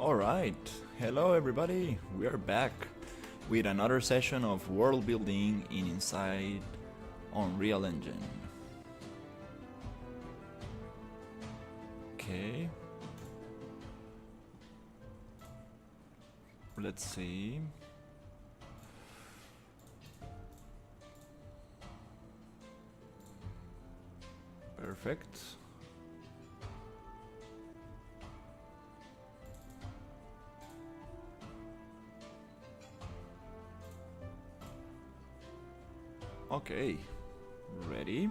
Alright, hello everybody, we are back with another session of world building in Inside Unreal Engine. Okay. Let's see. Perfect. Okay, ready?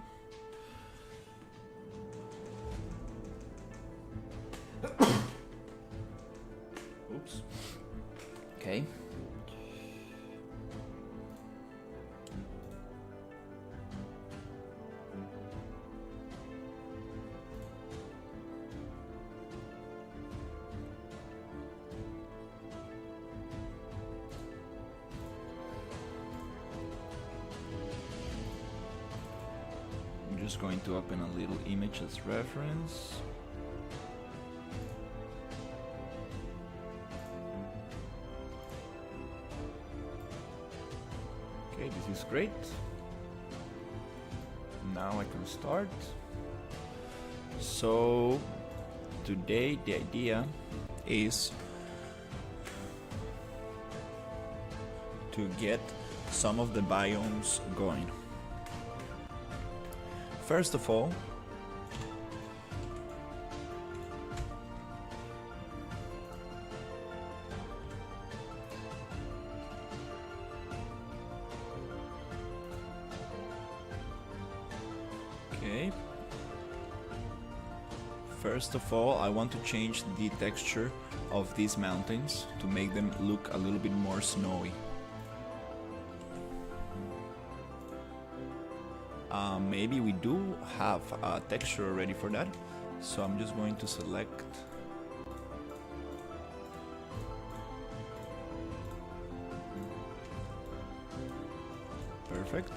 Oops. Okay. I'm just going to open a little image as reference. Okay, this is great. Now I can start. So today the idea is to get some of the biomes going. First of all, I want to change the texture of these mountains to make them look a little bit more snowy. Maybe we do have a texture already for that, so I'm just going to select perfect.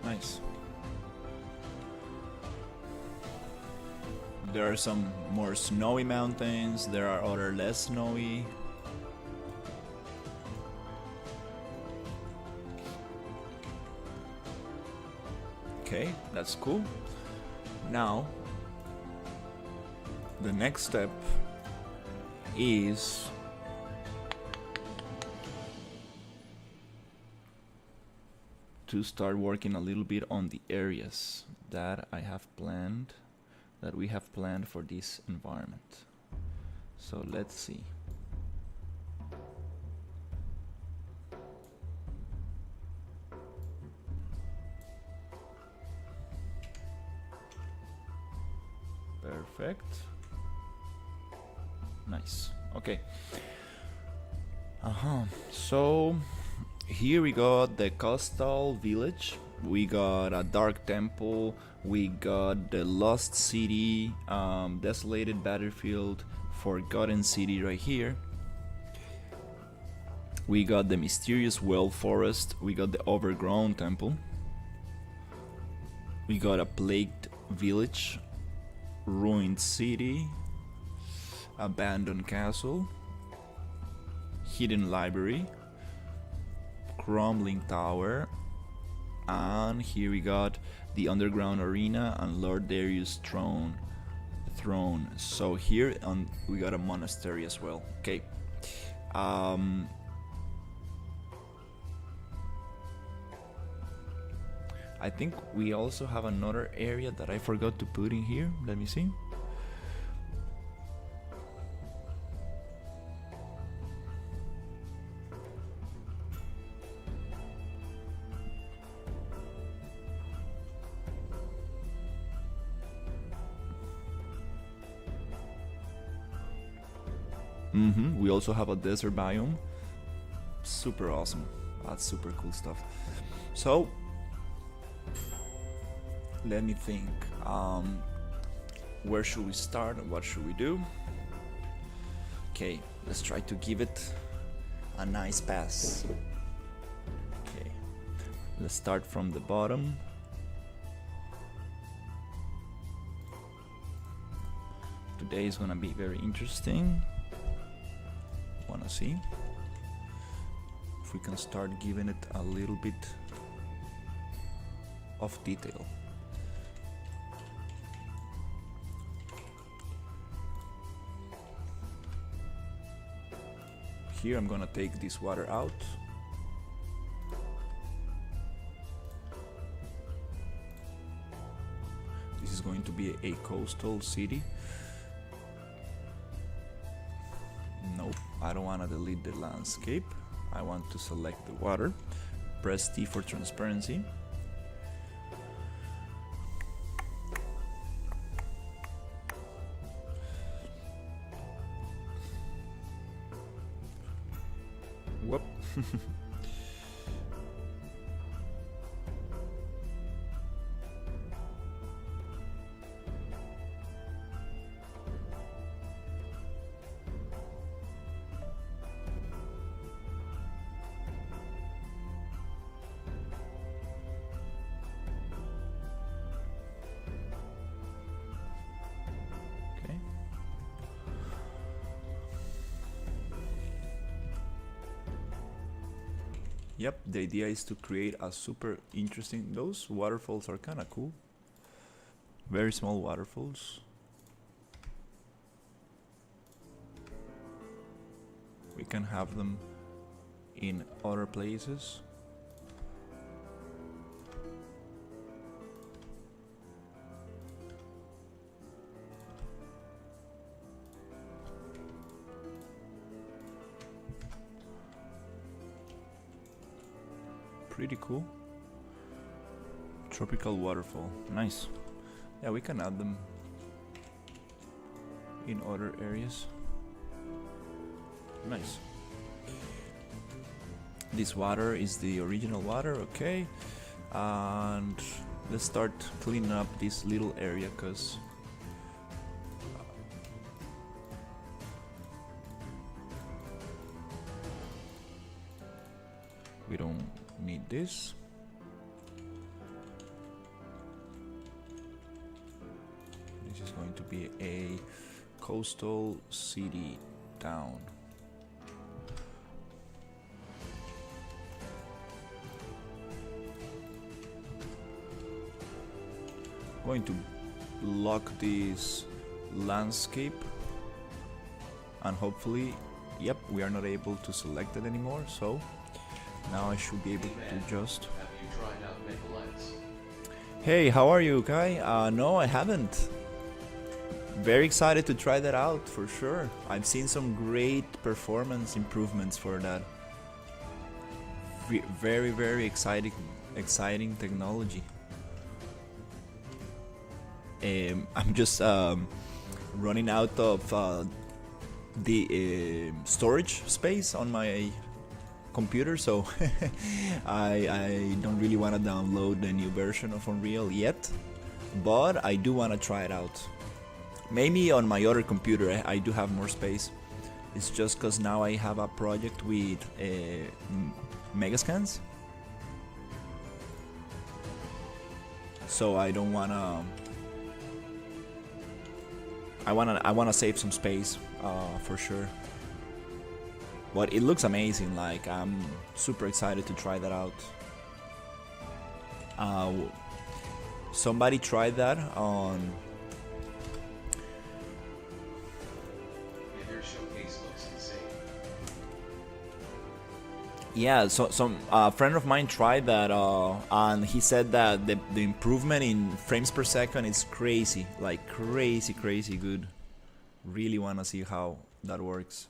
Nice. There are some more snowy mountains, there are other less snowy. Okay, that's cool. Now, the next step is to start working a little bit on the areas that I have planned, that we have planned for this environment. So let's see. Perfect. Nice. Okay. So here we got the coastal village, we got a dark temple, we got the lost city, desolated battlefield, forgotten city right here. We got the mysterious well forest, we got the overgrown temple, we got a plagued village, ruined city, abandoned castle, hidden library, crumbling tower, and here we got the underground arena and Lord Darius' throne. So here we got a monastery as well. Okay. I think we also have another area that I forgot to put in here. Let me see. We also have a desert biome. Super awesome. That's super cool stuff. So let me think. Where should we start and what should we do? Okay, let's try to give it a nice pass. Let's start from the bottom. Today is gonna be very interesting. Wanna see if we can start giving it a little bit of detail. Here I'm gonna take this water out. This is going to be a coastal city. Nope, I don't want to delete the landscape. I want to select the water. Press T for transparency. Whoop. Yep, the idea is to create a super interesting. Those waterfalls are kind of cool. Very small waterfalls. We can have them in other places. Pretty cool. Tropical waterfall. Nice. Yeah, we can add them in other areas. Nice. This water is the original water, okay. And let's start cleaning up this little area, because we don't need this. This is going to be a coastal city town. Going to lock this landscape, and hopefully, yep, we are not able to select it anymore, so now I should be able to just... Have you tried out Nicolettes? Hey, how are you, Kai? No, I haven't. Very excited to try that out, for sure. I've seen some great performance improvements for that. Very, very exciting technology. I'm just running out of the storage space on my computer, so I don't really want to download the new version of Unreal yet, but I do want to try it out. Maybe on my other computer I do have more space. It's just because now I have a project with Megascans, so I don't wanna. I wanna save some space for sure. But it looks amazing. Like, I'm super excited to try that out. Somebody tried that on. Your showcase looks insane. Yeah, so some friend of mine tried that, and he said that the improvement in frames per second is crazy, like crazy good. Really wanna see how that works.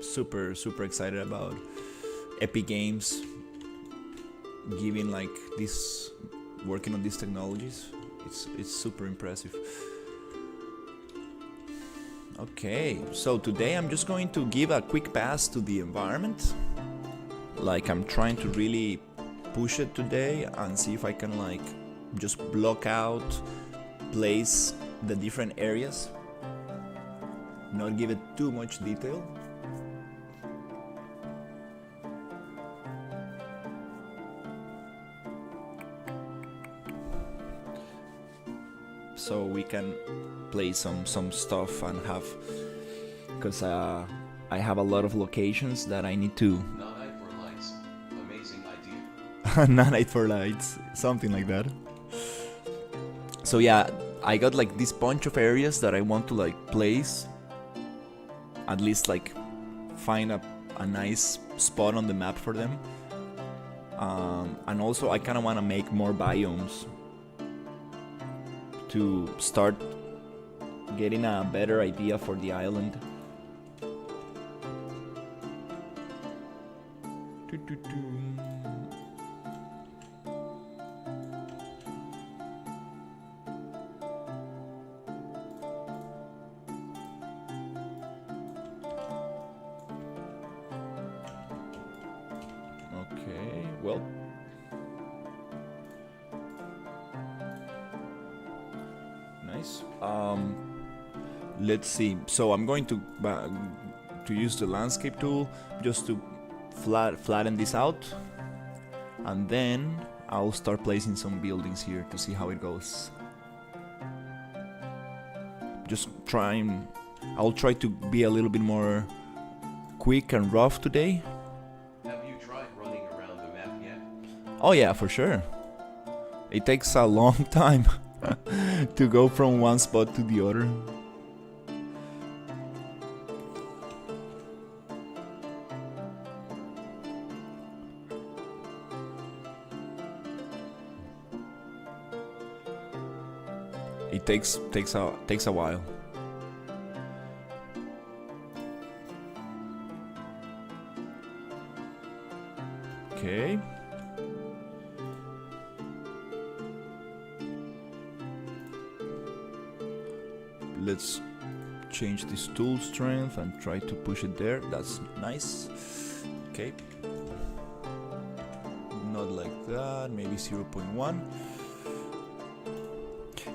Super excited about Epic Games giving like this, working on these technologies. It's super impressive. Okay, so today I'm just going to give a quick pass to the environment. Like, I'm trying to really push it today and see if I can like just block out, place the different areas, not give it too much detail. so we can play some stuff and have, because I have a lot of locations that I need to. Not night for lights. Amazing idea. Not night for lights, something like that. So yeah, I got like this bunch of areas that I want to like place, at least like find a nice spot on the map for them. And also I kind of want to make more biomes to start getting a better idea for the island. Okay, well, nice. Let's see. So I'm going to use the landscape tool just to flatten this out, and then I'll start placing some buildings here to see how it goes. I'll try to be a little bit more quick and rough today. Have you tried running around the map yet? Oh yeah, for sure. It takes a long time to go from one spot to the other. It takes a while. Okay. Let's change this tool strength and try to push it there. That's nice. Okay. Not like that. Maybe 0.1.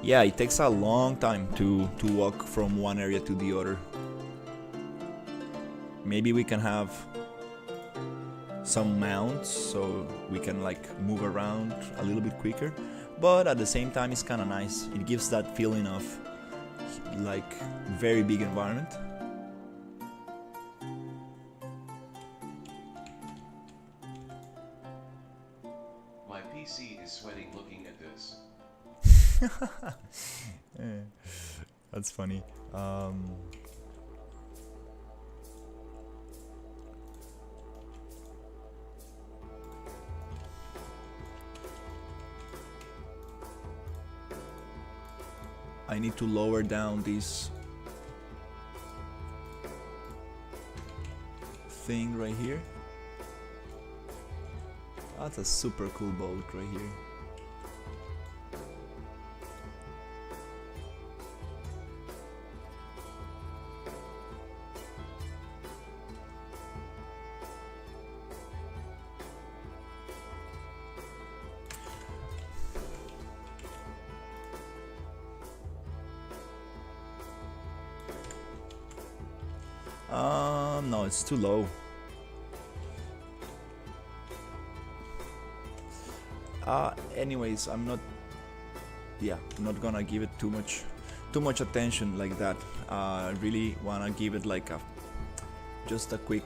Yeah, it takes a long time to walk from one area to the other. Maybe we can have some mounts so we can like move around a little bit quicker, but at the same time it's kind of nice. It gives that feeling of like very big environment. My PC is sweating looking at this. Yeah, that's funny. I need to lower down this thing right here. That's a super cool boat right here. No, it's too low. Anyways, I'm not gonna give it too much attention like that. I really wanna give it like just a quick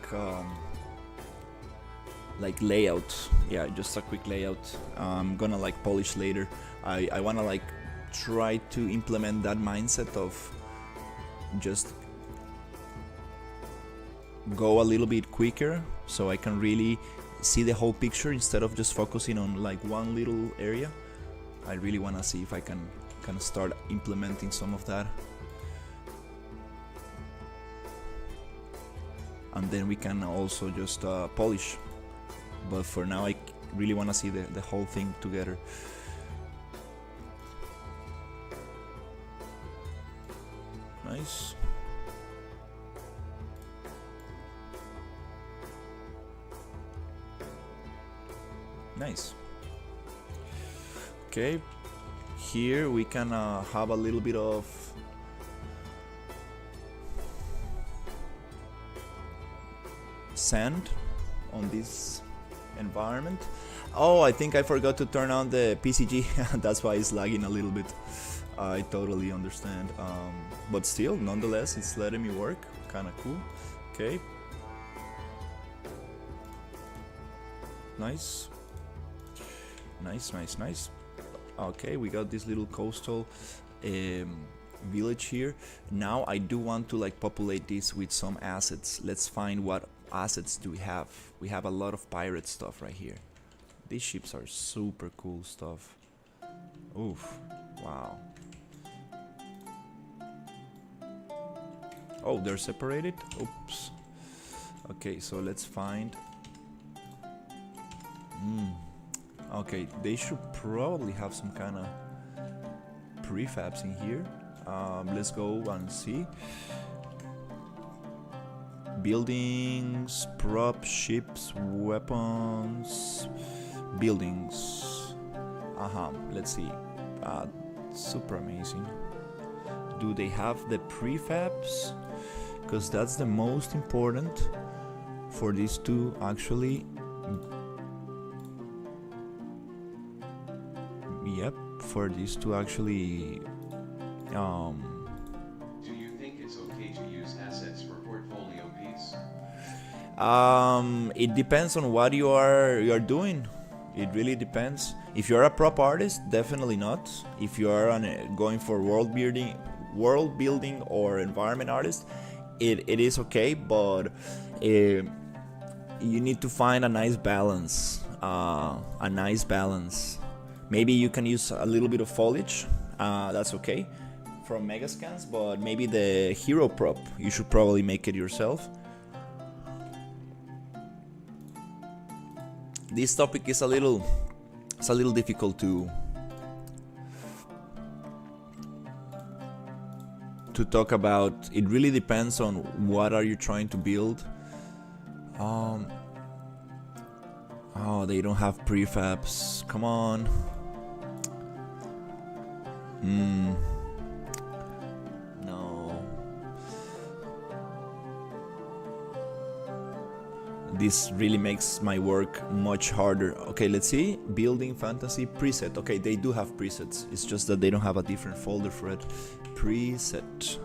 like layout. Yeah, just a quick layout. I'm gonna like polish later. I wanna like try to implement that mindset of just go a little bit quicker so I can really see the whole picture instead of just focusing on like one little area. I really want to see if I can start implementing some of that, and then we can also just polish, but for now I really want to see the whole thing together. Nice. Nice. Okay, here we can have a little bit of sand on this environment. Oh, I think I forgot to turn on the PCG. That's why it's lagging a little bit. I totally understand. But still, nonetheless, it's letting me work. Kind of cool. Okay. Nice. Nice, nice, nice. Okay, we got this little coastal village here. Now I do want to like populate this with some assets. Let's find what assets do we have. We have a lot of pirate stuff right here. These ships are super cool stuff. Oof. Wow. Oh, they're separated? Oops. Okay, so let's find... Okay, they should probably have some kind of prefabs in here. Let's go and see. Buildings, props, ships, weapons, buildings. Let's see. Super amazing. Do they have the prefabs? Because that's the most important for these two actually. Yep, for these two actually. Do you think it's okay to use assets for portfolio piece? It depends on what you are doing. It really depends. If you're a prop artist, definitely not. If you are going for world building or environment artist, it is okay, but you need to find a nice balance. Maybe you can use a little bit of foliage. That's okay from Megascans, but maybe the hero prop, you should probably make it yourself. This topic is a little difficult to talk about. It really depends on what are you trying to build. Oh, they don't have prefabs. Come on. No. This really makes my work much harder. Okay, let's see. Building fantasy preset. Okay, they do have presets. It's just that they don't have a different folder for it. Preset.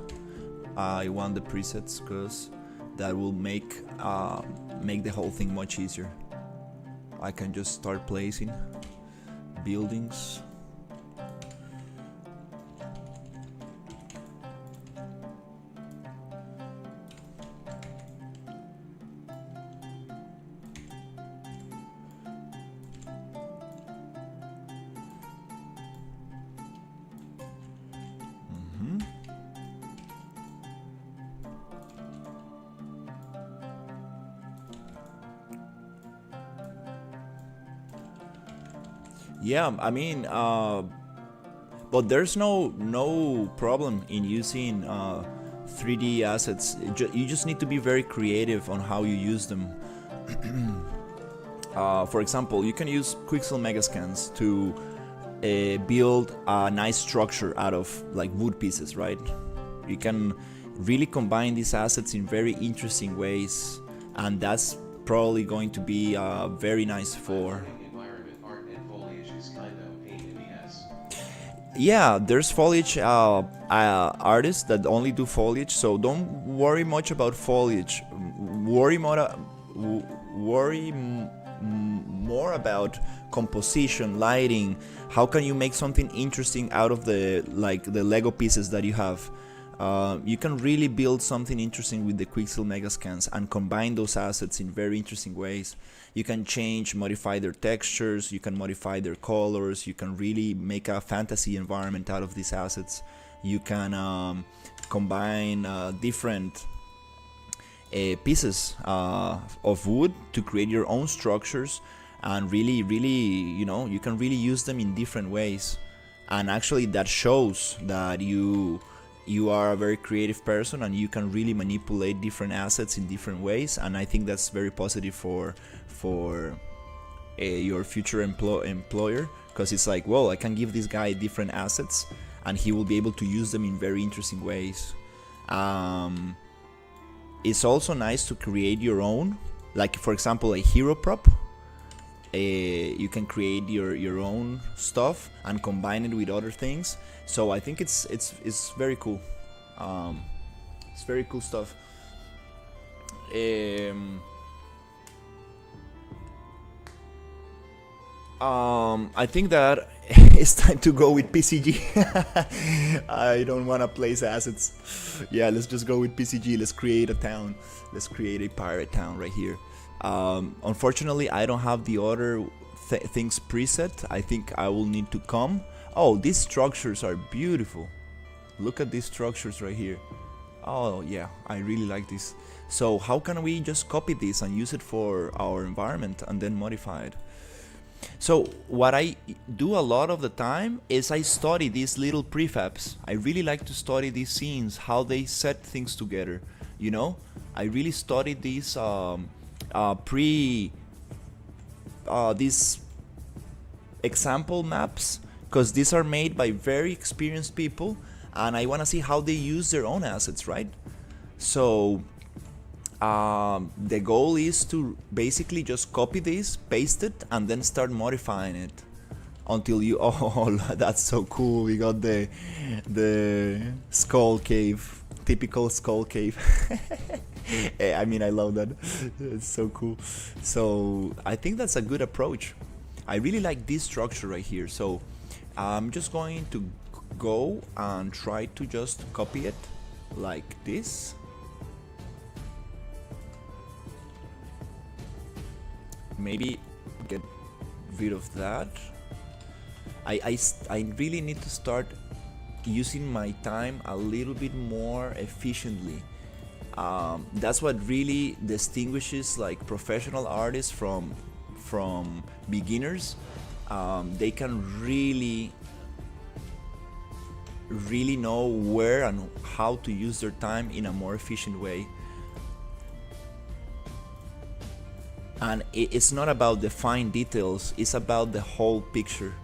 I want the presets because that will make the whole thing much easier. I can just start placing buildings. Yeah, I mean, but there's no problem in using 3D assets. You just need to be very creative on how you use them. For example, you can use Quixel Megascans to build a nice structure out of like wood pieces, right? You can really combine these assets in very interesting ways, and that's probably going to be very nice for... Yeah, there's foliage artists that only do foliage, so don't worry much about foliage. Worry more about composition, lighting. How can you make something interesting out of the Lego pieces that you have? You can really build something interesting with the Quixel Megascans and combine those assets in very interesting ways. You can modify their textures, you can modify their colors, you can really make a fantasy environment out of these assets. You can combine different pieces of wood to create your own structures, and really, you can really use them in different ways. And actually that shows that you are a very creative person and you can really manipulate different assets in different ways, and I think that's very positive for your future employer, because it's like, well, I can give this guy different assets and he will be able to use them in very interesting ways. It's also nice to create your own, like for example a hero prop. You can create your own stuff and combine it with other things. So I think it's very cool. It's very cool stuff. I think that it's time to go with PCG. I don't want to place assets. Yeah, let's just go with PCG. Let's create a town. Let's create a pirate town right here. Unfortunately, I don't have the other things preset. I think I will need to come. Oh, these structures are beautiful. Look at these structures right here. Oh yeah, I really like this. So how can we just copy this and use it for our environment and then modify it? So what I do a lot of the time is I study these little prefabs. I really like to study these scenes, how they set things together. You know, I really studied these these example maps, because these are made by very experienced people, and I want to see how they use their own assets, right? So the goal is to basically just copy this, paste it, and then start modifying it until you oh that's so cool. We got the skull cave, typical skull cave. I mean, I love that. It's so cool. So I think that's a good approach. I really like this structure right here. So I'm just going to go and try to just copy it like this. Maybe get rid of that. I really need to start using my time a little bit more efficiently. That's what really distinguishes like professional artists from beginners. They can really know where and how to use their time in a more efficient way. And it's not about the fine details, it's about the whole picture.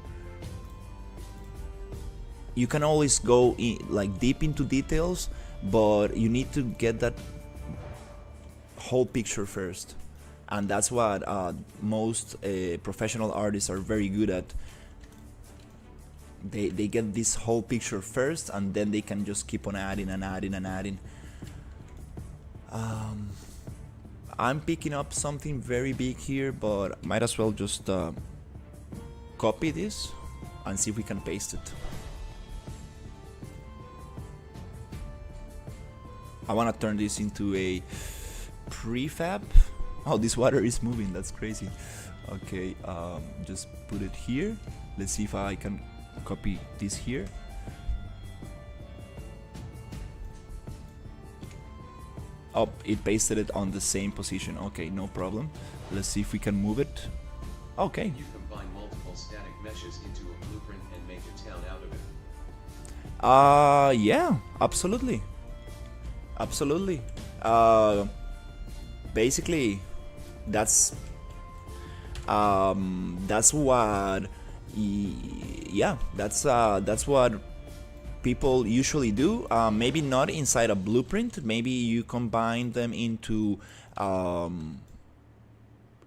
You can always go in, like deep into details, but you need to get that whole picture first. And that's what most professional artists are very good at. They get this whole picture first, and then they can just keep on adding and adding and adding. I'm picking up something very big here, but might as well just copy this and see if we can paste it. I want to turn this into a prefab. Oh, this water is moving, that's crazy. Okay, just put it here. Let's see if I can copy this here. Oh, it pasted it on the same position. Okay, no problem. Let's see if we can move it. Okay. You combine multiple static meshes into a blueprint and make a town out of it. Yeah, absolutely. Absolutely. Basically, that's what, yeah, that's what people usually do. Maybe not inside a blueprint. Maybe you combine them into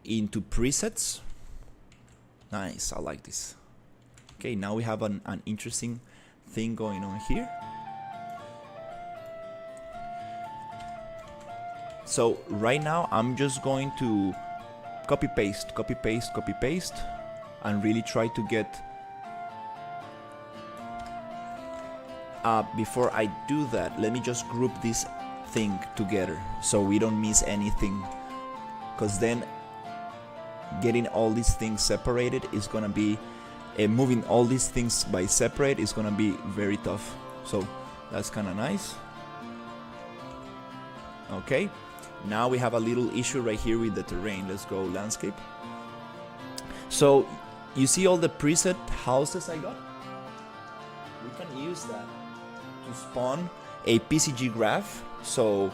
presets. Nice, I like this. Okay, now we have an interesting thing going on here. So right now I'm just going to copy paste, and really try to get. Before I do that, let me just group this thing together so we don't miss anything, because then getting all these things separated is gonna be moving all these things by separate is gonna be very tough. So that's kind of nice. Okay, now we have a little issue right here with the terrain. Let's go landscape. So you see all the preset houses I got? We can use that to spawn a PCG graph. So,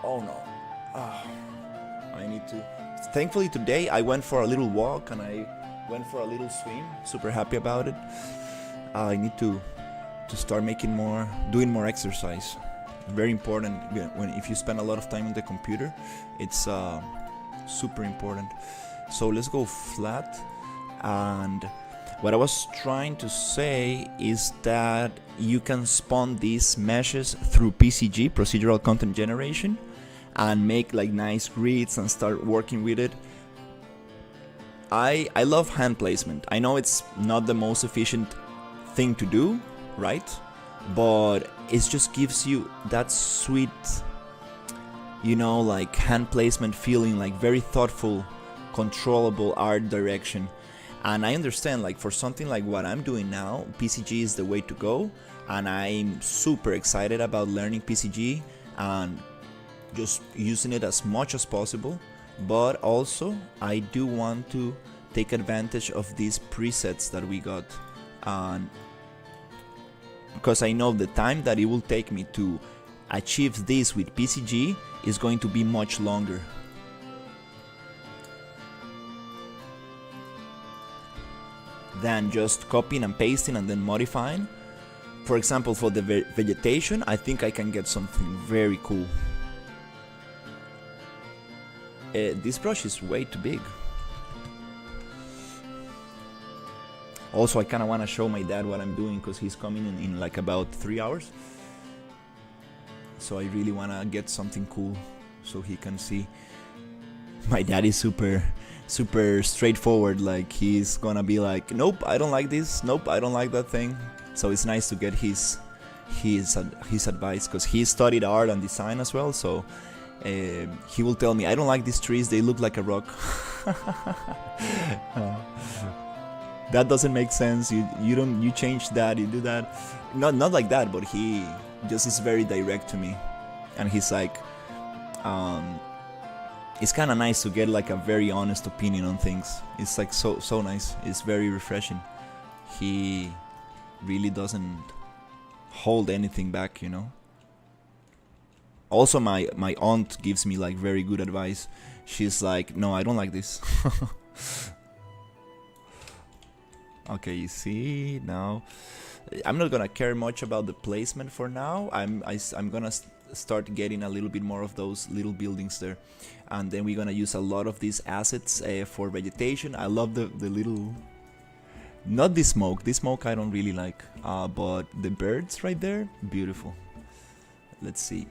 oh no, I need to. Thankfully today I went for a little walk and I went for a little swim. Super happy about it. I need to start doing more exercise. Very important. If you spend a lot of time on the computer, it's super important. So let's go flat. And what I was trying to say is that you can spawn these meshes through PCG, procedural content generation, and make like nice grids and start working with it. I love hand placement. I know it's not the most efficient thing to do, right? But it just gives you that sweet, you know, like hand placement feeling, like very thoughtful, controllable art direction. And I understand, like for something like what I'm doing now, PCG is the way to go, and I'm super excited about learning PCG and just using it as much as possible. But also I do want to take advantage of these presets that we got, and because I know the time that it will take me to achieve this with PCG is going to be much longer. Than just copying and pasting and then modifying. For example, for the vegetation, I think I can get something very cool. This brush is way too big. Also, I kind of want to show my dad what I'm doing because he's coming in like about 3 hours. So I really want to get something cool so he can see. My dad is super straightforward. Like he's gonna be like, nope, I don't like this. Nope, I don't like that thing. So it's nice to get his advice, because he studied art and design as well. So he will tell me, I don't like these trees. They look like a rock. That doesn't make sense. You change that, you do that. Not like that, but he just is very direct to me, and he's like, it's kind of nice to get like a very honest opinion on things. It's like so nice. It's very refreshing. He really doesn't hold anything back, you know. Also, my aunt gives me like very good advice. She's like, no, I don't like this. Okay, you see now. I'm not gonna care much about the placement for now. I'm gonna start getting a little bit more of those little buildings there, and then we're gonna use a lot of these assets for vegetation. I love the little, not the smoke. This smoke I don't really like, but the birds right there, beautiful. Let's see.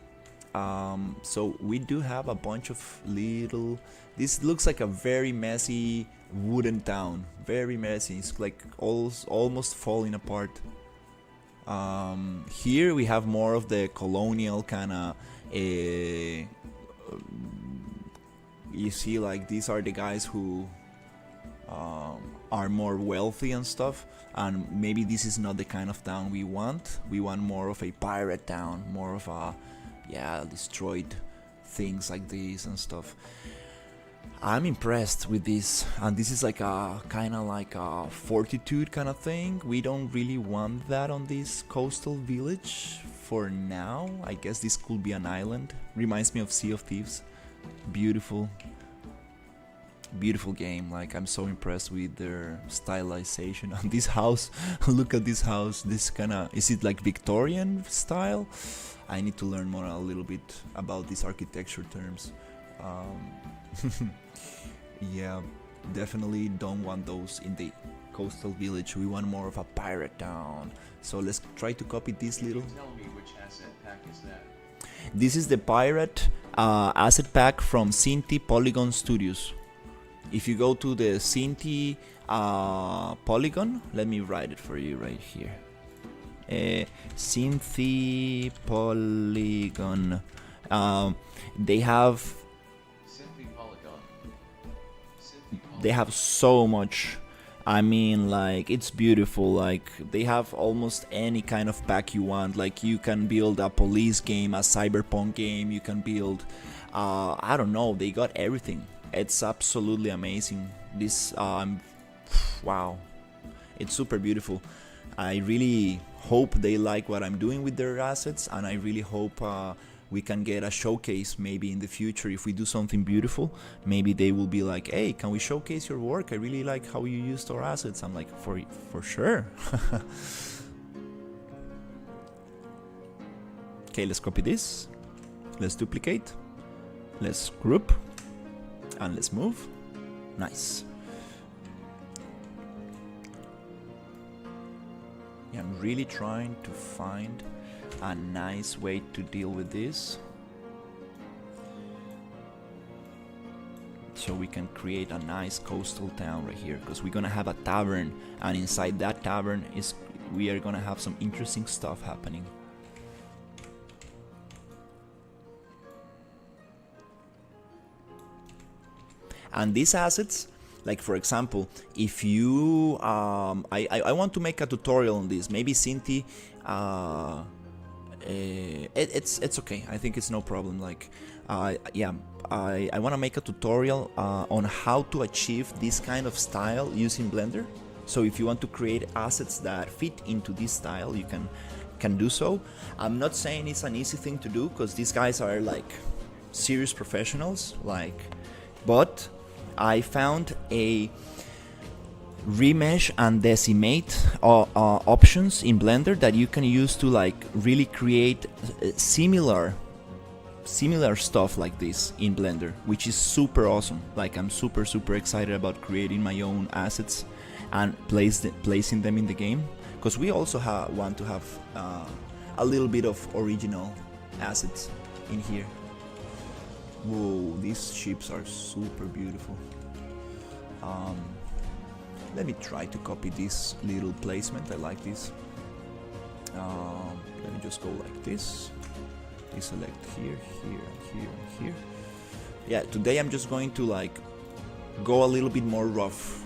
So we do have a bunch of little. This looks like a very messy wooden town. Very messy. It's like almost falling apart. Here we have more of the colonial kind of. You see, like these are the guys who are more wealthy and stuff. And maybe this is not the kind of town we want. We want more of a pirate town, more of a destroyed things like this and stuff. I'm impressed with this, and this is like a kind of like a fortitude kind of thing. We don't really want that on this coastal village for now. I guess this could be an island. Reminds me of Sea of Thieves. Beautiful game. Like, I'm so impressed with their stylization. And this house, look at this house. This kind of, is it like Victorian style? I need to learn more a little bit about these architecture terms. Yeah, definitely don't want those in the coastal village. We want more of a pirate town. So let's try to copy this little. Tell me which asset pack is that? This is the pirate asset pack from Cinti Polygon Studios. If you go to the Cinti Polygon, let me write it for you right here. Cinti Polygon. They have so much. I mean, like, it's beautiful. Like, they have almost any kind of pack you want. Like, you can build a police game, a cyberpunk game. You can build, I don't know. They got everything. It's absolutely amazing. This, wow, it's super beautiful. I really hope they like what I'm doing with their assets, and I really hope we can get a showcase maybe in the future. If we do something beautiful, maybe they will be like, hey, can we showcase your work? I really like how you used our assets. I'm like, for sure. Okay, let's copy this. Let's duplicate. Let's group. And let's move. Nice. Yeah, I'm really trying to find a nice way to deal with this, so we can create a nice coastal town right here, because we're gonna have a tavern, and inside that tavern is we are gonna have some interesting stuff happening. And these assets, like for example, if you I want to make a tutorial on this, maybe Cinti, it's okay, I think it's no problem. Like yeah, I want to make a tutorial on how to achieve this kind of style using Blender. So if you want to create assets that fit into this style, you can do so. I'm not saying it's an easy thing to do, because these guys are like serious professionals, like, but I found a remesh and decimate options in Blender that you can use to like really create similar stuff like this in Blender, which is super awesome. Like, I'm super excited about creating my own assets and placing them in the game, because we also want to have a little bit of original assets in here. Whoa, these ships are super beautiful. Let me try to copy this little placement. I like this. Let me just go like this. Deselect here, here, here, here. Yeah, today I'm just going to like go a little bit more rough.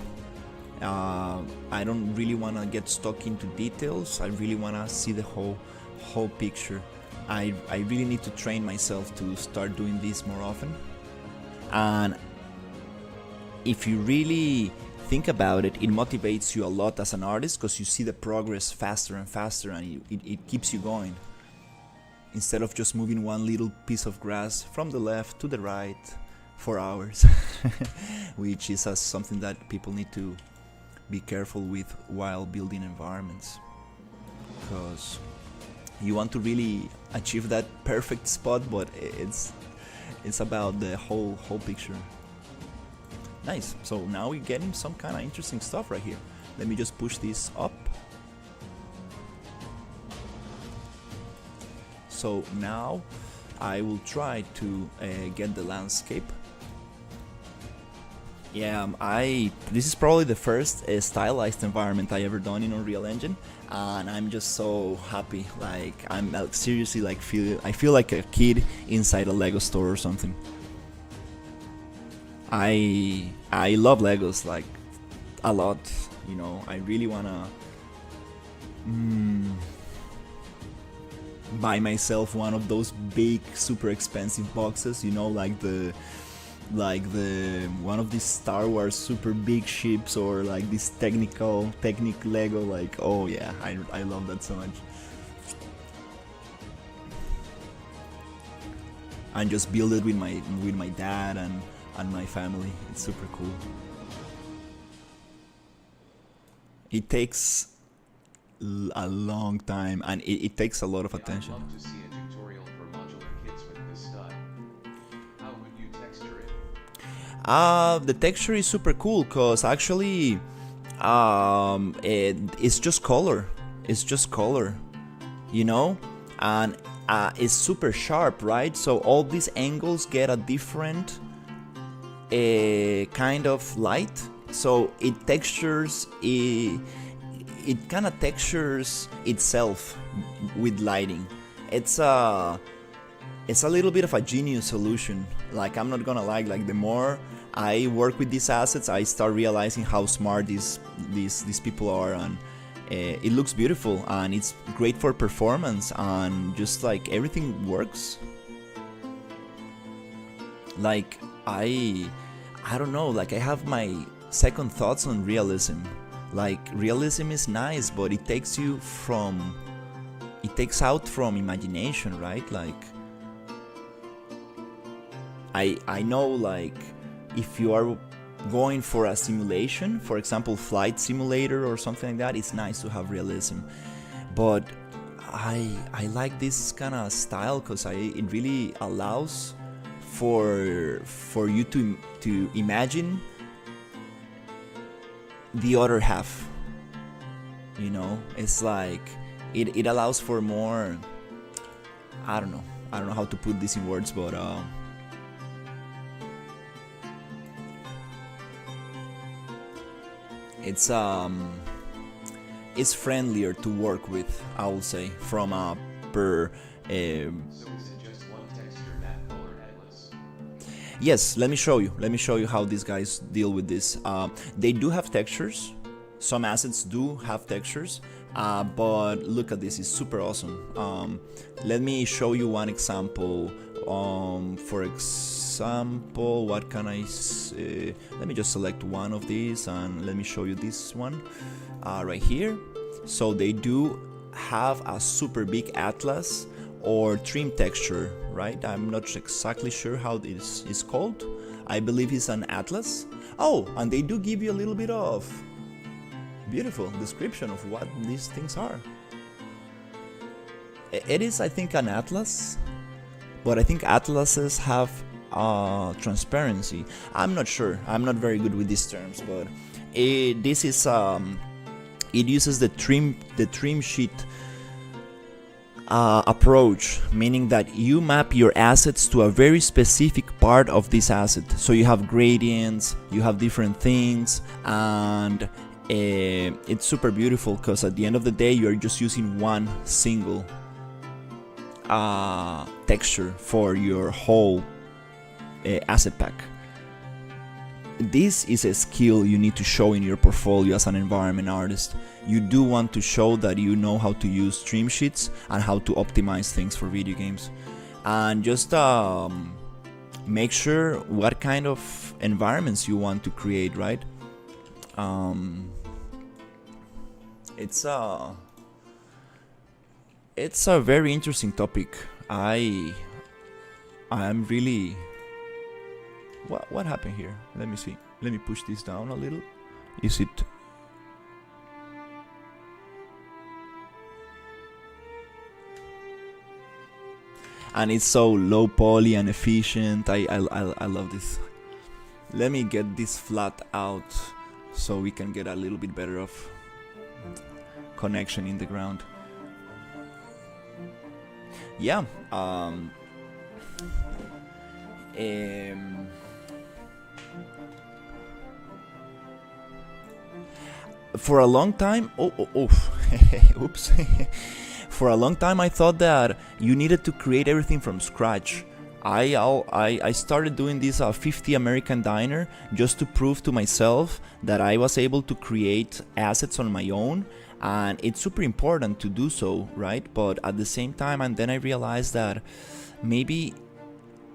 I don't really want to get stuck into details. I really want to see the whole picture. I really need to train myself to start doing this more often. And if you really think about it, it motivates you a lot as an artist, because you see the progress faster and faster, and it keeps you going. Instead of just moving one little piece of grass from the left to the right for hours, which is something that people need to be careful with while building environments, because you want to really achieve that perfect spot, but it's about the whole picture. Nice. So now we're getting some kind of interesting stuff right here. Let me just push this up. So now I will try to get the landscape. Yeah, this is probably the first stylized environment I ever done in Unreal Engine, and I'm just so happy. Like, I'm seriously like I feel like a kid inside a Lego store or something. I love Legos like a lot, you know. I really wanna buy myself one of those big, super expensive boxes, you know, like the one of these Star Wars super big ships, or like this Technic Lego. Like, oh yeah, I love that so much. And just build it with my dad and my family. It's super cool. It takes a long time, and it takes a lot of attention. I'd love to see a tutorial for modular kits with this style. How would you texture it? The texture is super cool, cause actually, it's just color. It's just color, you know, and it's super sharp, right? So all these angles get a different kind of light. So it kind of textures itself with lighting. It's a little bit of a genius solution. Like, I'm not gonna lie, like the more I work with these assets, I start realizing how smart these people are, and it looks beautiful, and it's great for performance, and just like everything works. Like, I don't know, like I have my second thoughts on realism. Like, realism is nice, but it takes out from imagination, right? Like, I know, like, if you are going for a simulation, for example, flight simulator or something like that, it's nice to have realism. But I like this kind of style, because it really allows for you to imagine the other half. You know, it's like it allows for more. I don't know. I don't know how to put this in words, but it's friendlier to work with, I will say, from a per. So is it just one texture, matte color, headless? Yes, let me show you. Let me show you how these guys deal with this. They do have textures. Some assets do have textures, but look at this. It's super awesome. Let me show you one example. For example, what can I say? Let me just select one of these and let me show you this one right here. So they do have a super big atlas or trim texture, right? I'm not exactly sure how this is called. I believe it's an atlas. Oh, and they do give you a little bit of beautiful description of what these things are. It is, I think, an atlas, but I think atlases have transparency. I'm not sure. I'm not very good with these terms, but this is it uses the trim sheet approach, meaning that you map your assets to a very specific part of this asset. So you have gradients, you have different things, and it's super beautiful because at the end of the day you're just using one single texture for your whole asset pack. This is a skill you need to show in your portfolio as an environment artist. You do want to show that you know how to use trim sheets and how to optimize things for video games. And just make sure what kind of environments you want to create, right? It's a very interesting topic. I'm really... What happened here? Let me see. Let me push this down a little. Is it... And it's so low poly and efficient. I love this. Let me get this flat out so we can get a little bit better of connection in the ground. Yeah. For a long time, oops. For a long time, I thought that you needed to create everything from scratch. I started doing this 50 American Diner just to prove to myself that I was able to create assets on my own, and it's super important to do so, right? But at the same time, and then I realized that maybe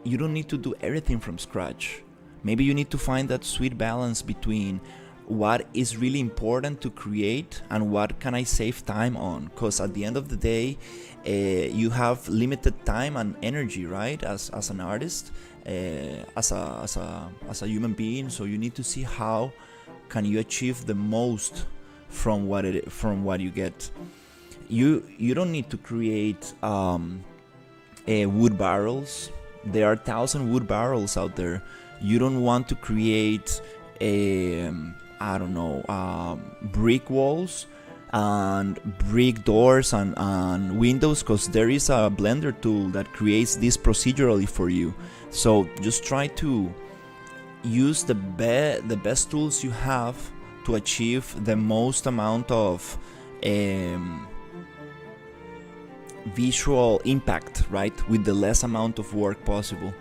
you don't need to do everything from scratch. Maybe you need to find that sweet balance between what is really important to create and what can I save time on, because at the end of the day you have limited time and energy, right, as an artist, as a human being. So you need to see how can you achieve the most from what you get. You don't need to create wood barrels. There are 1,000 wood barrels out there. You don't want to create brick walls and brick doors and windows, because there is a Blender tool that creates this procedurally for you. So just try to use the best tools you have to achieve the most amount of visual impact, right, with the less amount of work possible.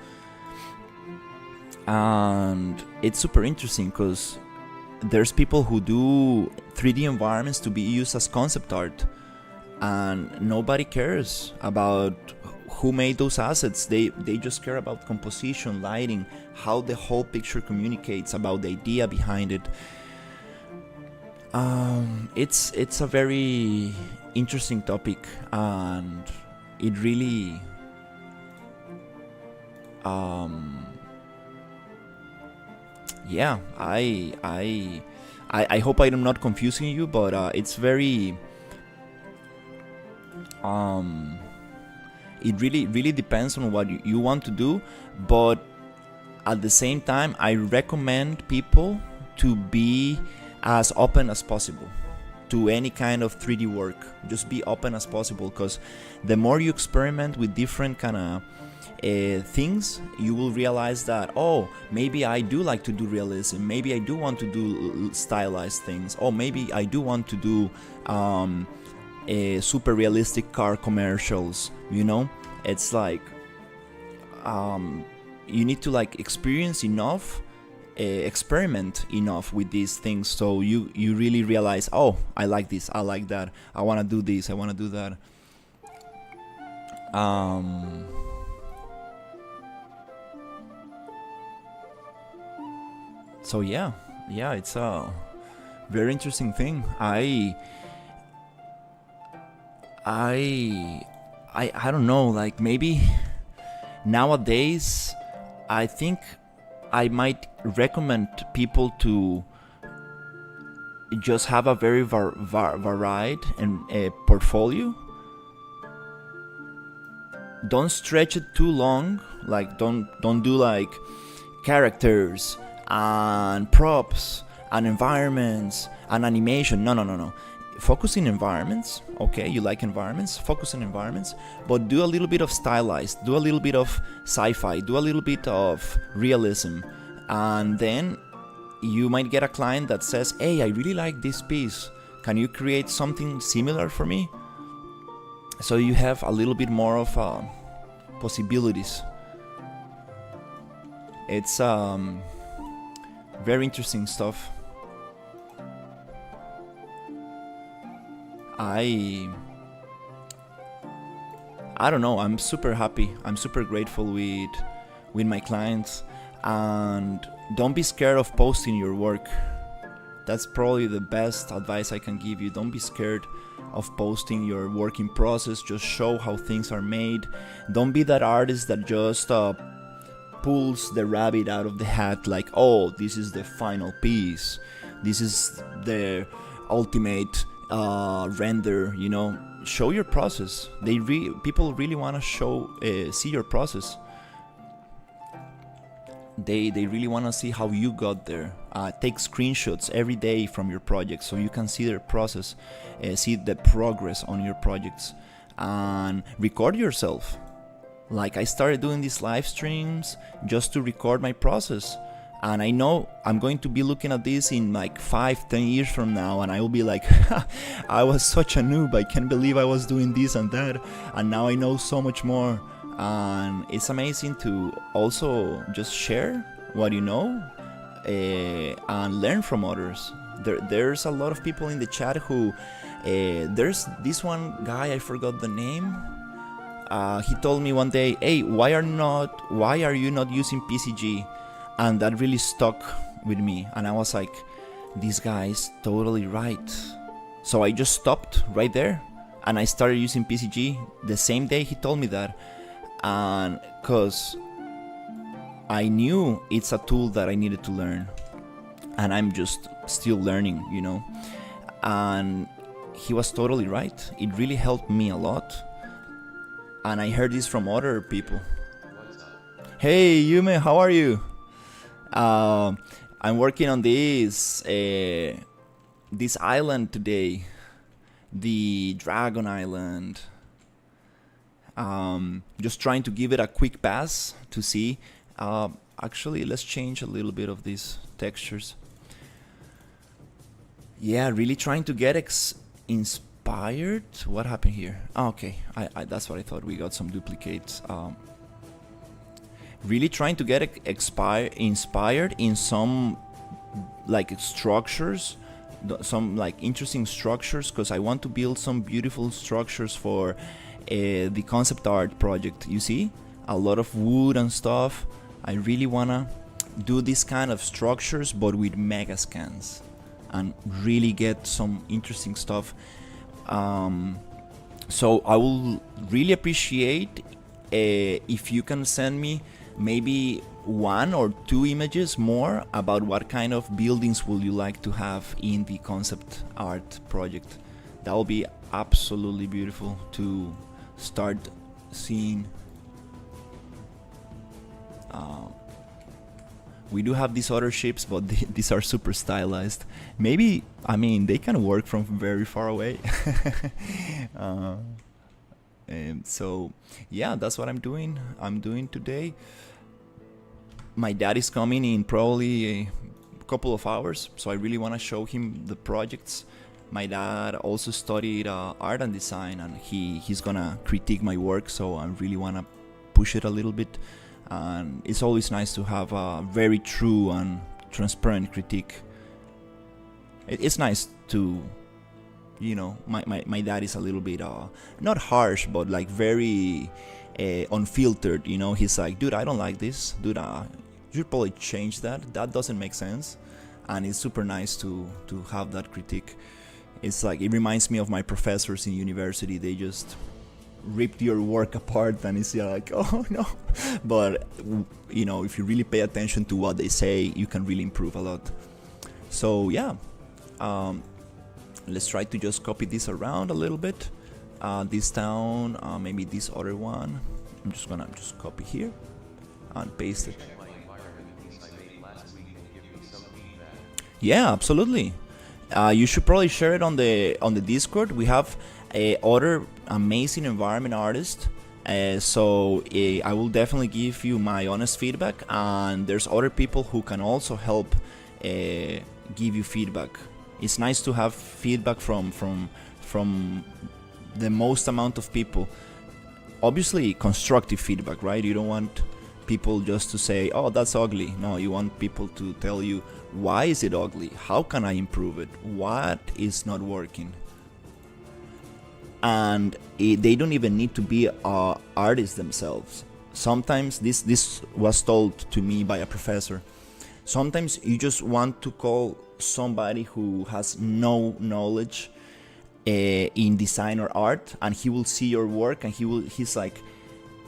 And it's super interesting because there's people who do 3D environments to be used as concept art, and nobody cares about who made those assets. They just care about composition, lighting, how the whole picture communicates, about the idea behind it. It's a very interesting topic, and it really yeah, I hope I'm not confusing you, but it's very it really depends on what you want to do. But at the same time, I recommend people to be as open as possible to any kind of 3D work. Just be open as possible, because the more you experiment with different kind of things, you will realize that, oh, maybe I do like to do realism, maybe I do want to do stylized things, oh, maybe I do want to do super realistic car commercials, you know. It's like you need to like experience enough, experiment enough with these things, so you really realize, oh, I like this, I like that, I want to do this, I want to do that. So yeah, it's a very interesting thing. I don't know, like maybe nowadays I think I might recommend people to just have a very varied and portfolio. Don't stretch it too long, like don't do like characters and props and environments and animation. No. Focus in environments. Okay, you like environments, focus on environments, but do a little bit of stylized, do a little bit of sci-fi, do a little bit of realism, and then you might get a client that says, hey, I really like this piece, can you create something similar for me? So you have a little bit more of possibilities. It's very interesting stuff. I don't know, I'm super happy, I'm super grateful with my clients, and don't be scared of posting your work. That's probably the best advice I can give you. Don't be scared of posting your work in process. Just show how things are made. Don't be that artist that just pulls the rabbit out of the hat, like, oh, this is the final piece, this is the ultimate render, you know. Show your process. People really want to see your process. They really want to see how you got there. Take screenshots every day from your project so you can see their process, see the progress on your projects, and record yourself. Like, I started doing these live streams just to record my process, and I know I'm going to be looking at this in like 5-10 years from now, and I will be like, I was such a noob, I can't believe I was doing this and that, and now I know so much more. And it's amazing to also just share what you know and learn from others. There's a lot of people in the chat who there's this one guy, I forgot the name. He told me one day, hey, why are you not using PCG? And that really stuck with me, and I was like, this guy is totally right. So I just stopped right there and I started using PCG the same day he told me that. And because I knew it's a tool that I needed to learn, and I'm just still learning, you know. And he was totally right. It really helped me a lot, and I heard this from other people. Hey Yume, how are you? I'm working on this island today, the Dragon Island. Just trying to give it a quick pass to see. Actually, let's change a little bit of these textures. Yeah, really trying to get inspired. What happened here? Oh, okay, I that's what I thought. We got some duplicates. Really trying to get inspired in some like structures, some like interesting structures, because I want to build some beautiful structures for the concept art project. You see, a lot of wood and stuff. I really wanna do this kind of structures, but with mega scans, and really get some interesting stuff. So I will really appreciate if you can send me maybe 1 or 2 images more about what kind of buildings will you like to have in the concept art project. That will be absolutely beautiful to start seeing. We do have these other ships, but these are super stylized. Maybe, I mean, they can work from very far away. uh, so yeah, that's what I'm doing today. My dad is coming in probably a couple of hours, so I really want to show him the projects. My dad also studied art and design, and he's gonna critique my work, so I really want to push it a little bit. And it's always nice to have a very true and transparent critique. It's nice to, my dad is a little bit not harsh, but like very unfiltered. He's like, dude, I don't like this, dude, you should probably change that doesn't make sense. And it's super nice to have that critique. It's like, it reminds me of my professors in university. They just ripped your work apart, and it's like, oh no. But if you really pay attention to what they say, you can really improve a lot. So yeah, let's try to just copy this around a little bit. This town, maybe this other one. I'm just gonna copy here and paste it. Yeah, absolutely. You should probably share it on the Discord. We have other amazing environment artists. So I will definitely give you my honest feedback, and there's other people who can also help give you feedback. It's nice to have feedback from the most amount of people. Obviously, constructive feedback, right? You don't want people just to say, oh, that's ugly. No, you want people to tell you, why is it ugly? How can I improve it? What is not working? And they don't even need to be artists themselves. Sometimes this was told to me by a professor. Sometimes you just want to call somebody who has no knowledge in design or art, and he will see your work, and he's like,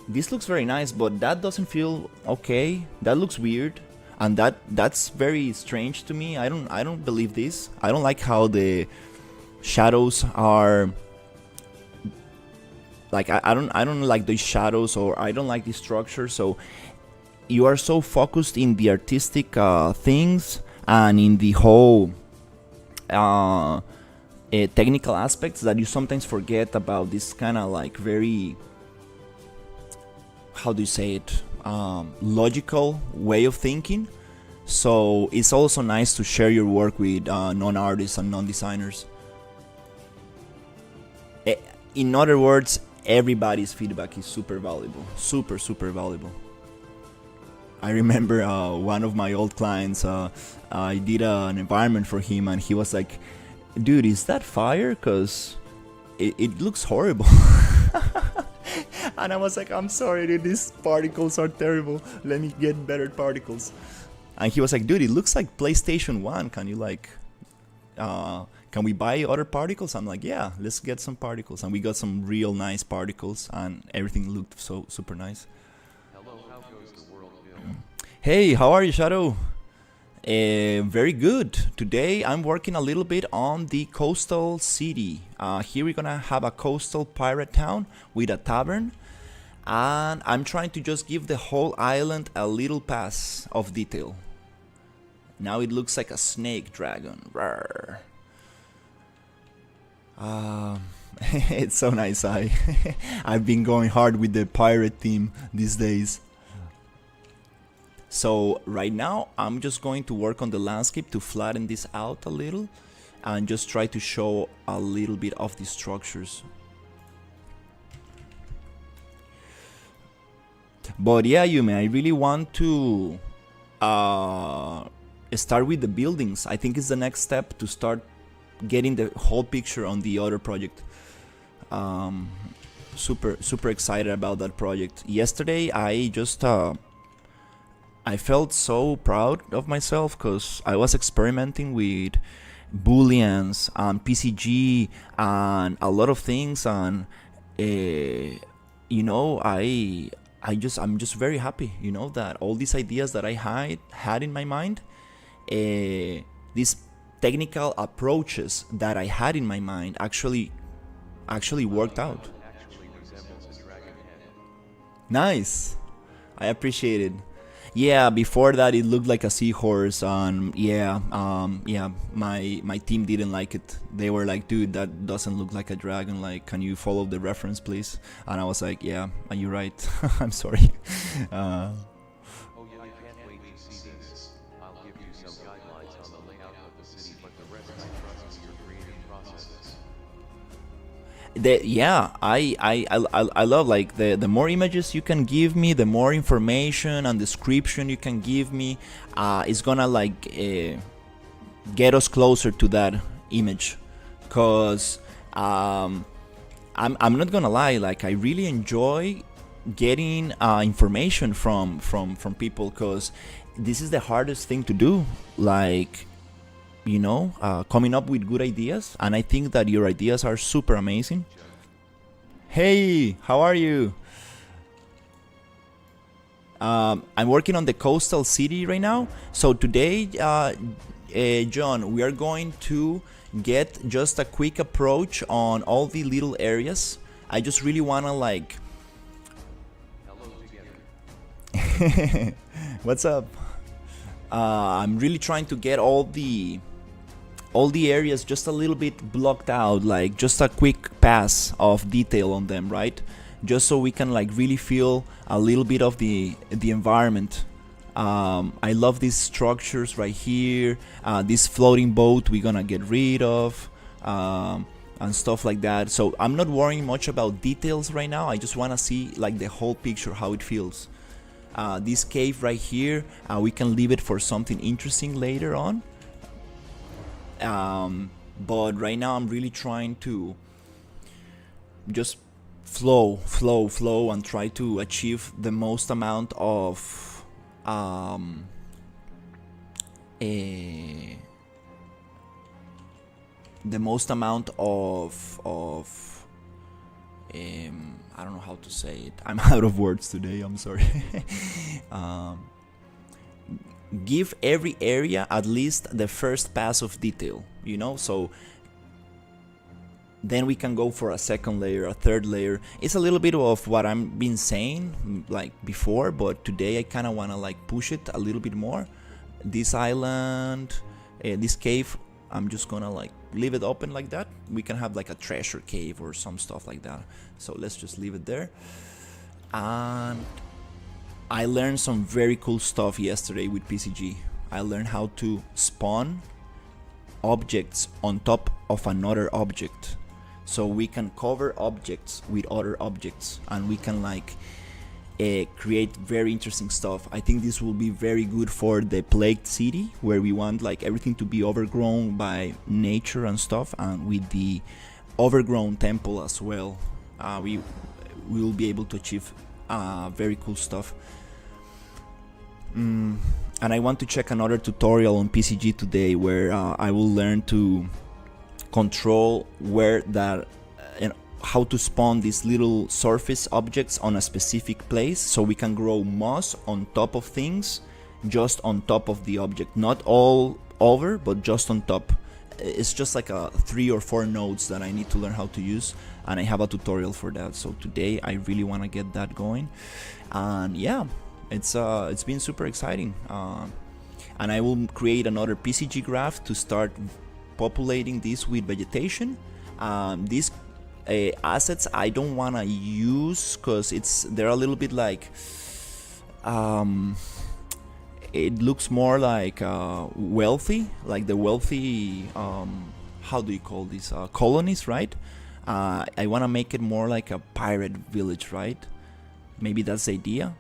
this looks very nice, but that doesn't feel okay. That looks weird. And that's very strange to me. I don't believe this. I don't like how the shadows are. Like I don't like the shadows, or I don't like the structure. So you are so focused in the artistic things and in the whole technical aspects that you sometimes forget about this kind of like very, how do you say it, logical way of thinking. So it's also nice to share your work with non-artists and non-designers. In other words, everybody's feedback is super valuable, super valuable. I remember one of my old clients, I did an environment for him, and he was like, dude, is that fire? Because it looks horrible. And I was like, I'm sorry, dude, these particles are terrible. Let me get better particles. And he was like, dude, it looks like PlayStation 1. Can you can we buy other particles? I'm like, yeah, let's get some particles. And we got some real nice particles, and everything looked so super nice. Hello, how goes the world, Bill? Hey, how are you, Shadow? Very good. Today I'm working a little bit on the coastal city. Here we're gonna have a coastal pirate town with a tavern, and I'm trying to just give the whole island a little pass of detail. Now it looks like a snake dragon. Rawr. It's so nice. I've been going hard with the pirate theme these days. So right now I'm just going to work on the landscape to flatten this out a little and just try to show a little bit of the structures. But yeah, Yume, I really want to start with the buildings. I think it's the next step to start getting the whole picture on the other project. Super excited about that project. Yesterday I just I felt so proud of myself because I was experimenting with booleans and PCG and a lot of things, and I'm just very happy, that all these ideas that I had in my mind, these technical approaches that I had in my mind actually worked out. Actually resembles a dragon head. Nice. I appreciate it. Yeah, before that it looked like a seahorse, and yeah, my team didn't like it. They were like, dude, that doesn't look like a dragon. Like, can you follow the reference, please? And I was like, yeah, you're right. I'm sorry. Uh, Oh yeah, I can't wait to see this. I'll give you some guidelines on the layout of the city, but the rest I trust to your creative processes. yeah, I love like the more images you can give me, the more information and description you can give me, it's gonna like get us closer to that image, cause I'm not gonna lie, like I really enjoy getting information from people, cause this is the hardest thing to do, like coming up with good ideas, and I think that your ideas are super amazing. Hey, how are you? I'm working on the coastal city right now. So today, John, we are going to get just a quick approach on all the little areas. I just really wanna like. Hello together. What's up? I'm really trying to get all the areas just a little bit blocked out, like just a quick pass of detail on them, right? Just so we can like really feel a little bit of the environment. I love these structures right here. This floating boat we're gonna get rid of, and stuff like that. So I'm not worrying much about details right now. I just wanna see like the whole picture, how it feels. This cave right here, we can leave it for something interesting later on. But right now I'm really trying to just flow, and try to achieve the most amount of the most amount of I don't know how to say it. I'm out of words today. I'm sorry. Give every area at least the first pass of detail, so then we can go for a second layer, a third layer. It's a little bit of what I've been saying like before, but today I kind of want to like push it a little bit more. This island, this cave, I'm just gonna like leave it open like that. We can have like a treasure cave or some stuff like that, so let's just leave it there. And I learned some very cool stuff yesterday with PCG. I learned how to spawn objects on top of another object, so we can cover objects with other objects, and we can like create very interesting stuff. I think this will be very good for the plagued city, where we want like everything to be overgrown by nature and stuff, and with the overgrown temple as well, we will be able to achieve very cool stuff. And I want to check another tutorial on PCG today, where I will learn to control where that and how to spawn these little surface objects on a specific place, so we can grow moss on top of things, just on top of the object, not all over, but just on top. It's just like 3 or 4 nodes that I need to learn how to use, and I have a tutorial for that. So today I really want to get that going, and yeah, it's been super exciting. And I will create another PCG graph to start populating this with vegetation. These assets I don't want to use, because they're a little bit like it looks more like wealthy, like the wealthy how do you call these colonies, right? I want to make it more like a pirate village, right? Maybe that's the idea.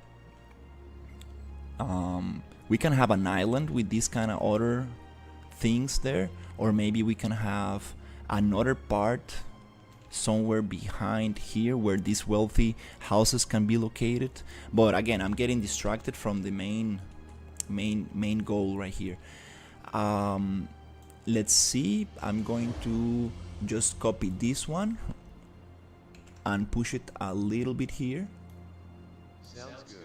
We can have an island with these kind of other things there, or maybe we can have another part somewhere behind here where these wealthy houses can be located. But again, I'm getting distracted from the main goal right here. Let's see, I'm going to just copy this one and push it a little bit here. Sounds good.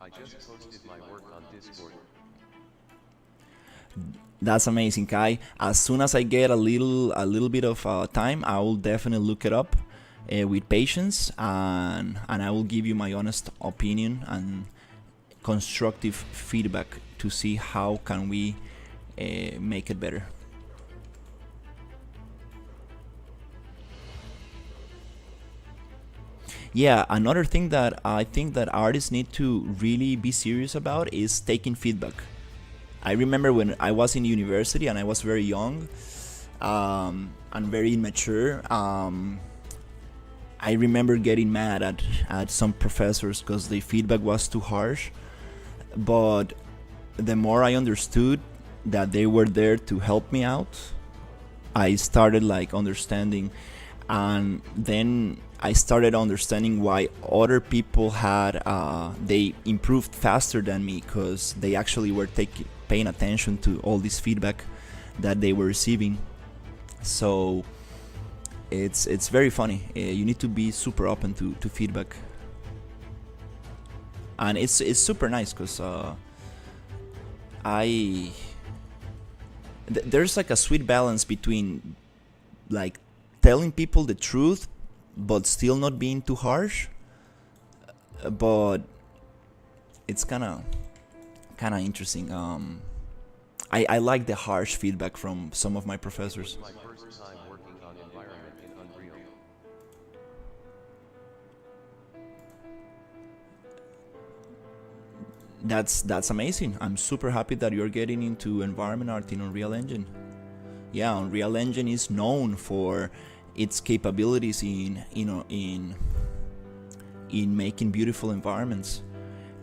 I just posted my work on Discord. That's amazing, Kai. As soon as I get a little bit of time, I will definitely look it up with patience, and I will give you my honest opinion and constructive feedback to see how can we make it better. Yeah, another thing that I think that artists need to really be serious about is taking feedback. I remember when I was in university and I was very young and very immature. I remember getting mad at some professors because the feedback was too harsh. But the more I understood that they were there to help me out, I started like understanding, and then I started understanding why other people had they improved faster than me because they actually were paying attention to all this feedback that they were receiving. So it's very funny. You need to be super open to feedback, and it's super nice because there's like a sweet balance between like telling people the truth but still not being too harsh, but it's kind of interesting. I like the harsh feedback from some of my professors. My first time working on environment in Unreal. That's amazing. I'm super happy that you're getting into environment art in Unreal Engine. Yeah, Unreal Engine is known for its capabilities in making beautiful environments.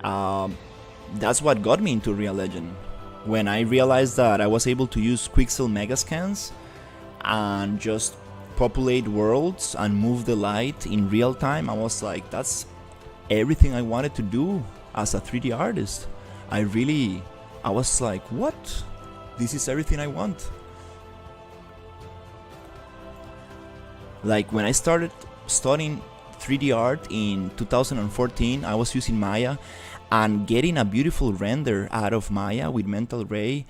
That's what got me into Unreal Engine. When I realized that I was able to use Quixel Megascans and just populate worlds and move the light in real time, I was like, that's everything I wanted to do as a 3D artist. I was like, what? This is everything I want. Like when I started studying 3D art in 2014, I was using Maya, and getting a beautiful render out of Maya with Mental Ray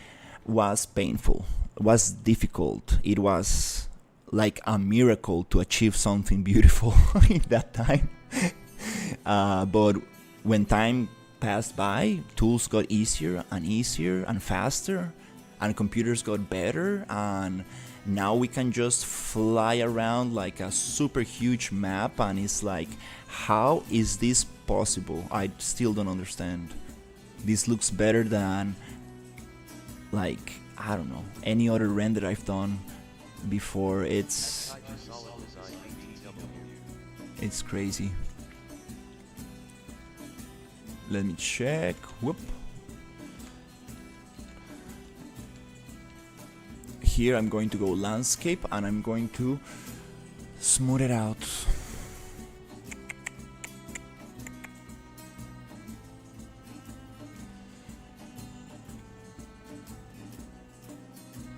was painful. It was difficult. It was like a miracle to achieve something beautiful in that time. But when time passed by, tools got easier and faster, and computers got better, and now we can just fly around like a super huge map, and it's like, how is this possible? I still don't understand. This looks better than, like, I don't know, any other render I've done before. It's crazy. Let me check. Whoop. Here I'm going to go landscape, and I'm going to smooth it out.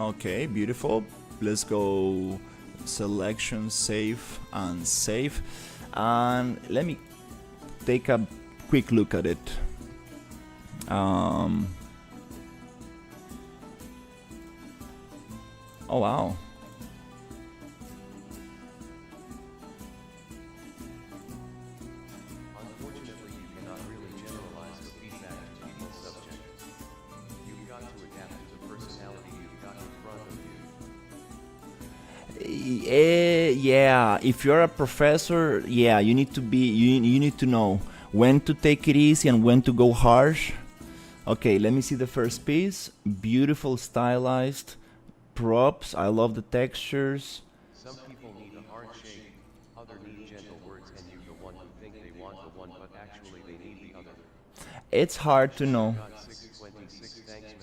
Okay, beautiful. Let's go selection, save, and save. And let me take a quick look at it. Oh wow. Unfortunately, you cannot really generalize the feedback to each subject. You've got to adapt to the personality you've got in front of you. Yeah, if you're a professor, yeah, you need to you need to know when to take it easy and when to go harsh. Okay, let me see the first piece. Beautiful, stylized props. I love the textures. Some people need a hard shape, others need gentle words, and you the one who think they want the one but actually they need the other. It's hard to know. Got 626, thanks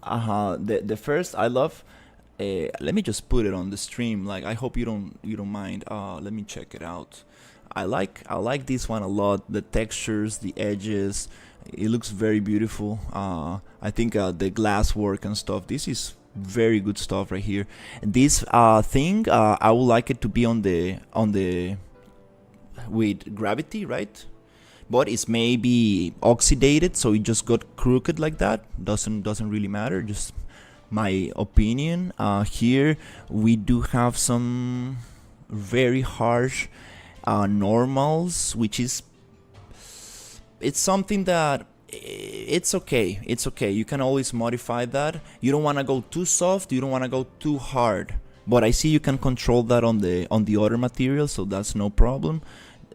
man. The first I love. Let me just put it on the stream. Like, I hope you don't mind. Let me check it out. I like this one a lot. The textures, the edges, it looks very beautiful. I think the glass work and stuff. This is very good stuff right here. This thing, I would like it to be on the with gravity, right? But it's maybe oxidated, so it just got crooked like that. Doesn't really matter. Just my opinion. Here we do have some very harsh normals, which is, it's something that it's okay. It's okay. You can always modify that. You don't want to go too soft. You don't want to go too hard. But I see you can control that on the other material, so that's no problem.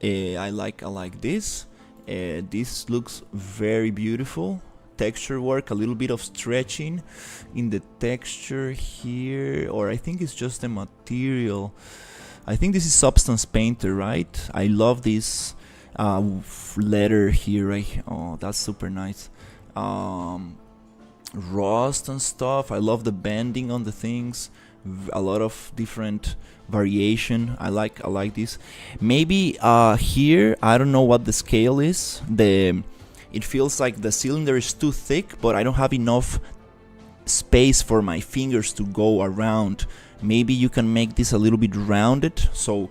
I like this. This looks very beautiful. Texture work, a little bit of stretching in the texture here, or I think it's just the material. I think this is Substance Painter, right? I love this letter here, right? Oh, that's super nice. Rust and stuff. I love the bending on the things. A lot of different variation. I like this. Maybe here, I don't know what the scale is. It feels like the cylinder is too thick, but I don't have enough space for my fingers to go around. Maybe you can make this a little bit rounded so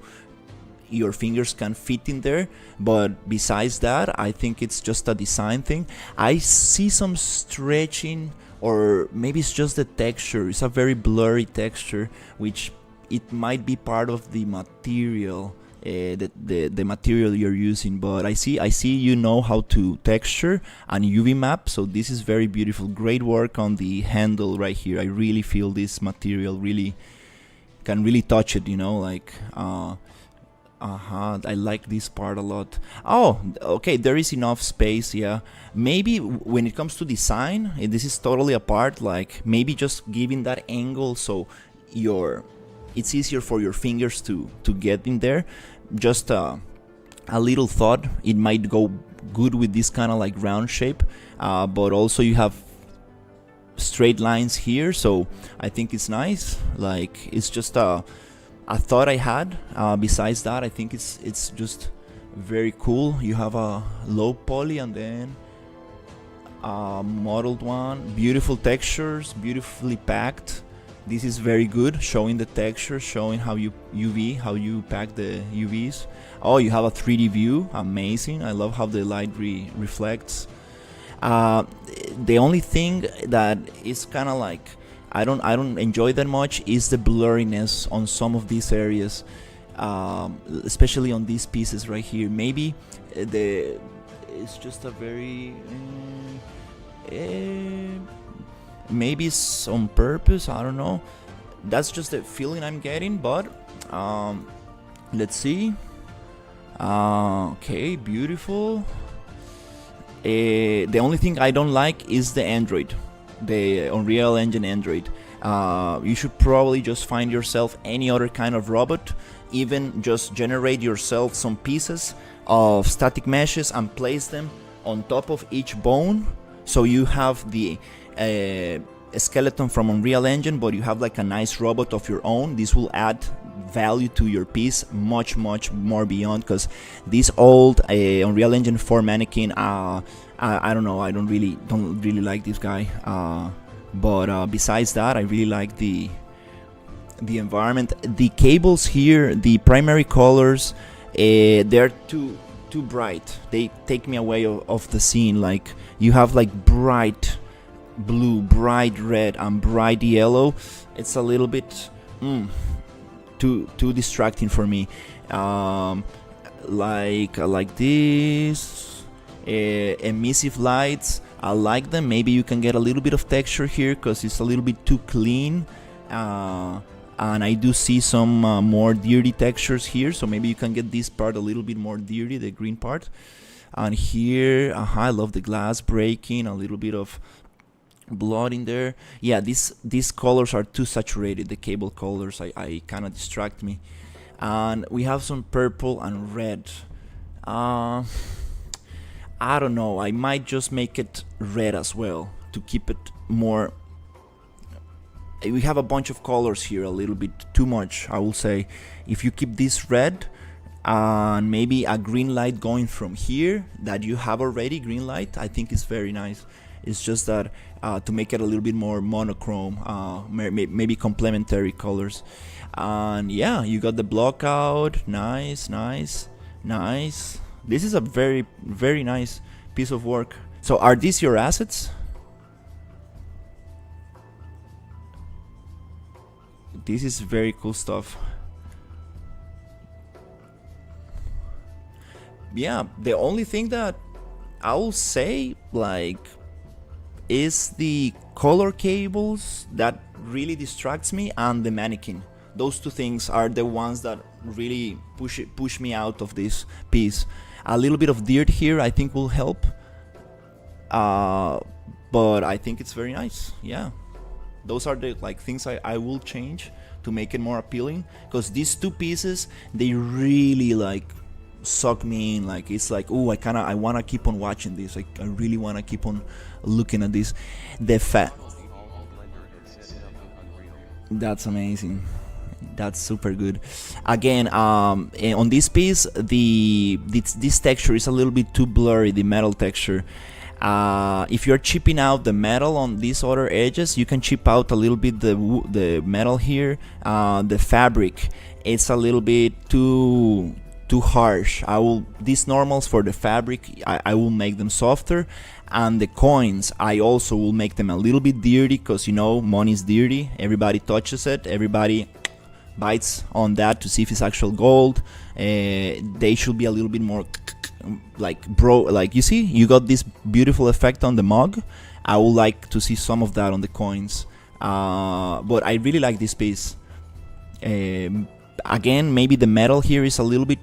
your fingers can fit in there, but besides that, I think it's just a design thing. I see some stretching, or maybe it's just the texture. It's a very blurry texture, which it might be part of the material, the material you're using. But I see you know how to texture and UV map, so this is very beautiful. Great work on the handle right here. I really feel this material really can really touch it, like I like this part a lot. Oh, okay, there is enough space, yeah. Maybe when it comes to design, this is totally apart, like maybe just giving that angle so it's easier for your fingers to get in there. Just a little thought, it might go good with this kind of like round shape, but also you have straight lines here, so I think it's nice. Like, it's just a thought I had. Besides that, I think it's just very cool. You have a low poly and then a modeled one. Beautiful textures, beautifully packed. This is very good, showing the texture, showing how you pack the UVs. Oh, you have a 3D view, amazing. I love how the light reflects. The only thing that is kind of like I don't enjoy that much is the blurriness on some of these areas, especially on these pieces right here. Maybe it's just a very maybe it's on purpose. I don't know. That's just the feeling I'm getting. But let's see. Okay, beautiful. The only thing I don't like is the Android, the Unreal Engine Android. You should probably just find yourself any other kind of robot, even just generate yourself some pieces of static meshes and place them on top of each bone, so you have the skeleton from Unreal Engine, but you have like a nice robot of your own. This will add value to your piece much more beyond, because this old Unreal Engine 4 mannequin, I don't know, I don't really like this guy, but besides that, I really like the environment. The cables here, the primary colors, they're too bright. They take me away of the scene. Like, you have like bright blue, bright red, and bright yellow. It's a little bit too distracting for me. Like this emissive lights, I like them. Maybe you can get a little bit of texture here because it's a little bit too clean, and I do see some more dirty textures here, so maybe you can get this part a little bit more dirty, the green part. And here, I love the glass breaking, a little bit of blood in there. Yeah, these colors are too saturated. The cable colors, I kind of distract me. And we have some purple and red. I don't know, I might just make it red as well to keep it more. We have a bunch of colors here, a little bit too much, I will say. If you keep this red and maybe a green light going from here that you have already, green light, I think it's very nice. It's just that to make it a little bit more monochrome, maybe complementary colors. And yeah, you got the block out. Nice. This is a very nice piece of work. So are these your assets? This is very cool stuff. Yeah, the only thing that I will say like is the color cables that really distracts me, and the mannequin. Those two things are the ones that really push me out of this piece. A little bit of dirt here I think will help, uh, but I think it's very nice. Yeah, those are the like things I will change to make it more appealing, because these two pieces they really like suck me in. Like it's like, oh, I want to keep on watching this. Like I really want to keep on looking at this. The fat Download the All Blender and set it up in Unreal. That's amazing. That's super good. Again, on this piece, this texture is a little bit too blurry. The metal texture. If you're chipping out the metal on these other edges, you can chip out a little bit the metal here. The fabric, it's a little bit too harsh. These normals for the fabric, I will make them softer, and the coins I also will make them a little bit dirty, because you know money's dirty. Everybody touches it. Everybody bites on that to see if it's actual gold. They should be a little bit more like like you see you got this beautiful effect on the mug. I would like to see some of that on the coins, but I really like this piece. Again, maybe the metal here is a little bit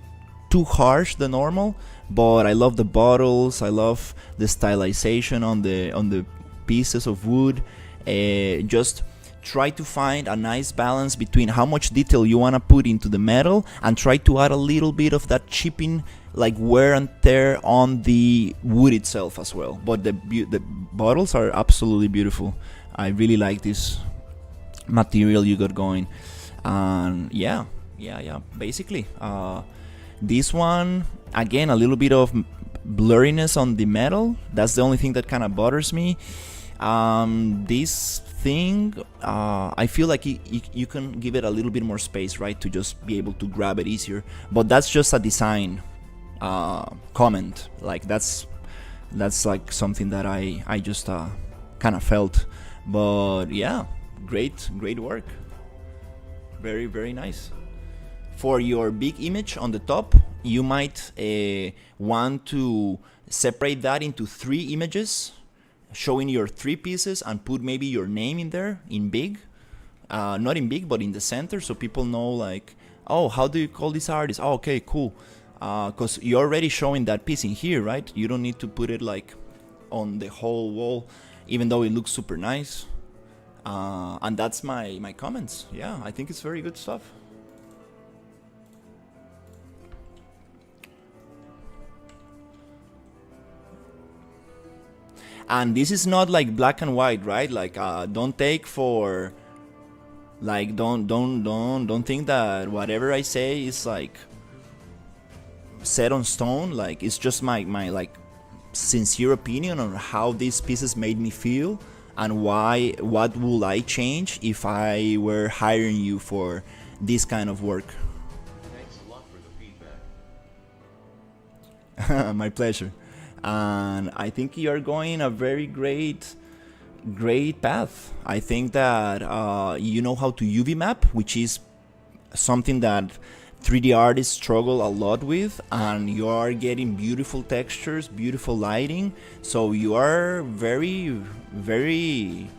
too harsh than normal, but I love the bottles. I love the stylization on the pieces of wood. Just try to find a nice balance between how much detail you want to put into the metal, and try to add a little bit of that chipping, like wear and tear on the wood itself as well. But the bottles are absolutely beautiful. I really like this material you got going. And yeah, basically this one, again, a little bit of blurriness on the metal. That's the only thing that kind of bothers me. This thing, I feel like you can give it a little bit more space, right, to just be able to grab it easier. But that's just a design comment. Like that's like something that I just kind of felt. But yeah, great work. Very, very nice. For your big image on the top, you might want to separate that into 3 images, showing your 3 pieces, and put maybe your name in there in big. Not in big, but in the center, so people know like, oh, how do you call this artist? Oh, okay, cool. Because you're already showing that piece in here, right? You don't need to put it like on the whole wall, even though it looks super nice. And that's my comments. Yeah, I think it's very good stuff. And this is not like black and white, right? Like don't take for like don't think that whatever I say is like set on stone. Like it's just my like sincere opinion on how these pieces made me feel, and what would I change if I were hiring you for this kind of work. Thanks a lot for the feedback. My pleasure. And I think you're going a very great path. I think that you know how to UV map, which is something that 3D artists struggle a lot with, and you are getting beautiful textures, beautiful lighting, so you are very, very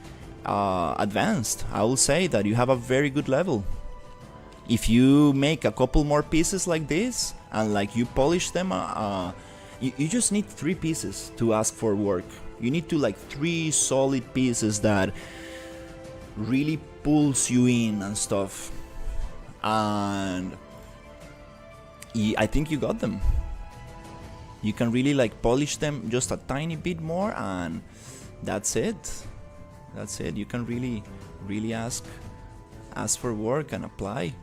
advanced. I will say that you have a very good level. If you make a couple more pieces like this and like you polish them, you just need 3 pieces to ask for work. You need to like 3 solid pieces that really pulls you in and stuff. And I think you got them. You can really like polish them just a tiny bit more, and that's it. That's it. You can really ask for work and apply.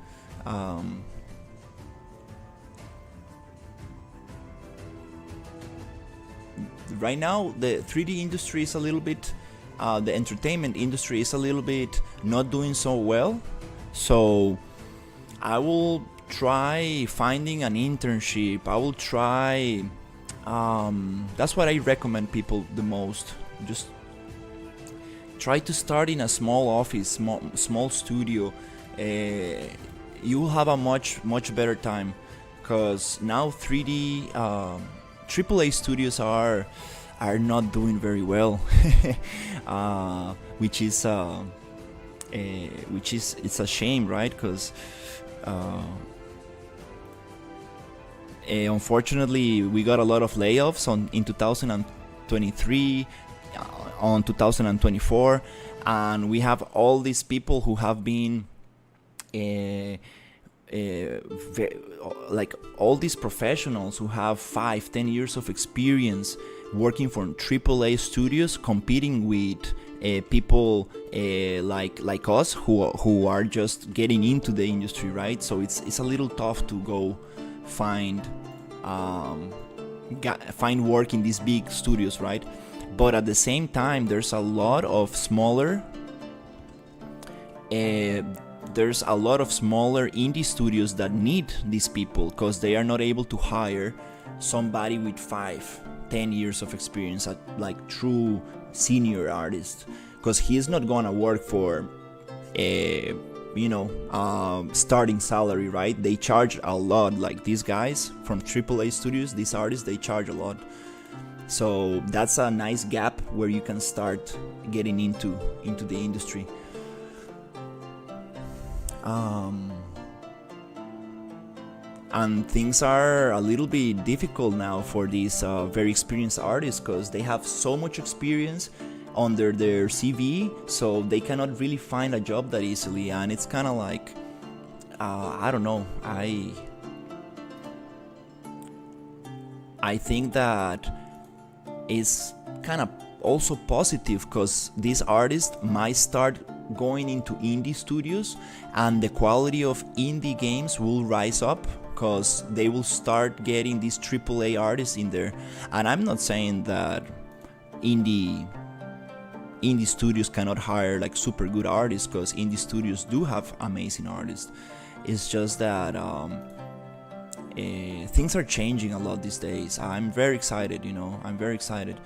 Right now the 3D industry is a little bit the entertainment industry is a little bit not doing so well, so I will try finding an internship. I will try that's what I recommend people the most. Just try to start in a small office, small studio. You will have a much better time, because now 3D AAA studios are not doing very well, which is it's a shame, right? Because unfortunately, we got a lot of layoffs in 2023, on 2024, and we have all these people who have been like all these professionals who have 5-10 years of experience working for AAA studios, competing with people like us who are just getting into the industry, right? So it's a little tough to go find work in these big studios, right? But at the same time, there's a lot of smaller indie studios that need these people because they are not able to hire somebody with 5-10 years of experience at like true senior artist, because he's not gonna work for a starting salary, right? They charge a lot. Like these guys from AAA studios, these artists, they charge a lot. So that's a nice gap where you can start getting into the industry. And things are a little bit difficult now for these very experienced artists because they have so much experience under their CV, so they cannot really find a job that easily. And it's kind of like, I don't know. I think that is kind of also positive because these artists might start going into indie studios and the quality of indie games will rise up because they will start getting these AAA artists in there. And I'm not saying that indie studios cannot hire like super good artists, because indie studios do have amazing artists. It's just that things are changing a lot these days. I'm very excited, I'm very excited.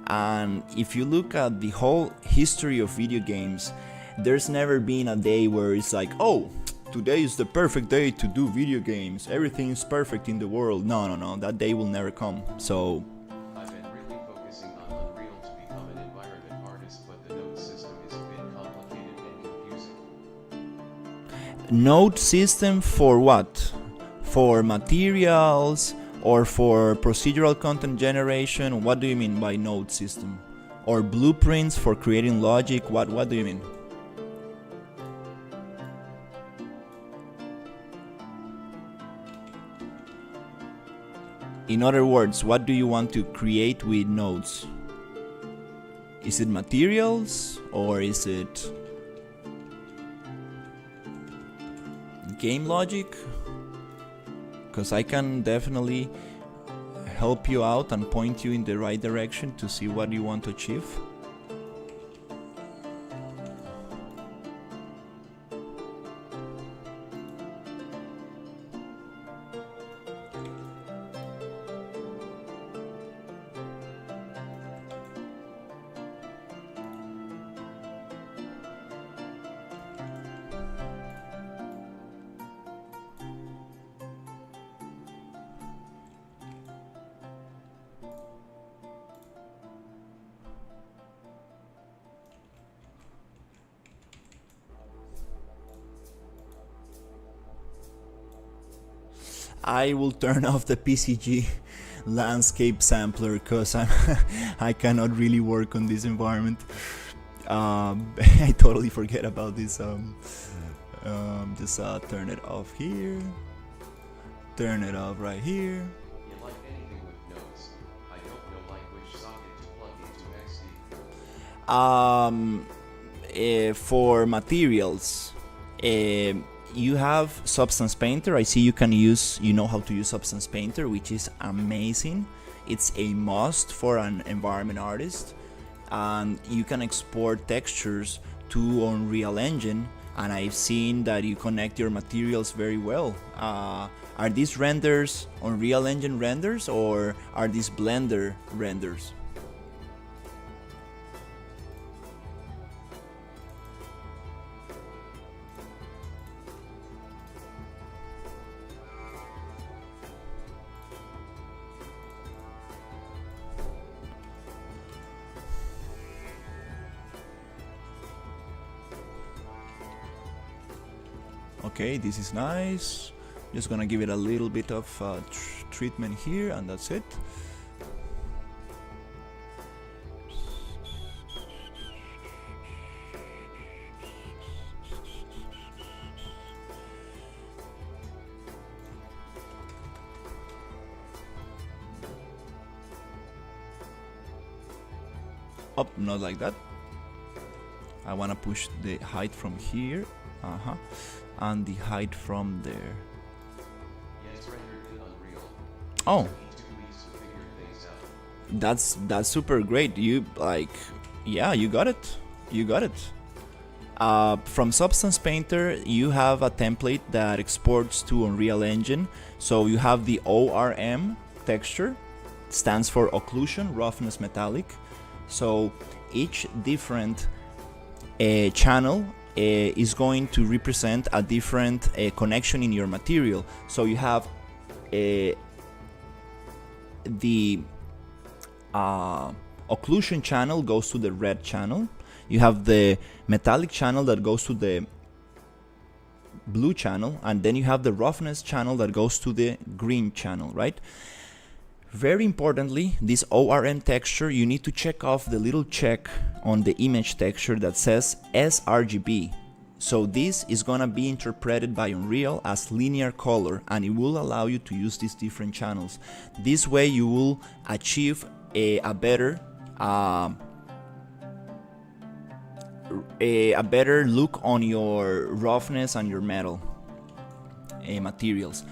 And if you look at the whole history of video games, there's never been a day where it's like, oh, today is the perfect day to do video games, everything is perfect in the world. No, that day will never come. So I've been really focusing on Unreal to become an environment artist, but the node system is a bit complicated and confusing. Node system for what? For materials or for procedural content generation? What do you mean by node system? Or blueprints for creating logic? What do you mean? In other words, what do you want to create with nodes? Is it materials or is it game logic? Because I can definitely help you out and point you in the right direction to see what you want to achieve. I will turn off the PCG landscape sampler because I cannot really work on this environment. I totally forget about this. Just turn it off here. Turn it off right here. You like anything with nodes? I don't know like which socket to plug into XD. For materials, you have Substance Painter. I see you know how to use Substance Painter, which is amazing. It's a must for an environment artist. And you can export textures to Unreal Engine, and I've seen that you connect your materials very well. Are these renders Unreal Engine renders or are these Blender renders? Okay, this is nice. Just gonna give it a little bit of treatment here, and that's it. Up, not like that. I want to push the height from here, and the height from there. Yes, rendered in Unreal. Oh, Need 2 weeks to figure things out. that's super great. You like, yeah, you got it. You got it. From Substance Painter, you have a template that exports to Unreal Engine. So you have the ORM texture, stands for occlusion, roughness, metallic. So each different channel is going to represent a different connection in your material. So you have the occlusion channel goes to the red channel. You have the metallic channel that goes to the blue channel, and then you have the roughness channel that goes to the green channel, right? Very importantly, this ORM texture, you need to check off the little check on the image texture that says sRGB. So this is gonna be interpreted by Unreal as linear color, and it will allow you to use these different channels. This way you will achieve a better look on your roughness and your metal materials.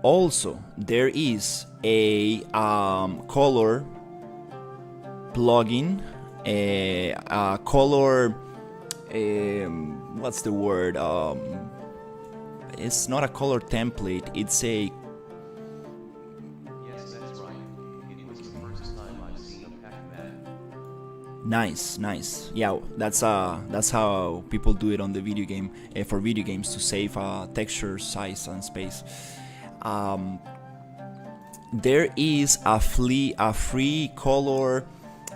Also, there is a color plugin, a color, what's the word? It's not a color template. It's a Yes, that's right. It was the first time I've seen a Pac-Man. nice. Yeah, that's how people do it on the video game for video games to save texture, size, and space. There is a free color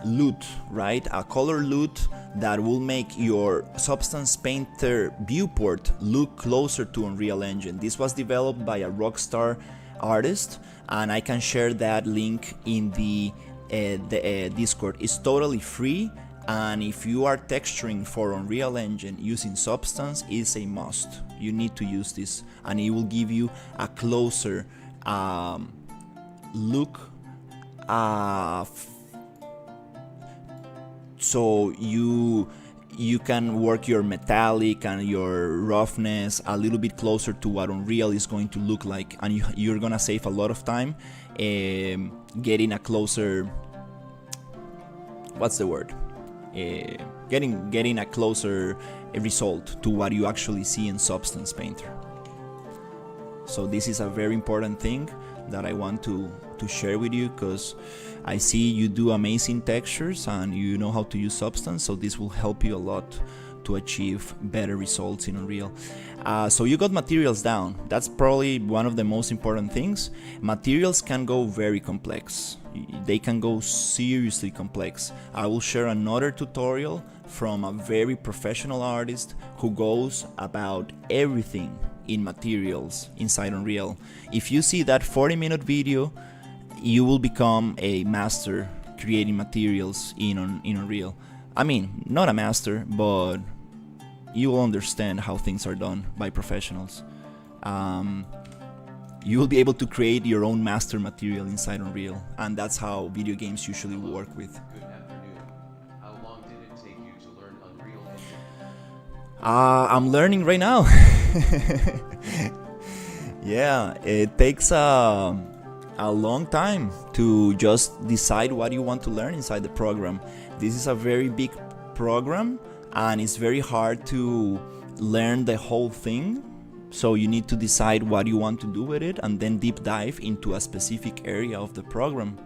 loot, right? A color loot that will make your Substance Painter viewport look closer to Unreal Engine. This was developed by a Rockstar artist, and I can share that link in the Discord. It's totally free, and if you are texturing for Unreal Engine using Substance, it's a must. You need to use this, and it will give you a closer look, so you can work your metallic and your roughness a little bit closer to what Unreal is going to look like, and you're gonna save a lot of time getting a closer, what's the word, getting a closer result to what you actually see in Substance Painter. So this is a very important thing that I want to share with you, because I see you do amazing textures and you know how to use Substance, so this will help you a lot to achieve better results in Unreal. So you got materials down. That's probably one of the most important things. Materials can go very complex. They can go seriously complex. I will share another tutorial from a very professional artist who goes about everything in materials inside Unreal. If you see that 40-minute video, you will become a master creating materials in Unreal. I mean, not a master, but you will understand how things are done by professionals. You will be able to create your own master material inside Unreal, and that's how video games usually work with. Good afternoon. How long did it take you to learn Unreal Engine? I'm learning right now. Yeah, it takes a long time to just decide what you want to learn inside the program. This is a very big program, and it's very hard to learn the whole thing. So you need to decide what you want to do with it, and then deep dive into a specific area of the program.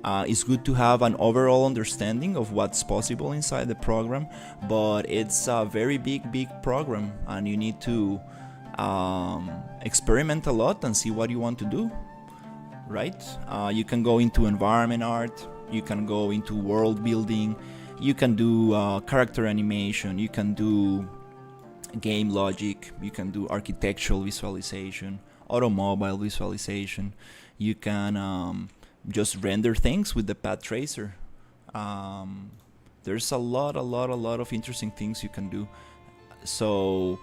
It's good to have an overall understanding of what's possible inside the program, but it's a very big program, and you need to experiment a lot and see what you want to do, right? You can go into environment art, you can go into world building, you can do character animation, you can do game logic, you can do architectural visualization, automobile visualization. You can just render things with the path tracer. There's a lot of interesting things you can do. So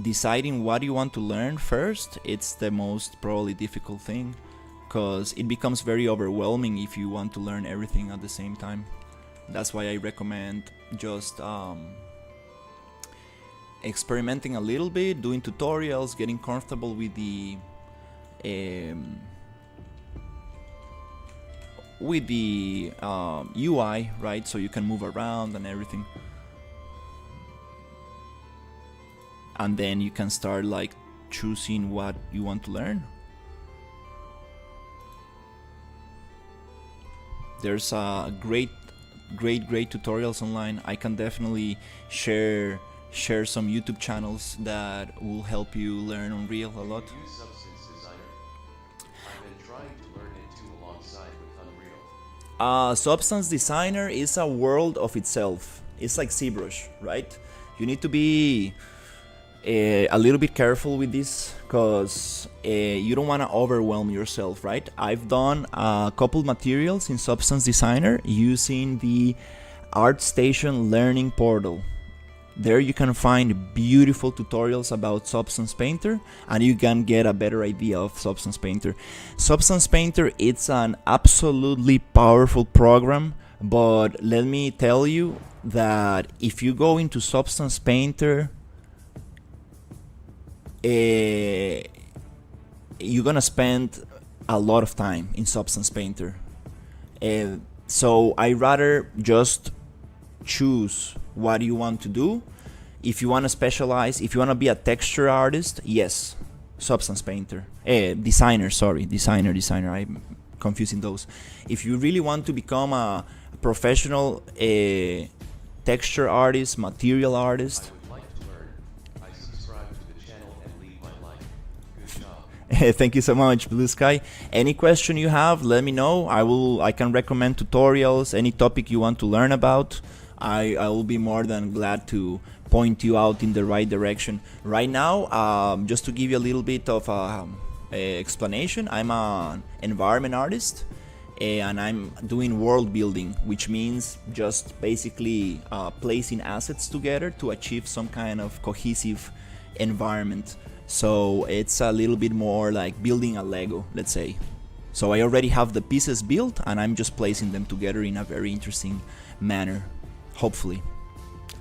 deciding what you want to learn first, it's the most probably difficult thing, because it becomes very overwhelming if you want to learn everything at the same time. That's why I recommend just experimenting a little bit, doing tutorials, getting comfortable with the UI, right? So you can move around and everything, and then you can start like choosing what you want to learn. There's great tutorials online. I can definitely share some YouTube channels that will help you learn Unreal a lot. Use Substance Designer. I've been trying to learn it too alongside with Unreal. Substance Designer is a world of itself. It's like ZBrush, right? You need to be a little bit careful with this, because you don't want to overwhelm yourself, right? I've done a couple materials in Substance Designer using the ArtStation Learning Portal. There you can find beautiful tutorials about Substance Painter, and you can get a better idea of Substance Painter. Substance Painter, it's an absolutely powerful program, but let me tell you that if you go into Substance Painter, you're gonna spend a lot of time in Substance Painter. So I rather just choose what you want to do. If you want to specialize, if you want to be a texture artist, yes, Substance Painter. Designer, I'm confusing those. If you really want to become a professional texture artist, material artist, I would like to learn. I subscribe to the channel and lead my life. Good job. thank you so much, Blue Sky. Any question you have, let me know. I can recommend tutorials, any topic you want to learn about. I will be more than glad to point you out in the right direction. Right now, just to give you a little bit of explanation, I'm an environment artist, and I'm doing world building, which means just basically placing assets together to achieve some kind of cohesive environment. So it's a little bit more like building a Lego, let's say. So I already have the pieces built, and I'm just placing them together in a very interesting manner. Hopefully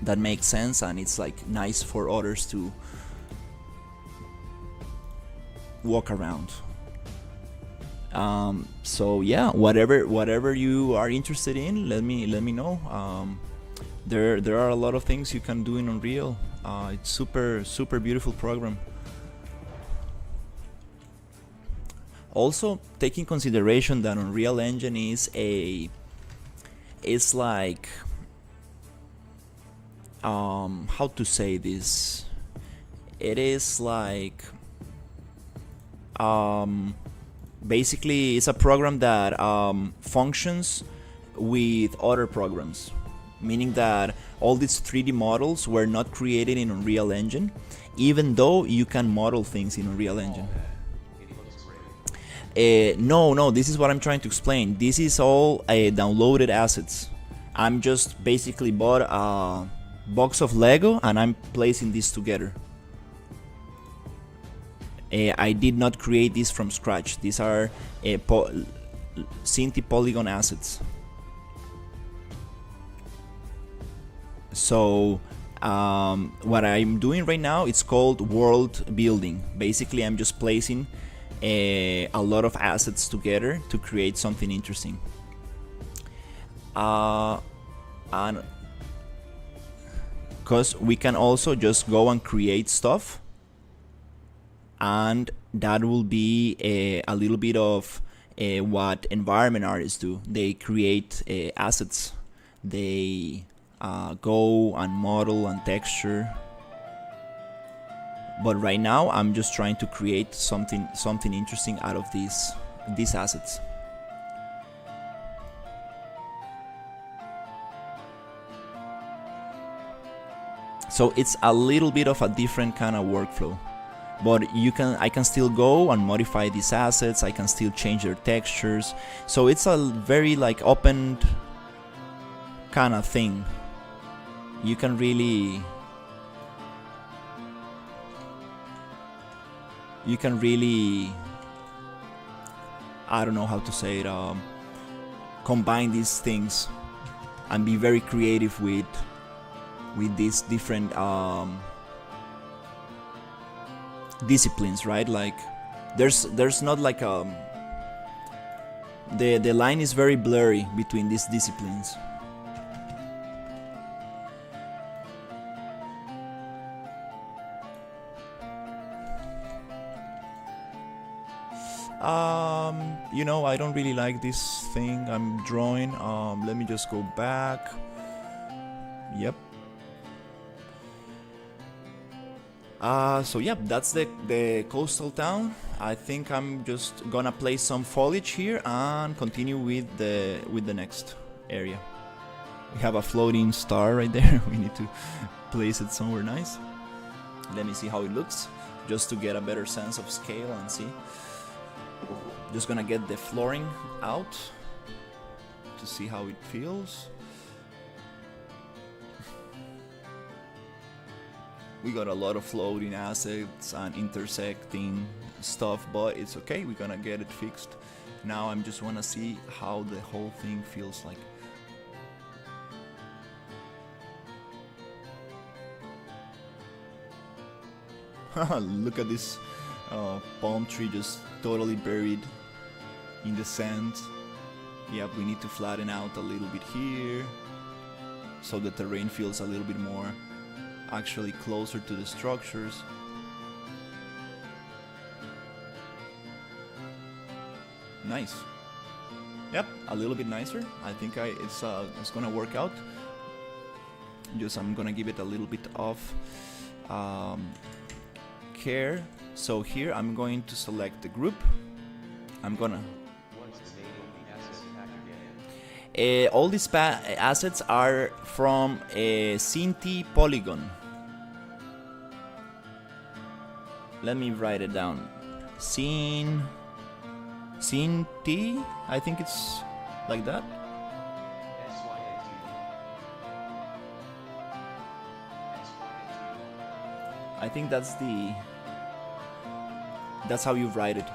that makes sense, and it's like nice for others to walk around. So yeah, whatever you are interested in, let me know. There are a lot of things you can do in Unreal. It's super beautiful program. Also, take in consideration that Unreal Engine is like how to say this? It is like basically it's a program that functions with other programs, meaning that all these 3D models were not created in Unreal Engine, even though you can model things in Unreal Engine. It looks great. No, this is what I'm trying to explain. This is all downloaded assets. I'm just basically bought a box of Lego and I'm placing this together. I did not create this from scratch. These are Cinti Polygon assets. So what I'm doing right now, it's called world building. Basically, I'm just placing a lot of assets together to create something interesting. And because we can also just go and create stuff, and that will be a little bit of what environment artists do. They create assets. They go and model and texture. But right now I'm just trying to create something interesting out of these assets. So it's a little bit of a different kind of workflow. But I can still go and modify these assets. I can still change their textures. So it's a very like open kind of thing. You can really I don't know how to say it, combine these things and be very creative with these different disciplines, right? Like there's not like the line is very blurry between these disciplines. You know, I don't really like this thing I'm drawing. Let me just go back. Yep. So yep, that's the coastal town. I think I'm just gonna place some foliage here and continue with the next area. We have a floating star right there. We need to place it somewhere nice. Let me see how it looks, just to get a better sense of scale and see. Just gonna get the flooring out to see how it feels. We got a lot of floating assets and intersecting stuff, but it's okay, we're gonna get it fixed. Now I just wanna see how the whole thing feels like. Look at this palm tree just totally buried in the sand. Yep, we need to flatten out a little bit here so the terrain feels a little bit more actually closer to the structures. Nice. Yep, a little bit nicer. I think it's gonna work out. Just I'm gonna give it a little bit of care. So here I'm going to select the group. I'm gonna. What's the name of the asset pack again? All these assets are from Cinti Polygon. Let me write it down. Cinti, I think it's like that. I think that's how you write it.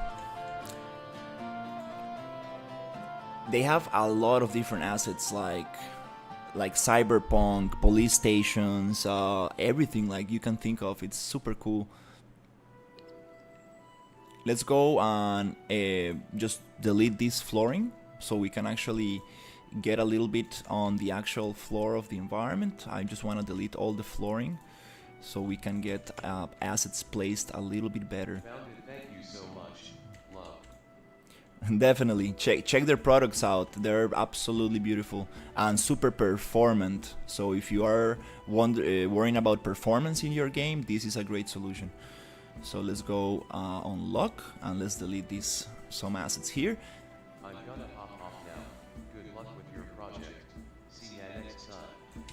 They have a lot of different assets like cyberpunk, police stations, everything like you can think of. It's super cool. Let's go and just delete this flooring so we can actually get a little bit on the actual floor of the environment. I just want to delete all the flooring so we can get assets placed a little bit better. Found it. Thank you so much. Love. Definitely check their products out. They're absolutely beautiful and super performant. So if you are worrying about performance in your game, this is a great solution. So let's go on lock and let's delete some assets here. I'm gonna hop off now. Good luck with your project. See ya next time.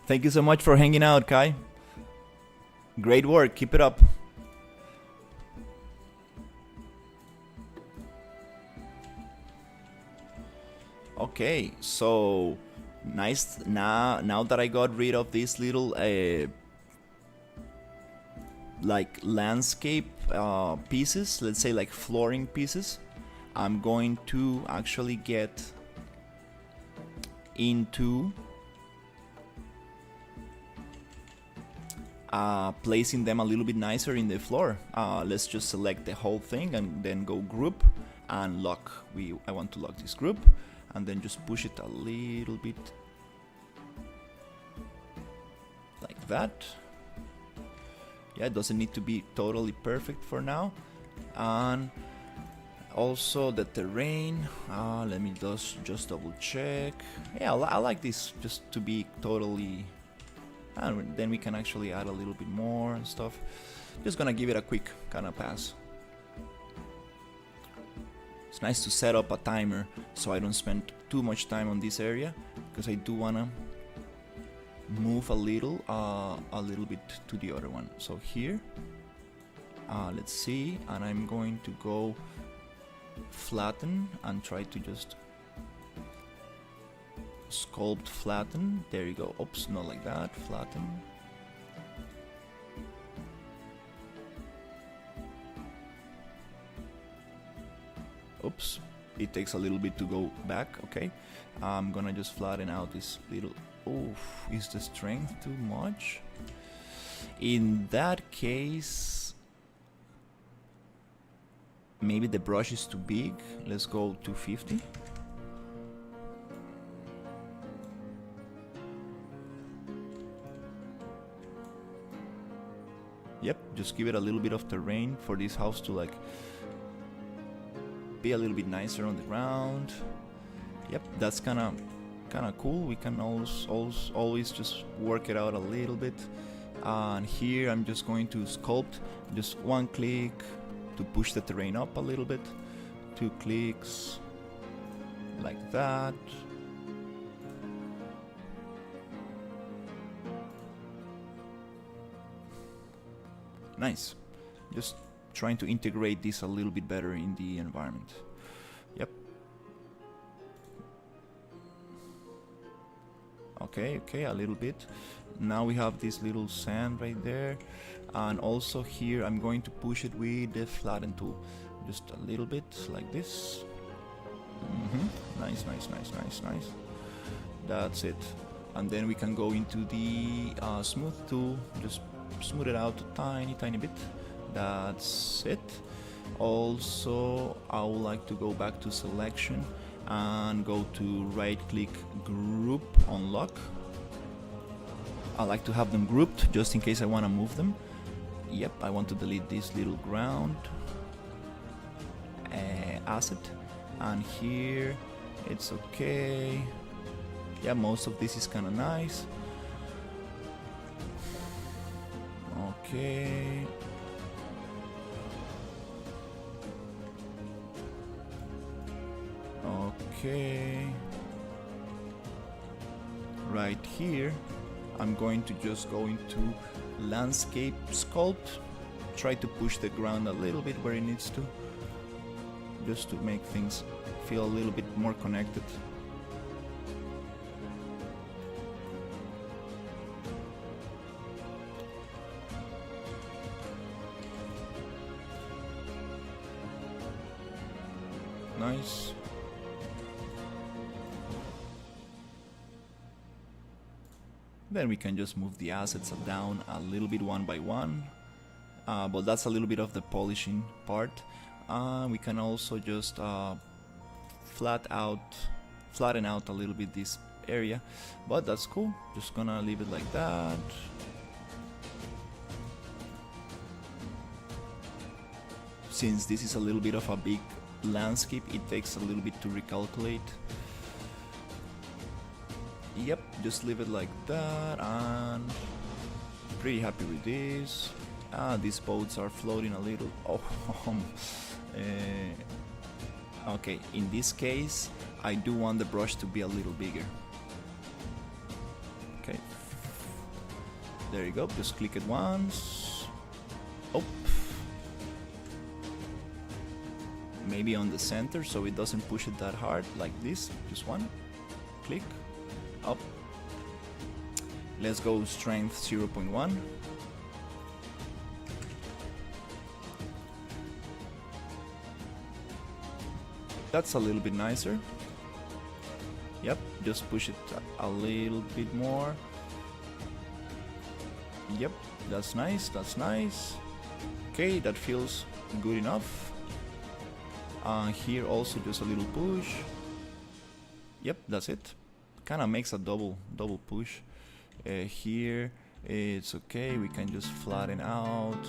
Thank you so much for hanging out, Kai. Great work, keep it up. Okay, so nice. Now that I got rid of these little like landscape pieces, let's say like flooring pieces, I'm going to actually get into placing them a little bit nicer in the floor. Let's just select the whole thing and then go group and lock. I want to lock this group and then just push it a little bit like that. Yeah, it doesn't need to be totally perfect for now. And also the terrain, let me just double check. Yeah, I like this just to be totally, and then we can actually add a little bit more and stuff. Just gonna give it a quick kind of pass. It's nice to set up a timer so I don't spend too much time on this area, because I do wanna move a little bit to the other one. So here, let's see, and I'm going to go flatten and try to just sculpt flatten. There you go. Oops, not like that. Flatten. Oops, it takes a little bit to go back. Okay, I'm gonna just flatten out this little. Oh, is the strength too much? In that case, maybe the brush is too big. Let's go 250. Yep, just give it a little bit of terrain for this house to like be a little bit nicer on the ground. Yep, that's kind of cool. We can always just work it out a little bit. And here I'm just going to sculpt, just one click to push the terrain up a little bit, 2 clicks like that. Nice. Just trying to integrate this a little bit better in the environment. Yep. Okay, a little bit. Now we have this little sand right there. And also here I'm going to push it with the flatten tool. Just a little bit like this. Nice. That's it. And then we can go into the smooth tool. Just smooth it out a tiny bit. That's it. Also, I would like to go back to selection and go to right click group unlock. I like to have them grouped just in case I want to move them. Yep, I want to delete this little ground asset, and here it's okay. Yeah, most of this is kind of nice. Okay. Okay. Right here, I'm going to just go into landscape sculpt. Try to push the ground a little bit where it needs to, just to make things feel a little bit more connected. Nice. Then we can just move the assets down a little bit one by one, but that's a little bit of the polishing part. We can also just flatten out a little bit this area, but that's cool. Just gonna leave it like that. Since this is a little bit of a big landscape, it takes a little bit to recalculate. Yep, just leave it like that, and pretty happy with this. These boats are floating a little. Okay, in this case I do want the brush to be a little bigger. Okay, there you go, just click it once. Oh, maybe on the center so it doesn't push it that hard, like this. Just one click up. Let's go strength 0.1. That's a little bit nicer. Yep, just push it a little bit more. Yep, that's nice, that's nice. Okay, that feels good enough. Here also just a little push. Yep, that's it. Kind of makes a double push. Here it's okay, we can just flatten out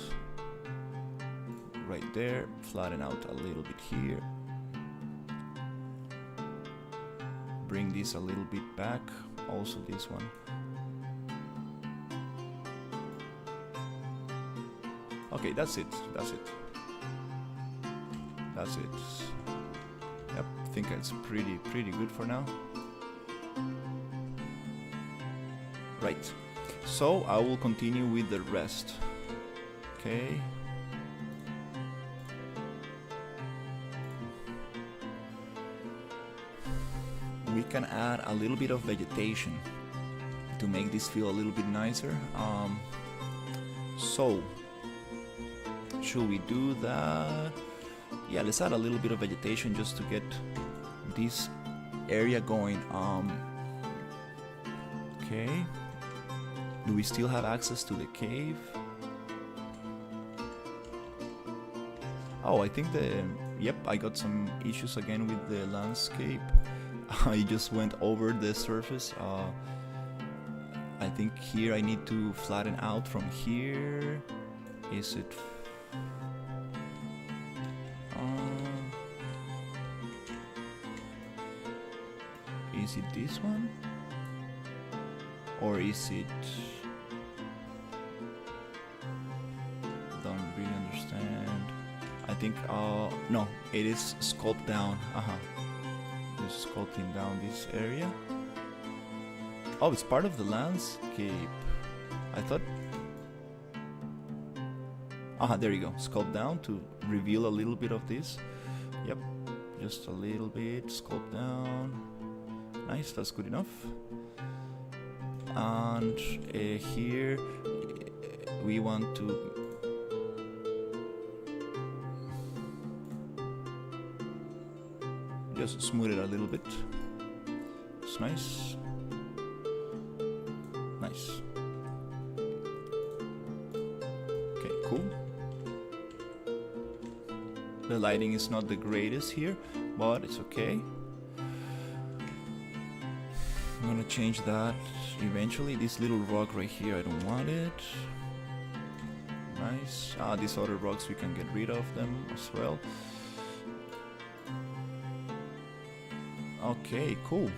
right there, flatten out a little bit here, bring this a little bit back, also this one. Okay, that's it. Yep, I think it's pretty good for now. Right. So I will continue with the rest. Okay. We can add a little bit of vegetation to make this feel a little bit nicer. So, should we do that? Yeah, let's add a little bit of vegetation just to get this area going. Okay. Do we still have access to the cave? Oh, I think yep, I got some issues again with the landscape. I just went over the surface. I think here I need to flatten out from here. Is it? Is it this one? Or is it? Don't really understand. I think, no, it is sculpt down. Just sculpting down this area. Oh, it's part of the landscape. I thought. There you go. Sculpt down to reveal a little bit of this. Yep, just a little bit. Sculpt down. Nice, that's good enough. And here we want to just smooth it a little bit. It's nice. Nice. Okay, cool. The lighting is not the greatest here, but it's okay. I'm gonna change that eventually. This little rock right here, I don't want it. Nice. These other rocks, we can get rid of them as well. Okay, cool.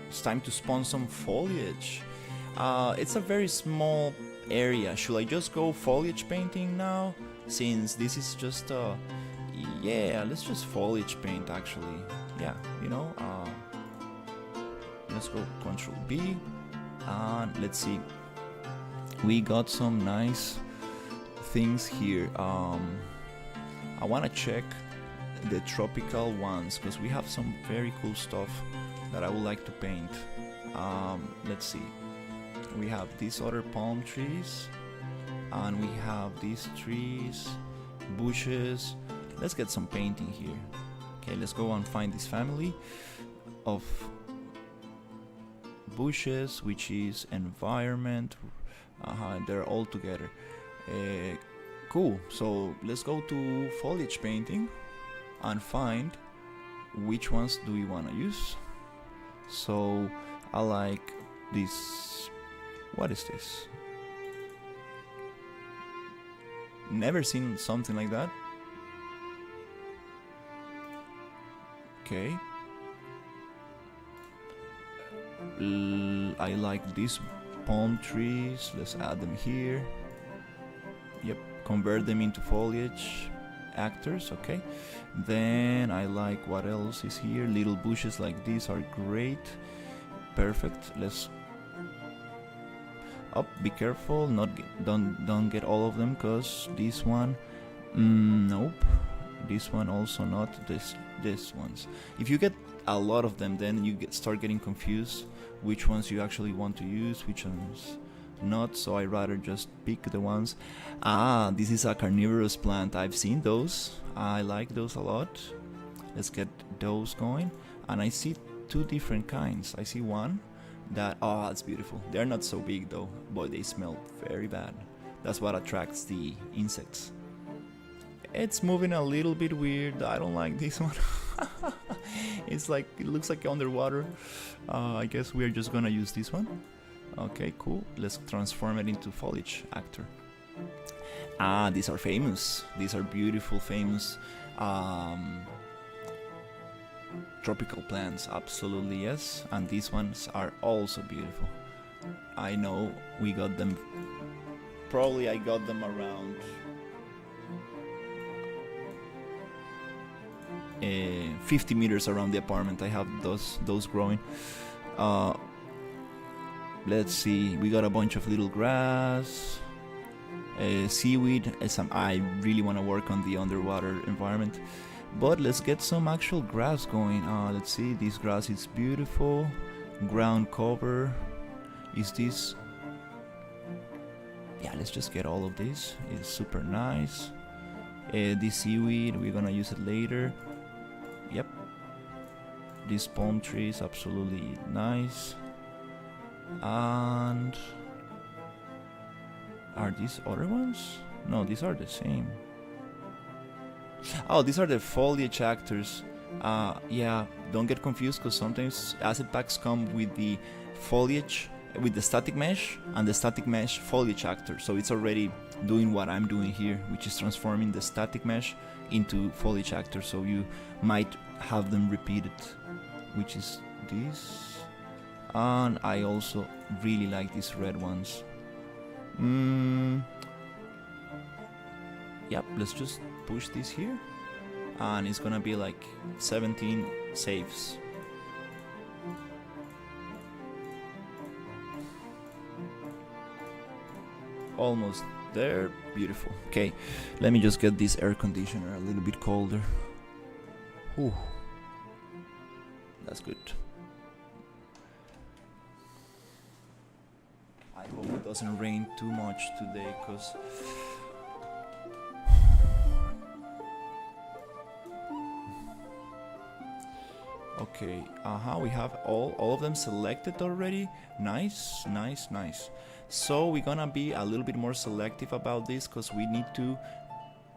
It's time to spawn some foliage. It's a very small area. Should I just go foliage painting now? Since this is just yeah, let's just foliage paint actually. Yeah, you know, let's go Control B and let's see. We got some nice things here. I want to check the tropical ones because we have some very cool stuff that I would like to paint. Let's see. We have these other palm trees and we have these trees, bushes. Let's get some painting here. Okay, let's go and find this family of bushes, which is environment. They're all together. Cool. So let's go to foliage painting and find which ones do we want to use. So I like this. What is this? Never seen something like that. Okay. I like these palm trees. Let's add them here. Yep, convert them into foliage actors. Okay. Then I like what else is here. Little bushes like these are great. Perfect. Let's up. Be careful. Don't get all of them, cause this one. Nope. This one also not. This ones. If you get a lot of them, then you start getting confused which ones you actually want to use, which ones not. So I rather just pick the ones. This is a carnivorous plant. I've seen those. I like those a lot. Let's get those going. And I see two different kinds. I see one that, it's beautiful. They're not so big though, but they smell very bad. That's what attracts the insects. It's moving a little bit weird. I don't like this one. It's like, it looks like underwater. I guess we're just gonna use this one. Okay, cool. Let's transform it into foliage actor. These are famous. These are beautiful, famous tropical plants. Absolutely, yes. And these ones are also beautiful. I know we got them. Probably I got them around 50 meters around the apartment. I have those growing. Let's see, we got a bunch of little grass, seaweed. I really want to work on the underwater environment, but let's get some actual grass going. Let's see, this grass is beautiful. Ground cover is this. Yeah, let's just get all of this. It's super nice. This seaweed, we're gonna use it later. Yep, this palm tree is absolutely nice. And are these other ones? No, these are the same. Oh, these are the foliage actors. Yeah, don't get confused, because sometimes asset packs come with the foliage, with the static mesh and the static mesh foliage actor. So it's already doing what I'm doing here, which is transforming the static mesh into foliage actor. So you might have them repeated, which is this. And I also really like these red ones. Yep, let's just push this here, and it's gonna be like 17 saves. Almost there. Beautiful. Okay, let me just get this air conditioner a little bit colder. Whew. That's good. I hope it doesn't rain too much today, because okay, we have all of them selected already. Nice, nice, nice. So we're gonna be a little bit more selective about this, because we need to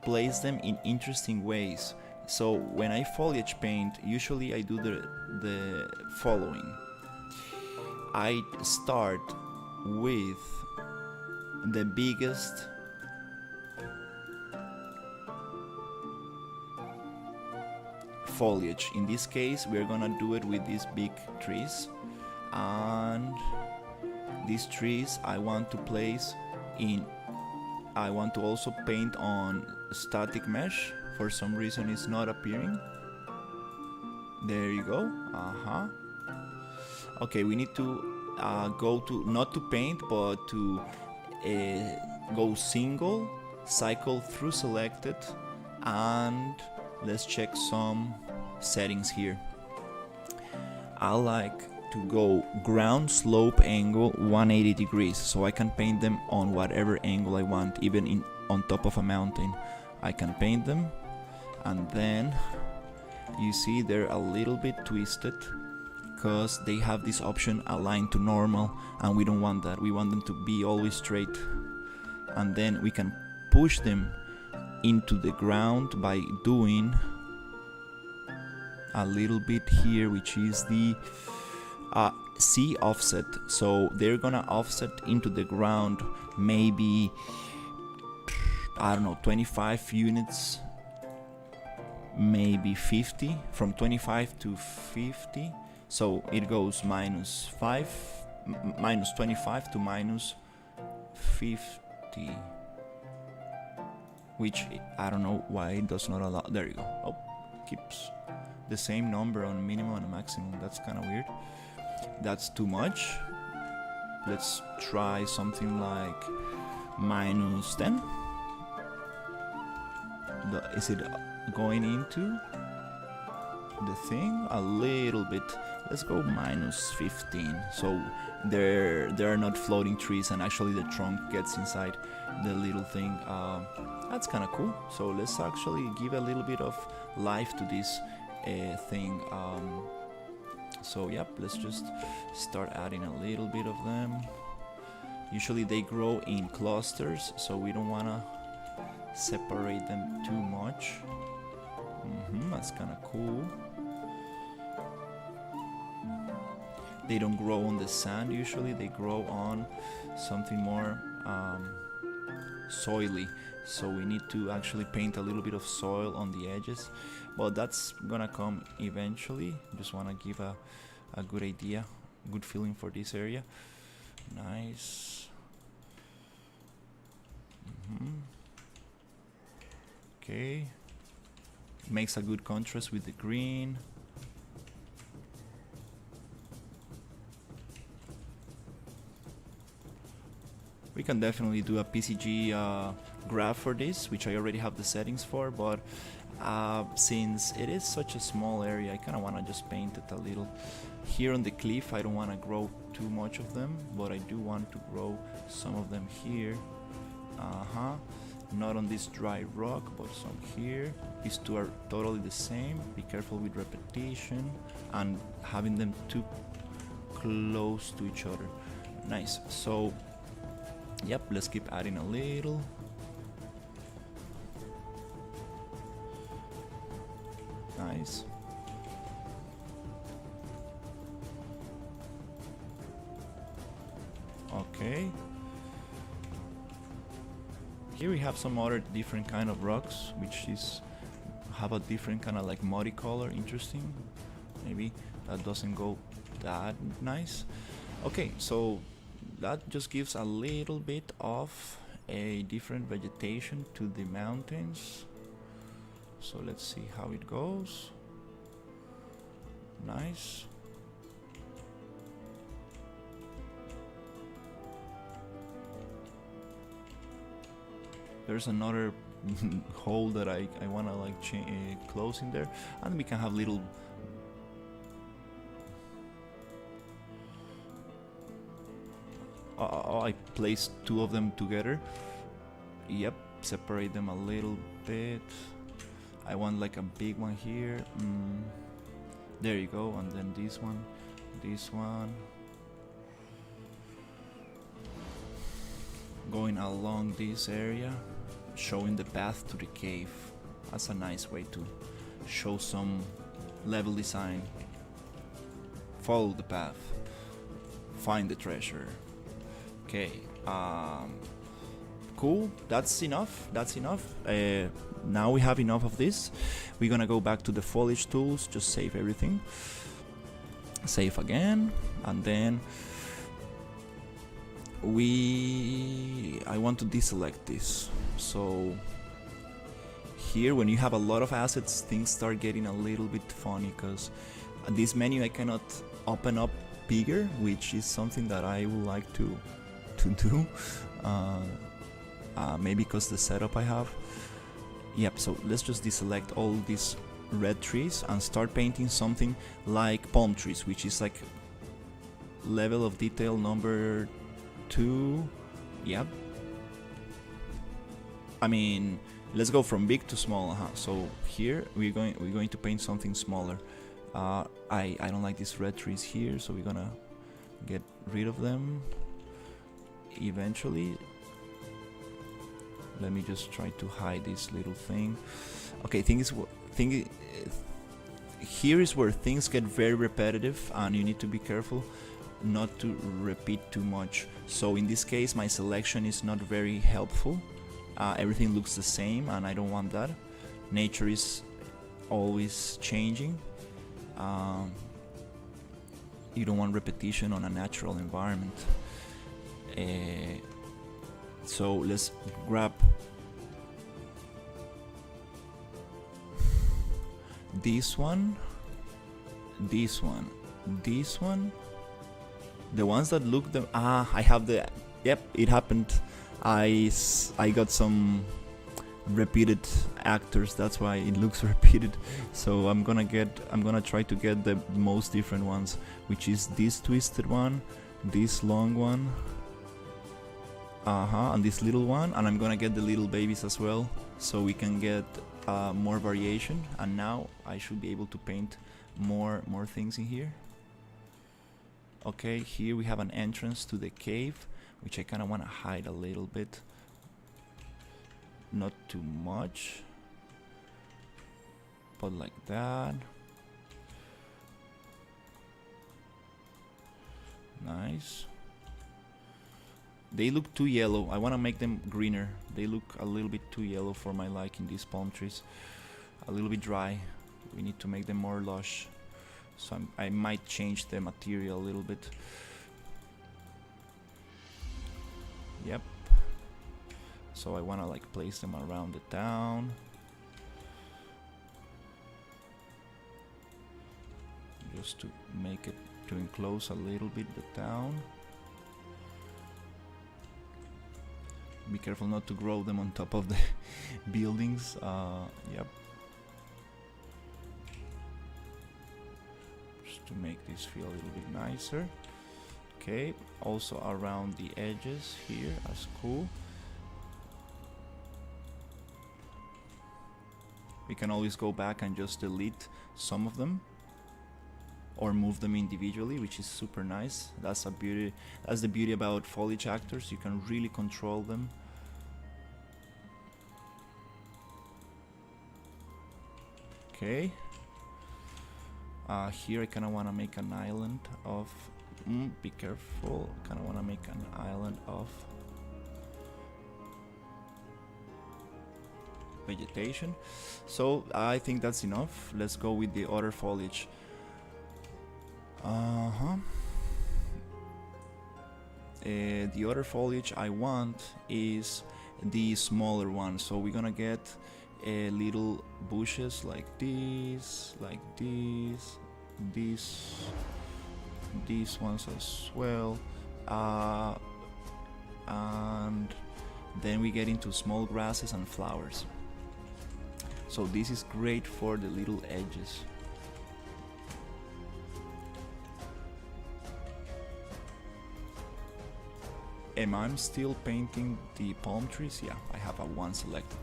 place them in interesting ways. So when I foliage paint, usually I do the following. I start with the biggest foliage. In this case, we're gonna do it with these big trees, and these trees I want to place in. I want to also paint on static mesh. For some reason it's not appearing. There you go. Okay, we need to go to, not to paint, but to go single, cycle through selected, and let's check some settings here. I like to go ground slope angle 180 degrees, so I can paint them on whatever angle I want. Even on top of a mountain I can paint them. And then you see they're a little bit twisted, because they have this option align to normal, and we don't want that. We want them to be always straight. And then we can push them into the ground by doing a little bit here, which is the C offset. So they're gonna offset into the ground maybe, I don't know, 25 units, maybe 50, from 25 to 50. So it goes minus 25 to minus 50, which I don't know why it does not allow. There you go. Oh, keeps the same number on minimum and maximum. That's kind of weird. That's too much. Let's try something like minus 10. Is it going into the thing? A little bit. Let's go minus 15. So there are not floating trees, and actually the trunk gets inside the little thing. That's kind of cool. So let's actually give a little bit of life to this thing. So yep, let's just start adding a little bit of them. Usually they grow in clusters, so we don't want to separate them too much. That's kind of cool. They don't grow on the sand usually, they grow on something more soily. So we need to actually paint a little bit of soil on the edges. But that's gonna come eventually. Just wanna give a good idea, good feeling for this area. Nice. Okay. Makes a good contrast with the green. We can definitely do a PCG graph for this, which I already have the settings for, but since it is such a small area, I kind of want to just paint it a little. Here on the cliff, I don't want to grow too much of them, but I do want to grow some of them here. Not on this dry rock, but some here. These two are totally the same. Be careful with repetition and having them too close to each other. Nice. So, yep, let's keep adding a little. Nice. Okay. Here we have some other different kind of rocks, which is have a different kind of like muddy color. Interesting. Maybe that doesn't go that nice. Okay, so that just gives a little bit of a different vegetation to the mountains. So let's see how it goes. Nice. There's another hole that I want to like close in there, and we can have little I placed two of them together. Yep, separate them a little bit. I want like a big one here. There you go, and then this one, going along this area, showing the path to the cave. That's a nice way to show some level design. Follow the path, find the treasure. Okay, cool, that's enough. Now we have enough of this. We're gonna go back to the foliage tools, just save everything, save again, and then I want to deselect this. So here, when you have a lot of assets, things start getting a little bit funny, because this menu I cannot open up bigger, which is something that I would like to do, maybe because the setup I have. Yep, so let's just deselect all these red trees and start painting something like palm trees, which is like level of detail number 2. Yep, I mean, let's go from big to small. So here we're going to paint something smaller. I don't like these red trees here, so we're gonna get rid of them eventually. Let me just try to hide this little thing. Okay, here is where things get very repetitive, and you need to be careful not to repeat too much. So in this case, my selection is not very helpful. Everything looks the same, and I don't want that. Nature is always changing. You don't want repetition on a natural environment. So let's grab this one, the ones that look I have the, yep, it happened. I got some repeated actors, that's why it looks repeated. So I'm gonna try to get the most different ones, which is this twisted one, this long one, and this little one, and I'm gonna get the little babies as well, so we can get more variation. And now I should be able to paint more things in here. Okay, here we have an entrance to the cave, which I kind of want to hide a little bit, not too much, but like that. Nice. They look too yellow. I want to make them greener. They look a little bit too yellow for my liking, these palm trees. A little bit dry. We need to make them more lush. So I might change the material a little bit. Yep. So I want to like place them around the town. Just to make it, to enclose a little bit the town. Be careful not to grow them on top of the buildings. Yep. Just to make this feel a little bit nicer. Okay, also around the edges here as cool. We can always go back and just delete some of them or move them individually, which is super nice. That's a beauty. That's the beauty about foliage actors. You can really control them. Okay. Here I kind of want to make an island of. Be careful. Kind of want to make an island of vegetation. So I think that's enough. Let's go with the other foliage. The other foliage I want is the smaller one. So we're gonna get little bushes like these, these ones as well, and then we get into small grasses and flowers. So this is great for the little edges. Am I still painting the palm trees? Yeah, I have a one selected.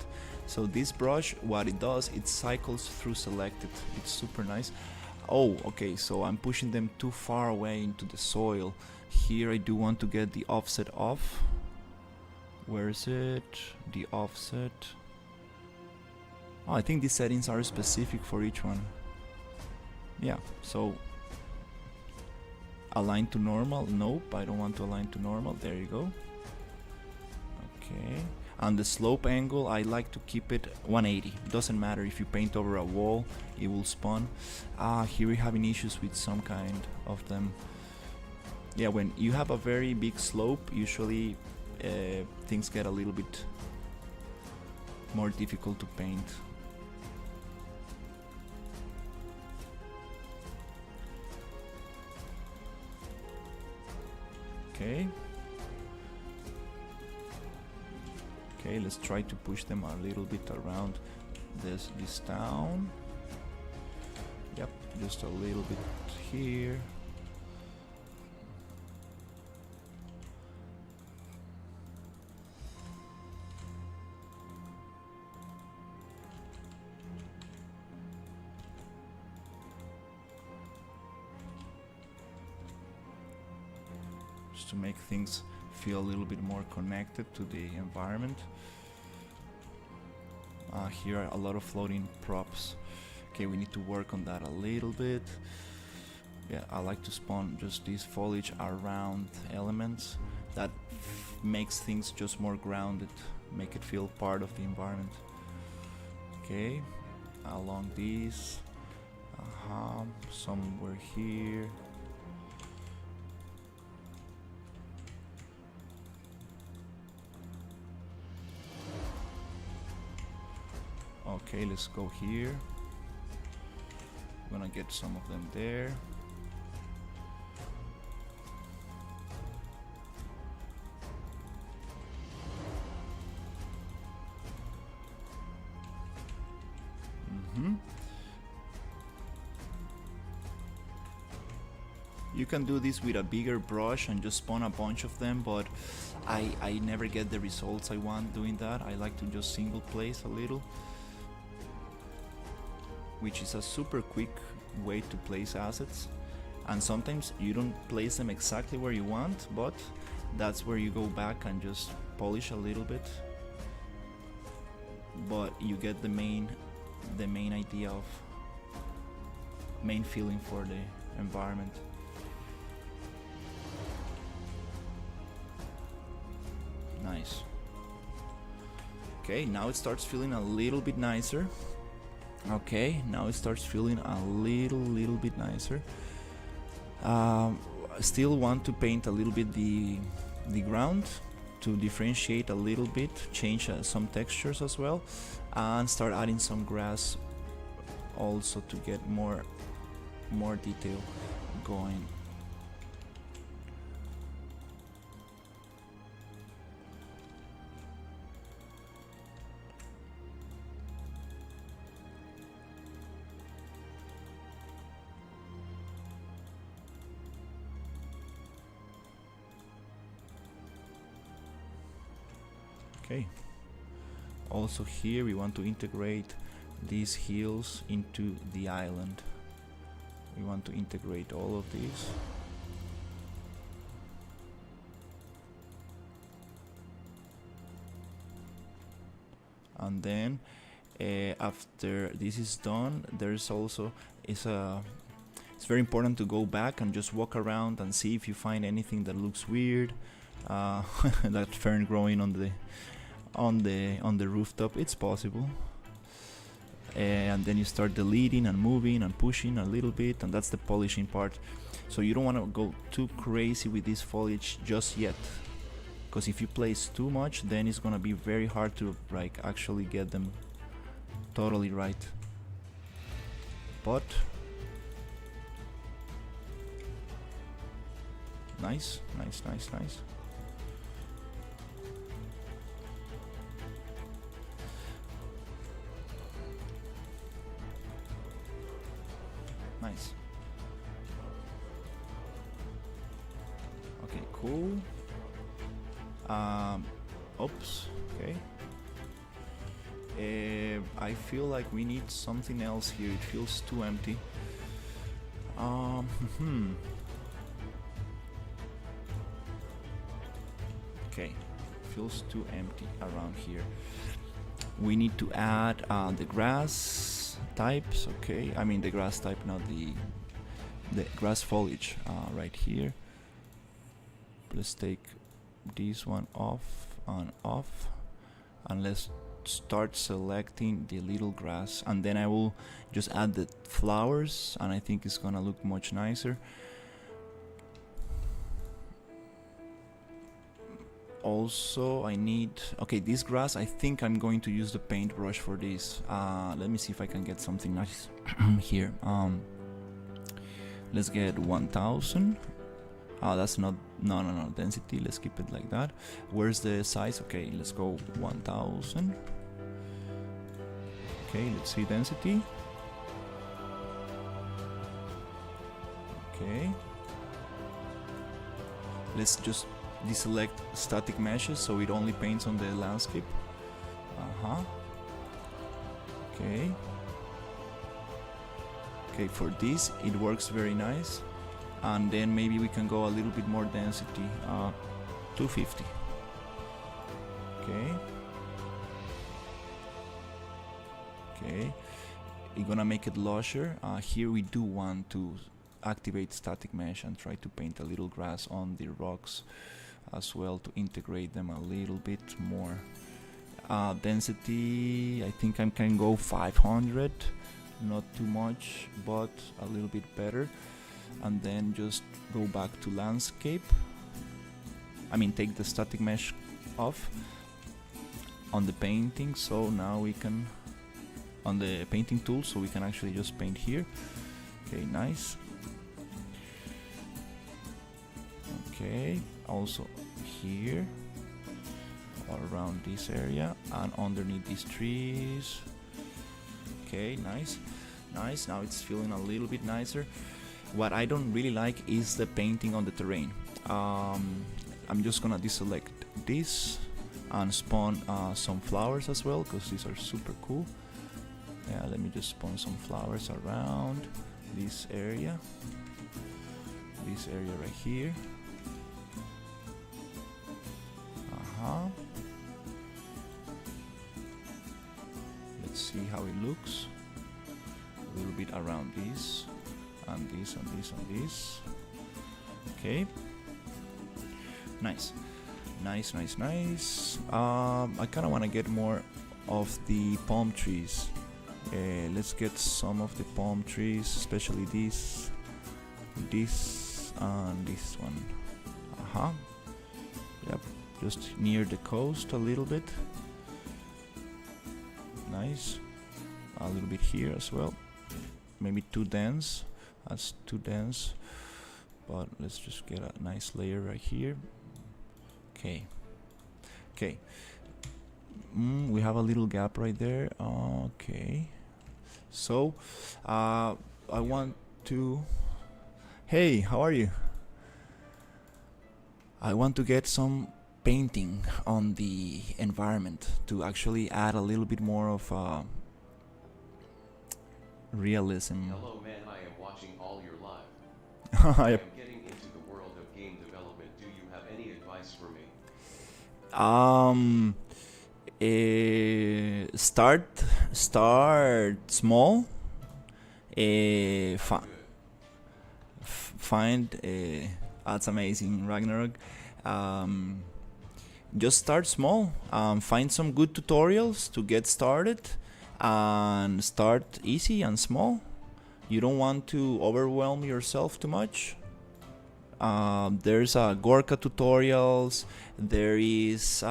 So this brush, what it does, it cycles through selected. It's super nice. Oh, okay, so I'm pushing them too far away into the soil. Here I do want to get the offset off. Where is it? The offset. Oh, I think these settings are specific for each one. Yeah, so align to normal. Nope, I don't want to align to normal. There you go. Okay. And the slope angle, I like to keep it 180. Doesn't matter if you paint over a wall, it will spawn. Here we're having issues with some kind of them. Yeah, when you have a very big slope, usually things get a little bit more difficult to paint. Okay. Okay, let's try to push them a little bit around this town. Yep, just a little bit here. Just to make things feel a little bit more connected to the environment. Here are a lot of floating props. Okay, we need to work on that a little bit. Yeah, I like to spawn just this foliage around elements. That makes things just more grounded, make it feel part of the environment. Okay, along these, somewhere here. Okay, let's go here. I'm gonna get some of them there. You can do this with a bigger brush and just spawn a bunch of them, but I never get the results I want doing that. I like to just single place a little, which is a super quick way to place assets. And sometimes you don't place them exactly where you want, but that's where you go back and just polish a little bit. But you get the main idea of main feeling for the environment. Nice. Okay, now it starts feeling a little bit nicer. Okay, now it starts feeling a little bit nicer. Still want to paint a little bit the ground to differentiate a little bit, change some textures as well, and start adding some grass also to get more detail going. Okay. Also here we want to integrate these hills into the island. We want to integrate all of these. And then after this is done, there's also it's very important to go back and just walk around and see if you find anything that looks weird. That fern growing on the rooftop, it's possible. And then you start deleting and moving and pushing a little bit, and that's the polishing part. So you don't want to go too crazy with this foliage just yet, because if you place too much, then it's gonna be very hard to like actually get them totally right. But nice. Nice. Okay, cool. Oops. Okay. I feel like we need something else here. It feels too empty. Okay, feels too empty around here. We need to add the grass types. Okay, I mean the grass type, not the grass foliage right here. Let's take this one off, and let's start selecting the little grass, and then I will just add the flowers, and I think it's gonna look much nicer. Also I need, okay, this grass, I think I'm going to use the paintbrush for this. Let me see if I can get something nice here. Let's get 1000. That's not, no, density, let's keep it like that. Where's the size? Okay, let's go 1000. Okay, let's see density. Okay, let's just deselect static meshes so it only paints on the landscape. Okay, for this it works very nice. And then maybe we can go a little bit more density, 250. Okay, you're gonna make it lusher. Here we do want to activate static mesh and try to paint a little grass on the rocks as well to integrate them a little bit more. Density, I think I can go 500, not too much, but a little bit better. And then just go back to landscape. I mean, take the static mesh off on the painting, so now we can, on the painting tool, so we can actually just paint here. Okay, nice. Okay, also here, all around this area and underneath these trees. Okay, nice. Now it's feeling a little bit nicer. What I don't really like is the painting on the terrain. I'm just gonna deselect this and spawn some flowers as well, because these are super cool. Yeah, let me just spawn some flowers around this area right here. Let's see how it looks. A little bit around this and this and this and this. Okay, nice. I kind of want to get more of the palm trees. Let's get some of the palm trees, especially this and this one. Yep, just near the coast a little bit. Nice. A little bit here as well. Maybe too dense. That's too dense, but let's just get a nice layer right here. Okay, we have a little gap right there. Okay, so I want to, hey, how are you? I want to get some painting on the environment to actually add a little bit more of realism. Hello man, I am watching all your live. I am getting into the world of game development. Do you have any advice for me? Start small. Find that's amazing, Ragnarok. Just start small. Find some good tutorials to get started, and start easy and small. You don't want to overwhelm yourself too much. There's Gorka tutorials. There is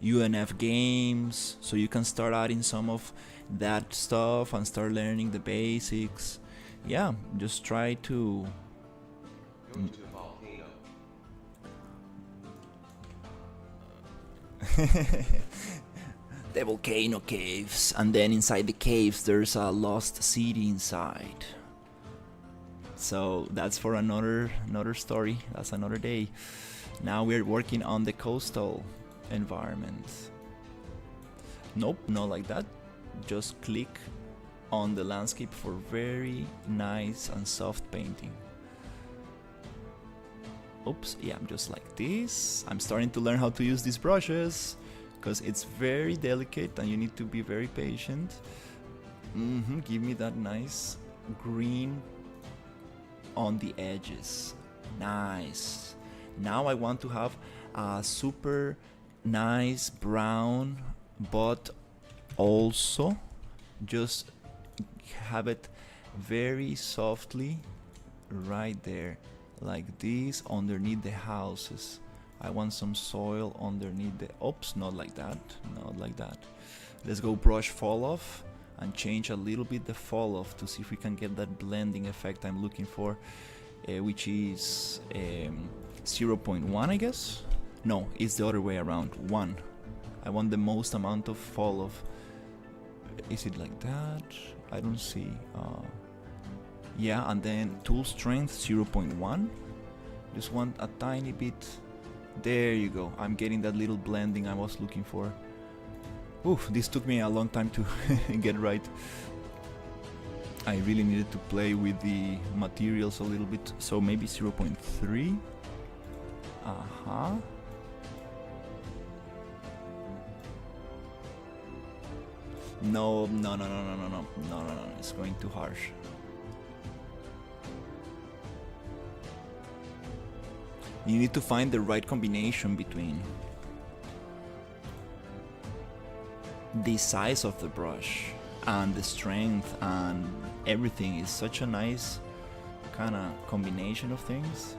UNF games, so you can start adding some of that stuff and start learning the basics. Yeah, just try to Go to the volcano. the volcano caves, and then inside the caves there's a lost city inside. So that's for another story. That's another day. Now we're working on the coastal environment. Nope, not like that. Just click on the landscape for very nice and soft painting. Oops, yeah, just like this. I'm starting to learn how to use these brushes because it's very delicate and you need to be very patient. Give me that nice green on the edges. Nice. Now I want to have a super nice brown, but also just have it very softly right there, like this, underneath the houses. I want some soil underneath the... Oops, not like that, not like that. Let's go brush fall off and change a little bit the fall off to see if we can get that blending effect I'm looking for, which is 0.1, I guess. No, it's the other way around, 1. I want the most amount of fall off. Is it like that? I don't see. Yeah, and then tool strength 0.1. Just want a tiny bit. There you go. I'm getting that little blending I was looking for. Oof, this took me a long time to get right. I really needed to play with the materials a little bit. So maybe 0.3. No, it's going too harsh. You need to find the right combination between the size of the brush and the strength and everything. Is such a nice kind of combination of things,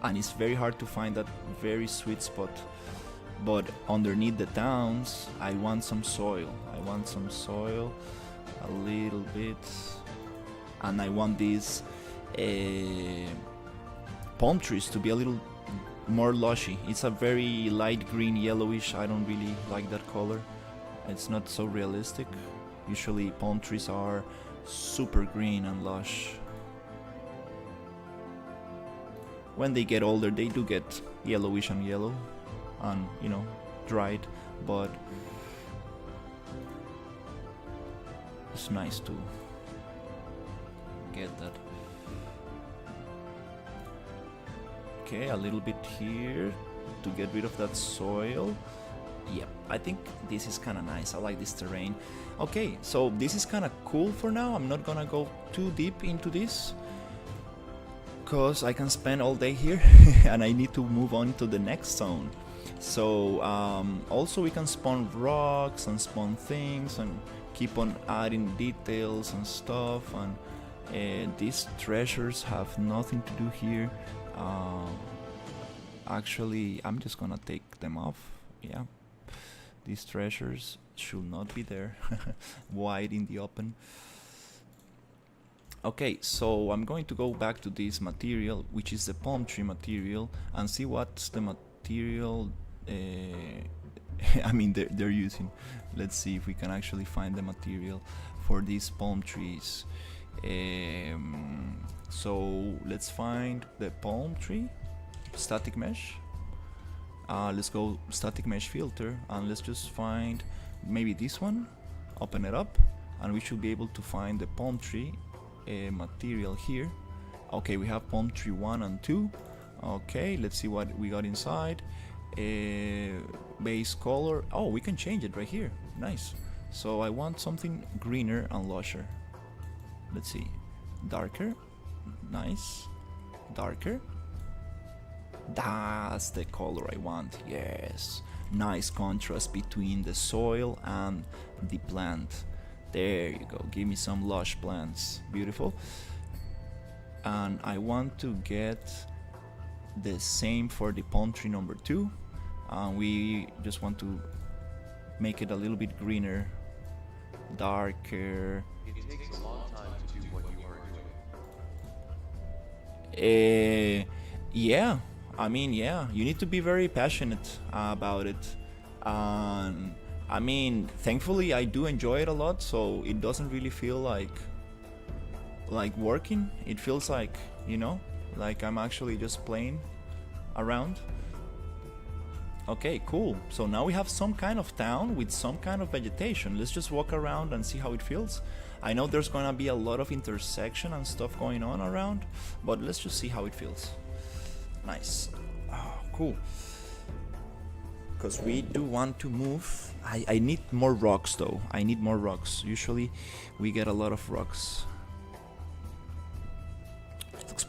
and it's very hard to find that very sweet spot. But underneath the towns, I want some soil. A little bit, and I want these palm trees to be a little more lushy. It's a very light green, yellowish. I don't really like that color. It's not so realistic. Usually palm trees are super green and lush. When they get older, they do get yellowish and yellow and, you know, dried, but it's nice to get that. Okay, a little bit here to get rid of that soil. Yeah, I think this is kind of nice. I like this terrain. Okay, so this is kind of cool for now. I'm not gonna go too deep into this because I can spend all day here and I need to move on to the next zone. So also we can spawn rocks and spawn things and keep on adding details and stuff, and these treasures have nothing to do here. Actually, I'm just gonna take them off. Yeah, these treasures should not be there wide in the open. Okay, so I'm going to go back to this material, which is the palm tree material, and see what's the material I mean they're using. Let's see if we can actually find the material for these palm trees. So let's find the palm tree. static mesh. Let's go static mesh filter, and let's just find maybe this one, open it up, and we should be able to find the palm tree material here. Okay, we have palm tree 1 and 2. Okay, let's see what we got inside. Base color, oh, we can change it right here. Nice. So I want something greener and lusher. Let's see, darker. Nice. Darker. That's the color I want. Yes, nice contrast between the soil and the plant. There you go, give me some lush plants. Beautiful. And I want to get the same for the palm tree number 2. We just want to make it a little bit greener, darker. It takes a long time to do what you are doing. Yeah, I mean, yeah, you need to be very passionate about it. And I mean, thankfully I do enjoy it a lot, so it doesn't really feel like working. It feels like, you know, like I'm actually just playing around. Okay, cool. So now we have some kind of town with some kind of vegetation. Let's just walk around and see how it feels. I know there's gonna be a lot of intersection and stuff going on around, but let's just see how it feels. Nice. Oh, cool. Because we do want to move. I need more rocks though. I need more rocks. Usually we get a lot of rocks. It looks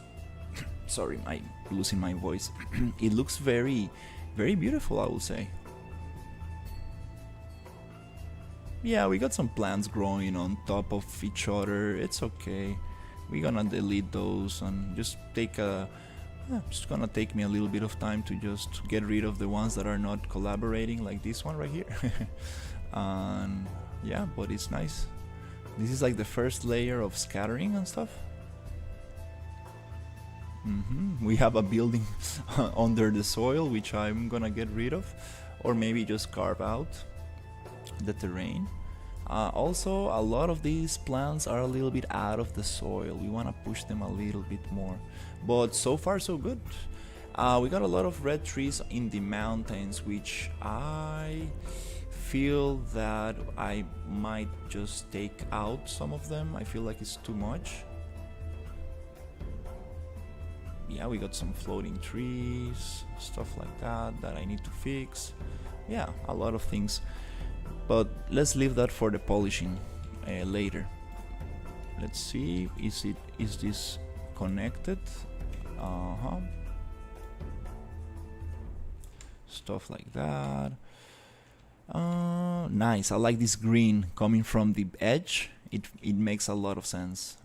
sorry, I'm losing my voice. It looks very, very beautiful, I will say. Yeah, we got some plants growing on top of each other. It's okay. We're gonna delete those and just take a... it's gonna take me a little bit of time to just get rid of the ones that are not collaborating, like this one right here. And yeah, but it's nice. This is like the first layer of scattering and stuff. We have a building under the soil, which I'm gonna get rid of, or maybe just carve out the terrain. Also, a lot of these plants are a little bit out of the soil. We want to push them a little bit more, but so far so good. We got a lot of red trees in the mountains, which I feel that I might just take out some of them. I feel like it's too much. Yeah, we got some floating trees, stuff like that I need to fix. Yeah, a lot of things, but let's leave that for the polishing later. Let's see, is this connected? Stuff like that. Nice. I like this green coming from the edge. It makes a lot of sense,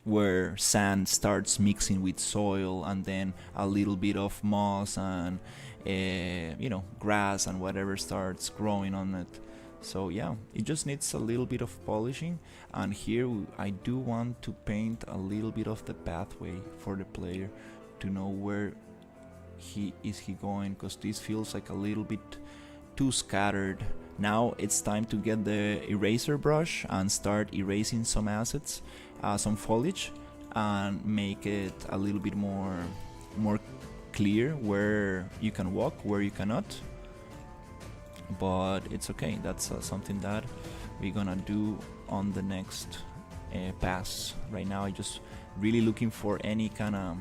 where sand starts mixing with soil, and then a little bit of moss and you know, grass and whatever starts growing on it. So yeah, it just needs a little bit of polishing. And here I do want to paint a little bit of the pathway for the player to know where he going, because this feels like a little bit too scattered. Now it's time to get the eraser brush and start erasing some assets, some foliage, and make it a little bit more clear where you can walk, where you cannot. But it's okay, that's something that we're gonna do on the next pass. Right now I just really looking for any kind of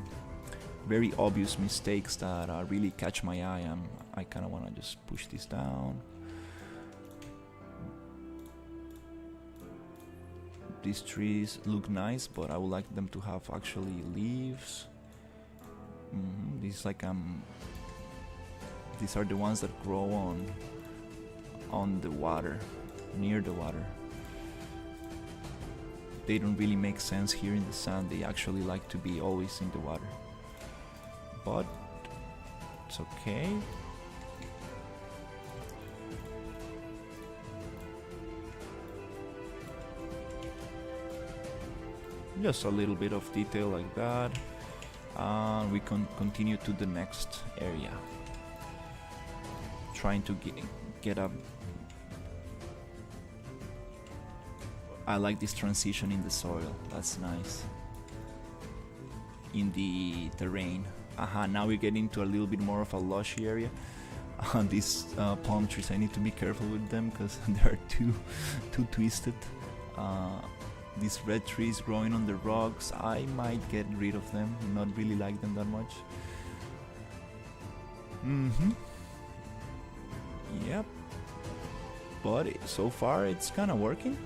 very obvious mistakes that really catch my eye. I kind of want to just push this down. These trees look nice, but I would like them to have actually leaves. These like these are the ones that grow on the water, near the water. They don't really make sense here in the sand. They actually like to be always in the water, but it's okay. Just a little bit of detail like that, and we can continue to the next area, trying to get up. I like this transition in the soil, that's nice. In the terrain, Aha, now we get into a little bit more of a lushy area. These palm trees, I need to be careful with them because they are too twisted. These red trees growing on the rocks, I might get rid of them, not really like them that much. Yep. But so far it's kind of working.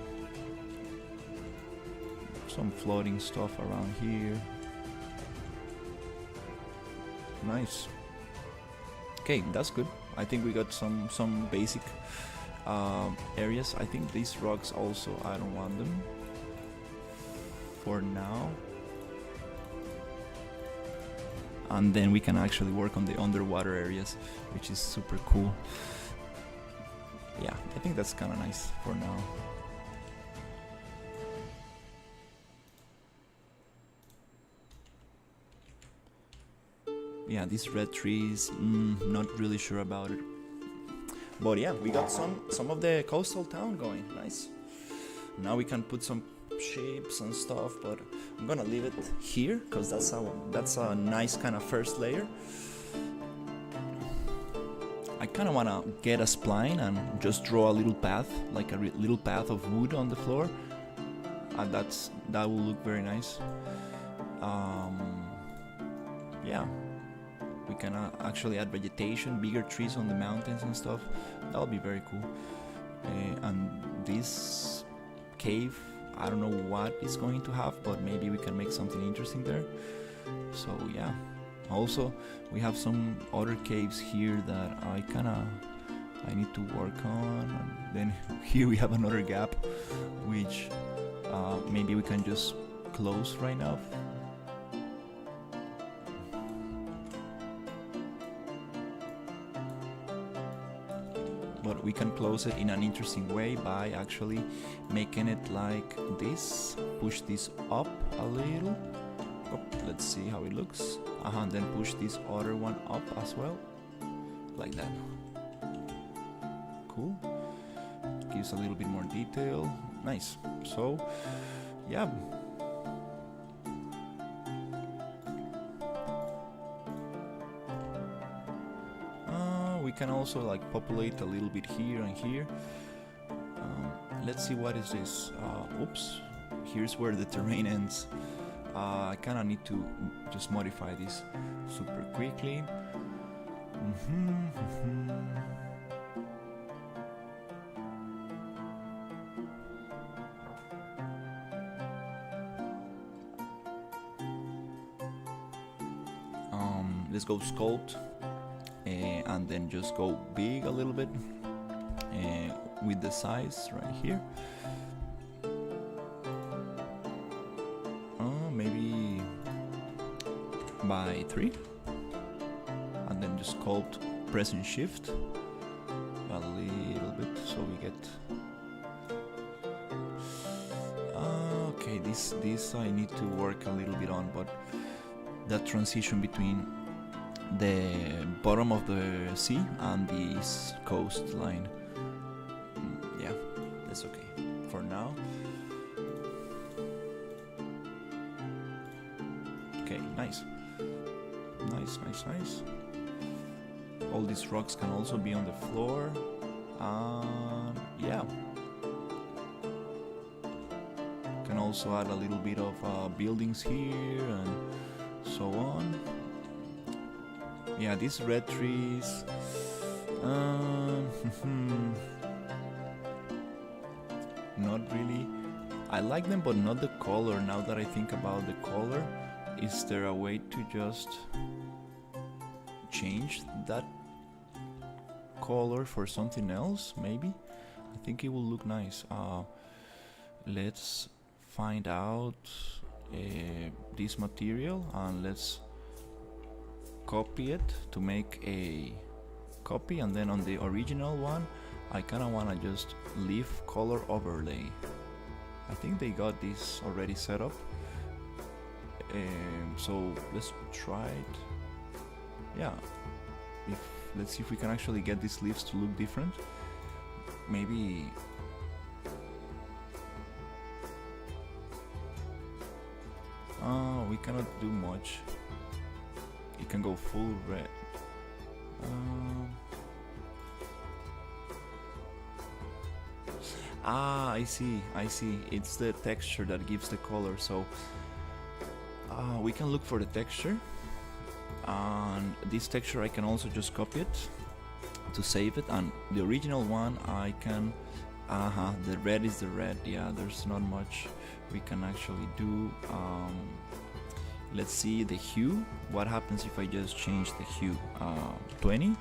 Some floating stuff around here. Nice. Okay, that's good. I think we got some basic areas. I think these rocks also, I don't want them for now. And then we can actually work on the underwater areas, which is super cool. Yeah, I think that's kind of nice for now. Yeah, these red trees, not really sure about it. But yeah, we got some of the coastal town going. Nice. Now we can put some shapes and stuff, but I'm gonna leave it here because that's a nice kind of first layer. I kind of want to get a spline and just draw a little path, like a little path of wood on the floor. And that will look very nice. Yeah, we can actually add vegetation, bigger trees on the mountains and stuff. That'll be very cool. And this cave, I don't know what it's going to have, but maybe we can make something interesting there. So yeah. Also, we have some other caves here that I need to work on. And then here we have another gap, which maybe we can just close right now. But we can close it in an interesting way by actually making it like this. Push this up a little. Oh, let's see how it looks. And then push this other one up as well. Like that. Cool. Gives a little bit more detail. Nice. So, yeah. We can also like populate a little bit here and here. Let's see, what is this? Oops. Here's where the terrain ends. I kind of need to just modify this super quickly. Let's go sculpt and then just go big a little bit with the size right here. Maybe by 3, and then just sculpt, pressing shift a little bit so we get okay, this I need to work a little bit on, but that transition between the bottom of the sea and this coastline, yeah, that's okay for now. Okay, nice. All these rocks can also be on the floor. Yeah. Can also add a little bit of buildings here and so on. Yeah, these red trees. Not really. I like them, but not the color. Now that I think about the color, is there a way to just change that color for something else? Maybe. I think it will look nice. Let's find out this material and let's copy it to make a copy, and then on the original one I kinda wanna just leave color overlay. I think they got this already set up. So let's try it. Yeah, let's see if we can actually get these leaves to look different. Maybe we cannot do much. You can go full red. I see. It's the texture that gives the color. So we can look for the texture. And this texture I can also just copy it to save it. And the original one I can... the red is the red. Yeah, there's not much we can actually do. Let's see the hue. What happens if I just change the hue? 20?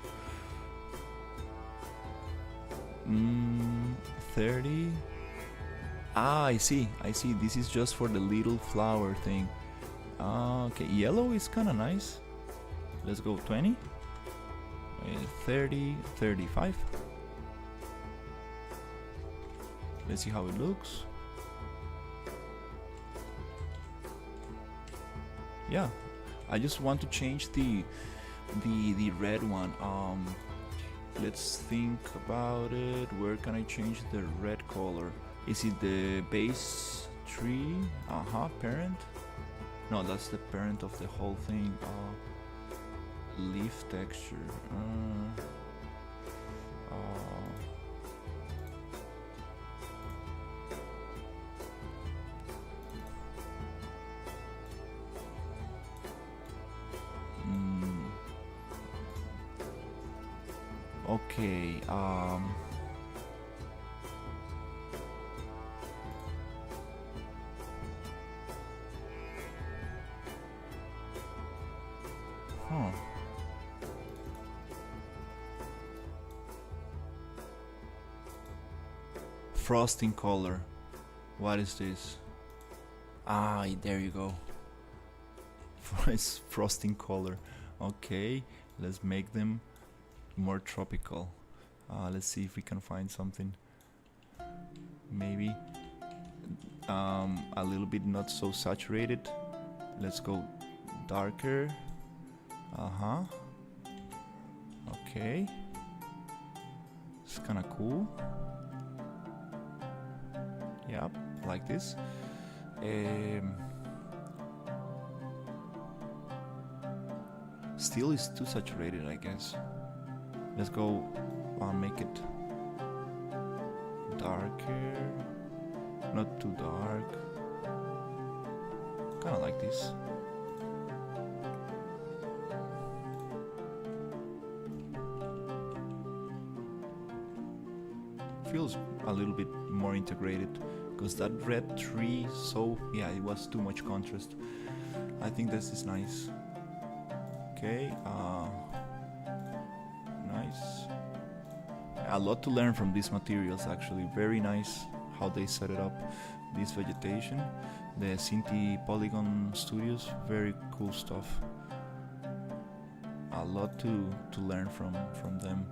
30? I see. This is just for the little flower thing. Okay, yellow is kind of nice. Let's go 20. 30, 35. Let's see how it looks. Yeah, I just want to change the red one. Let's think about it. Where can I change the red color? Is it the base tree? Parent? No, that's the parent of the whole thing. Leaf texture. Okay, frosting color. What is this? There you go. It's frosting color. Okay, let's make them more tropical. Let's see if we can find something. Maybe a little bit not so saturated. Let's go darker. Okay, it's kind of cool. Yep, like this. Still is too saturated, I guess. Let's go make it darker, not too dark, kind of like this. Feels a little bit more integrated, because that red tree, so yeah, it was too much contrast. I think this is nice. Okay, nice. A lot to learn from these materials, actually. Very nice how they set it up. This vegetation, the Cinti Polygon Studios, very cool stuff. A lot to learn from them.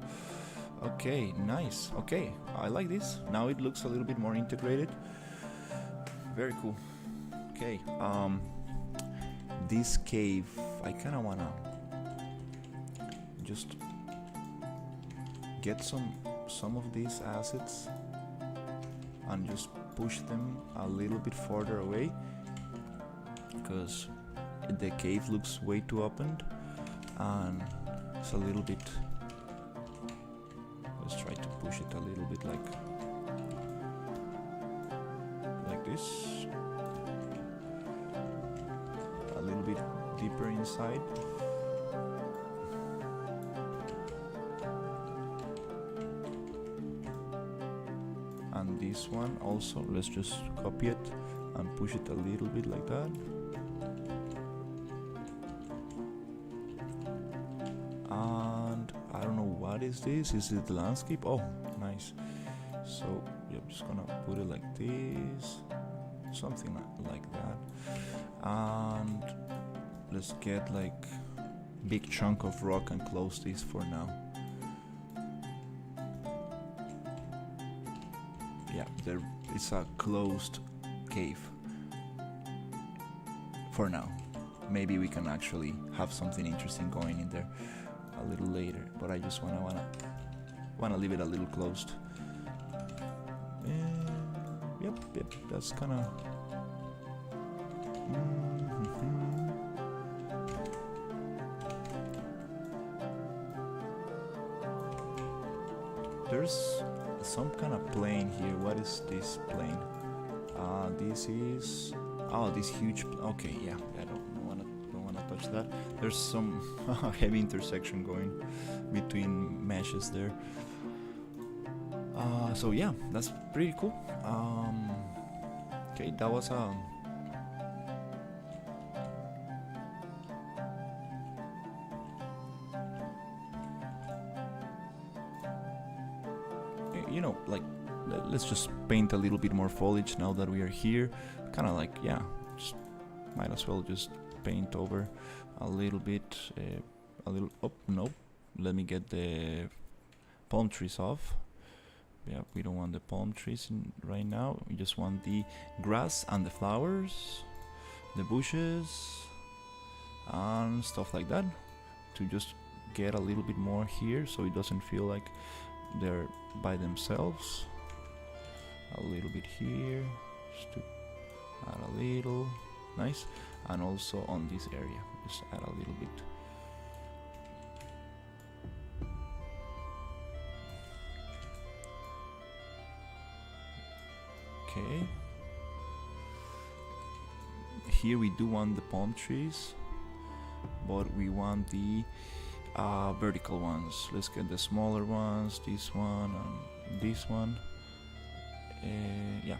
Okay, nice. Okay, I like this. Now it looks a little bit more integrated. Very cool. Okay, this cave, I kind of wanna just get some of these assets and just push them a little bit further away, because the cave looks way too opened and it's a little bit... Let's try to push it a little bit like this, a little bit deeper inside. And this one also, let's just copy it and push it a little bit like that. And I don't know, what is this? Is it the landscape? Oh, nice. So yeah, I'm just gonna put it like this, something like that. And let's get like big chunk of rock and close this for now. Yeah, there is a closed cave for now. Maybe we can actually have something interesting going in there a little later, but I just wanna leave it a little closed. Yep, that's kind of... there's some kind of plane here. What is this plane? This is this huge. Okay, yeah, I don't wanna touch that. There's some heavy intersection going between meshes there. So yeah, that's pretty cool. Okay, that was you know, like, let's just paint a little bit more foliage now that we are here. Kind of like, yeah, just might as well just paint over a little bit, a little. Oh no, let me get the palm trees off. Yeah, we don't want the palm trees right now. We just want the grass and the flowers, the bushes, and stuff like that, to just get a little bit more here, so it doesn't feel like they're by themselves. A little bit here, just to add a little. Nice. And also on this area, just add a little bit. Okay. Here we do want the palm trees, but we want the vertical ones. Let's get the smaller ones, this one and this one. Yeah,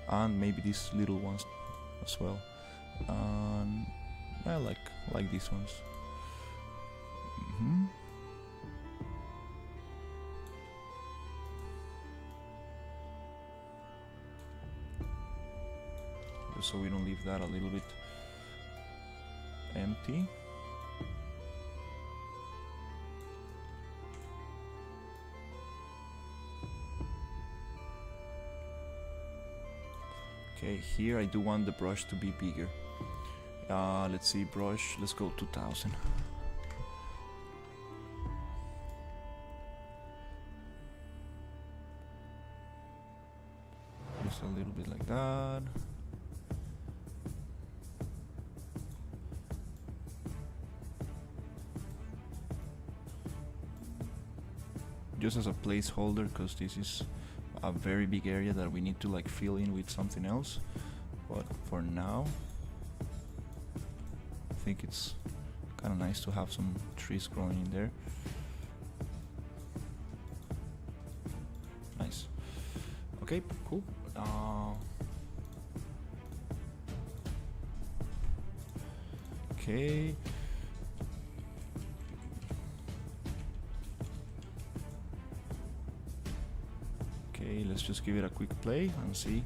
and maybe these little ones as well. And I like these ones. Just so we don't leave that a little bit empty. Okay, here I do want the brush to be bigger. Let's see, brush, let's go 2000. Just a little bit like that. Just as a placeholder, because this is a very big area that we need to like fill in with something else, but for now I think it's kind of nice to have some trees growing in there. Nice. Okay, cool. Okay. Okay, let's just give it a quick play and see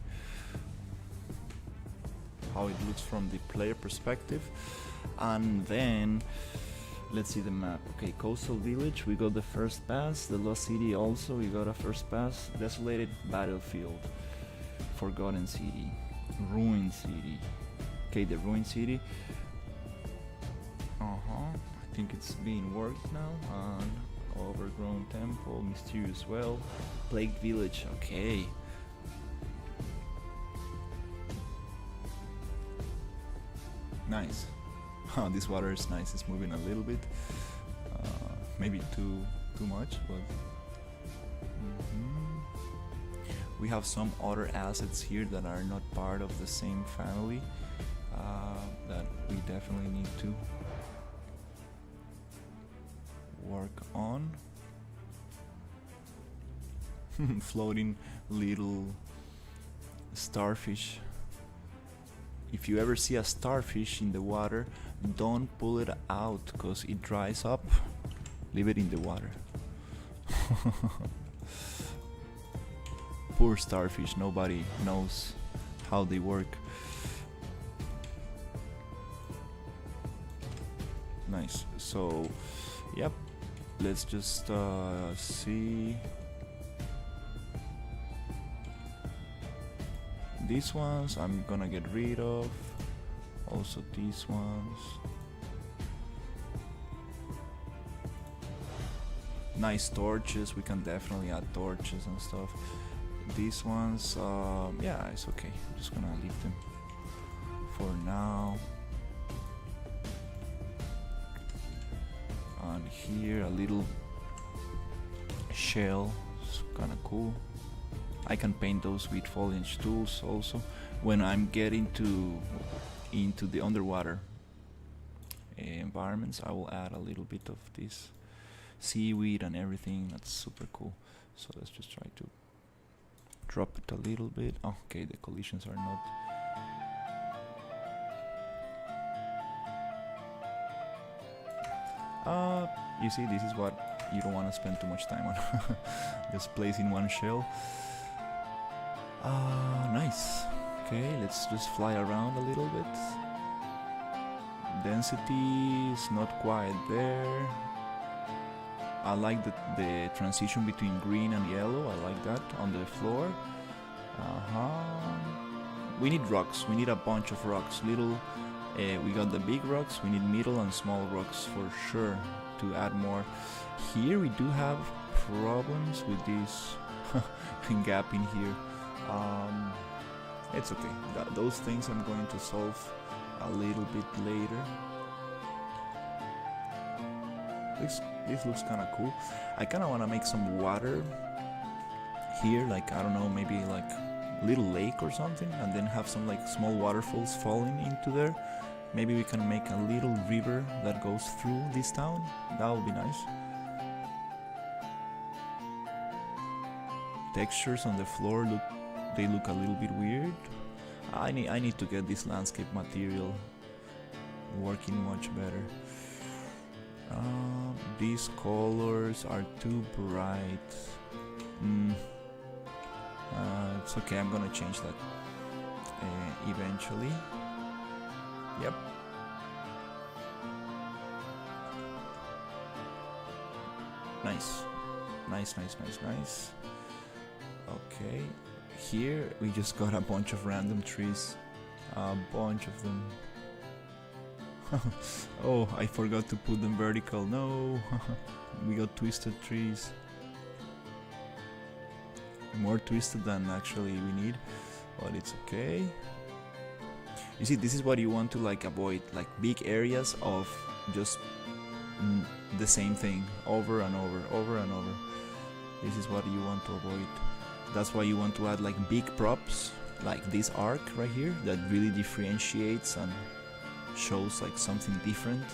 how it looks from the player perspective. And then let's see the map. Okay, coastal village, we got the first pass. The lost city also, we got a first pass. Desolated battlefield, forgotten city, ruined city. Okay, the ruined city. I think it's being worked now. And overgrown temple, mysterious well, plagued village. Okay. Nice. This water is nice. It's moving a little bit. Maybe too much, but we have some other assets here that are not part of the same family that we definitely need to work on. Floating little starfish. If you ever see a starfish in the water, don't pull it out because it dries up. Leave it in the water. Poor starfish, nobody knows how they work. Nice. So, yep. Let's just see. These ones I'm gonna get rid of. Also these ones. Nice torches, we can definitely add torches and stuff. These ones, yeah, it's okay. I'm just gonna leave them for now. And here a little shell looks kind of cool. I can paint those with foliage tools also when I'm getting into the underwater environments. I will add a little bit of this seaweed and everything. That's super cool. So let's just try to drop it a little bit. Okay, the collisions are not. You see, this is what you don't want to spend too much time on. Just placing one shell. Nice. Okay, let's just fly around a little bit. Density is not quite there. I like the transition between green and yellow. I like that on the floor. We need rocks. We need a bunch of rocks. We got the big rocks. We need middle and small rocks for sure to add more. Here we do have problems with this gap in here. It's okay. Those things I'm going to solve a little bit later. This looks kind of cool. I kind of want to make some water here, like I don't know, maybe like little lake or something, and then have some like small waterfalls falling into there. Maybe we can make a little river that goes through this town. That would be nice. Textures on the floor look a little bit weird. I need to get this landscape material working much better. These colors are too bright. It's okay, I'm gonna change that eventually. Yep. Nice. Okay, here we just got a bunch of random trees. A bunch of them. Oh, I forgot to put them vertical. No. We got twisted trees. More twisted than actually we need, but it's okay. You see, this is what you want to like avoid, like big areas of just the same thing over and over. This is what you want to avoid. That's why you want to add like big props, like this arc right here, that really differentiates and shows like something different.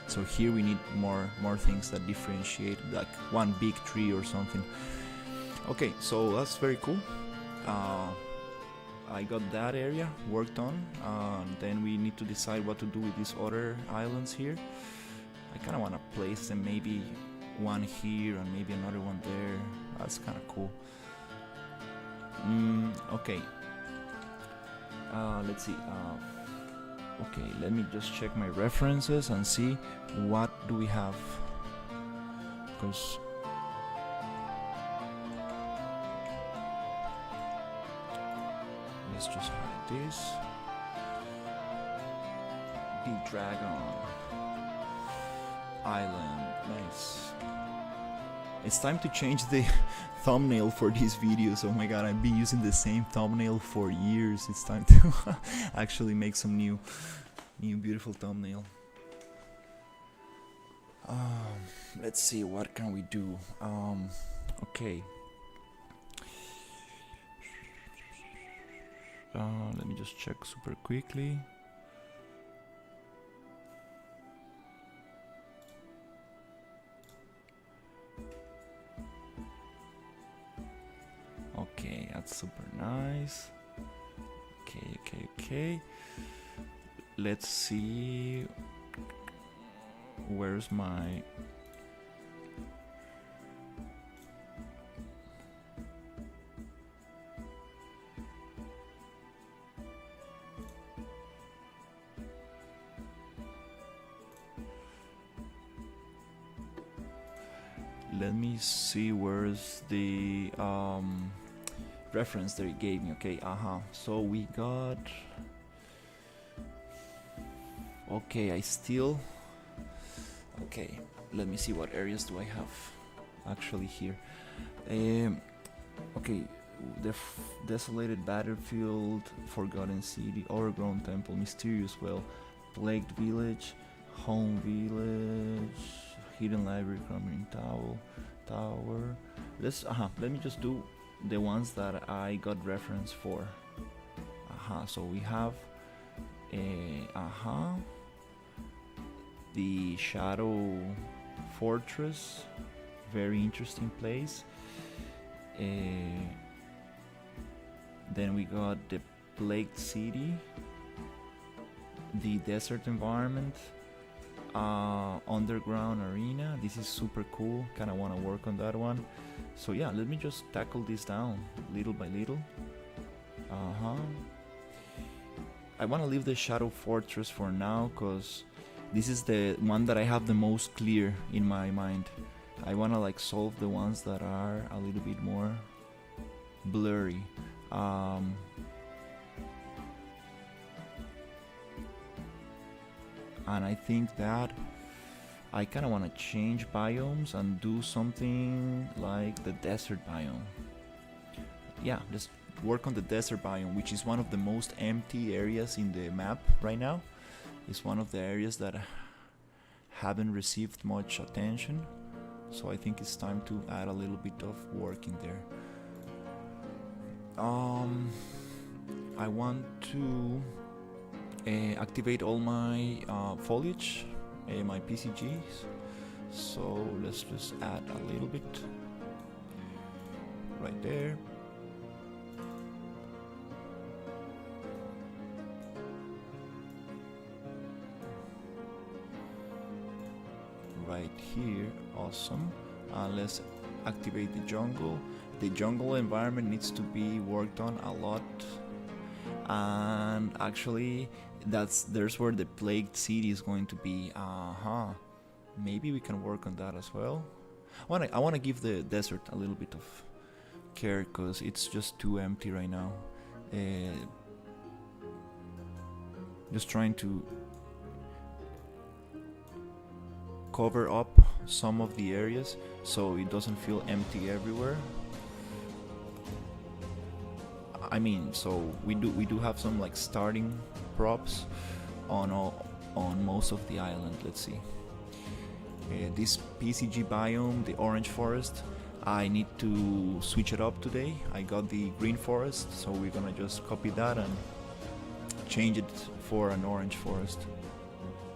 So here we need more things that differentiate, like one big tree or something. Okay, so that's very cool. I got that area worked on. Then we need to decide what to do with these other islands here. I kind of want to place them, maybe one here and maybe another one there. That's kind of cool. Okay. Let's see. Okay, let me just check my references and see what do we have. Because let's just hide this. Big Dragon Island. Nice. It's time to change the thumbnail for these videos. Oh my god, I've been using the same thumbnail for years. It's time to actually make some new beautiful thumbnail. Let's see, what can we do? Okay. Let me just check super quickly. Okay, that's super nice. Okay. Let's see. Where's my... Let me see where's the reference that it gave me. Okay, so we got... Okay, okay, let me see what areas do I have actually here. Okay, the desolated battlefield, forgotten city, overgrown temple, mysterious well, plagued village, home village, hidden library, crumbling tower, tower. Let me just do the ones that I got reference for. So we have the Shadow Fortress, very interesting place. Then we got the Plagued City, the Desert Environment, Underground Arena. This is super cool, kinda wanna work on that one. So yeah, let me just tackle this down little by little. I wanna leave the Shadow Fortress for now, cause this is the one that I have the most clear in my mind. I wanna like solve the ones that are a little bit more blurry. And I think that I kind of want to change biomes and do something like the desert biome. Yeah, just work on the desert biome, which is one of the most empty areas in the map right now. It's one of the areas that haven't received much attention, so I think it's time to add a little bit of work in there. I want to activate all my foliage, my PCGs, so let's just add a little bit right there. Right here, awesome. Let's activate the jungle. The jungle environment needs to be worked on a lot, and actually there's where the Plagued City is going to be. Maybe we can work on that as well. I want to give the desert a little bit of care, because it's just too empty right now. Just trying to cover up some of the areas so it doesn't feel empty everywhere. I mean, so we do have some like starting props on most of the island. Let's see. This PCG biome, the orange forest, I need to switch it up today. I got the green forest, so we're gonna just copy that and change it for an orange forest.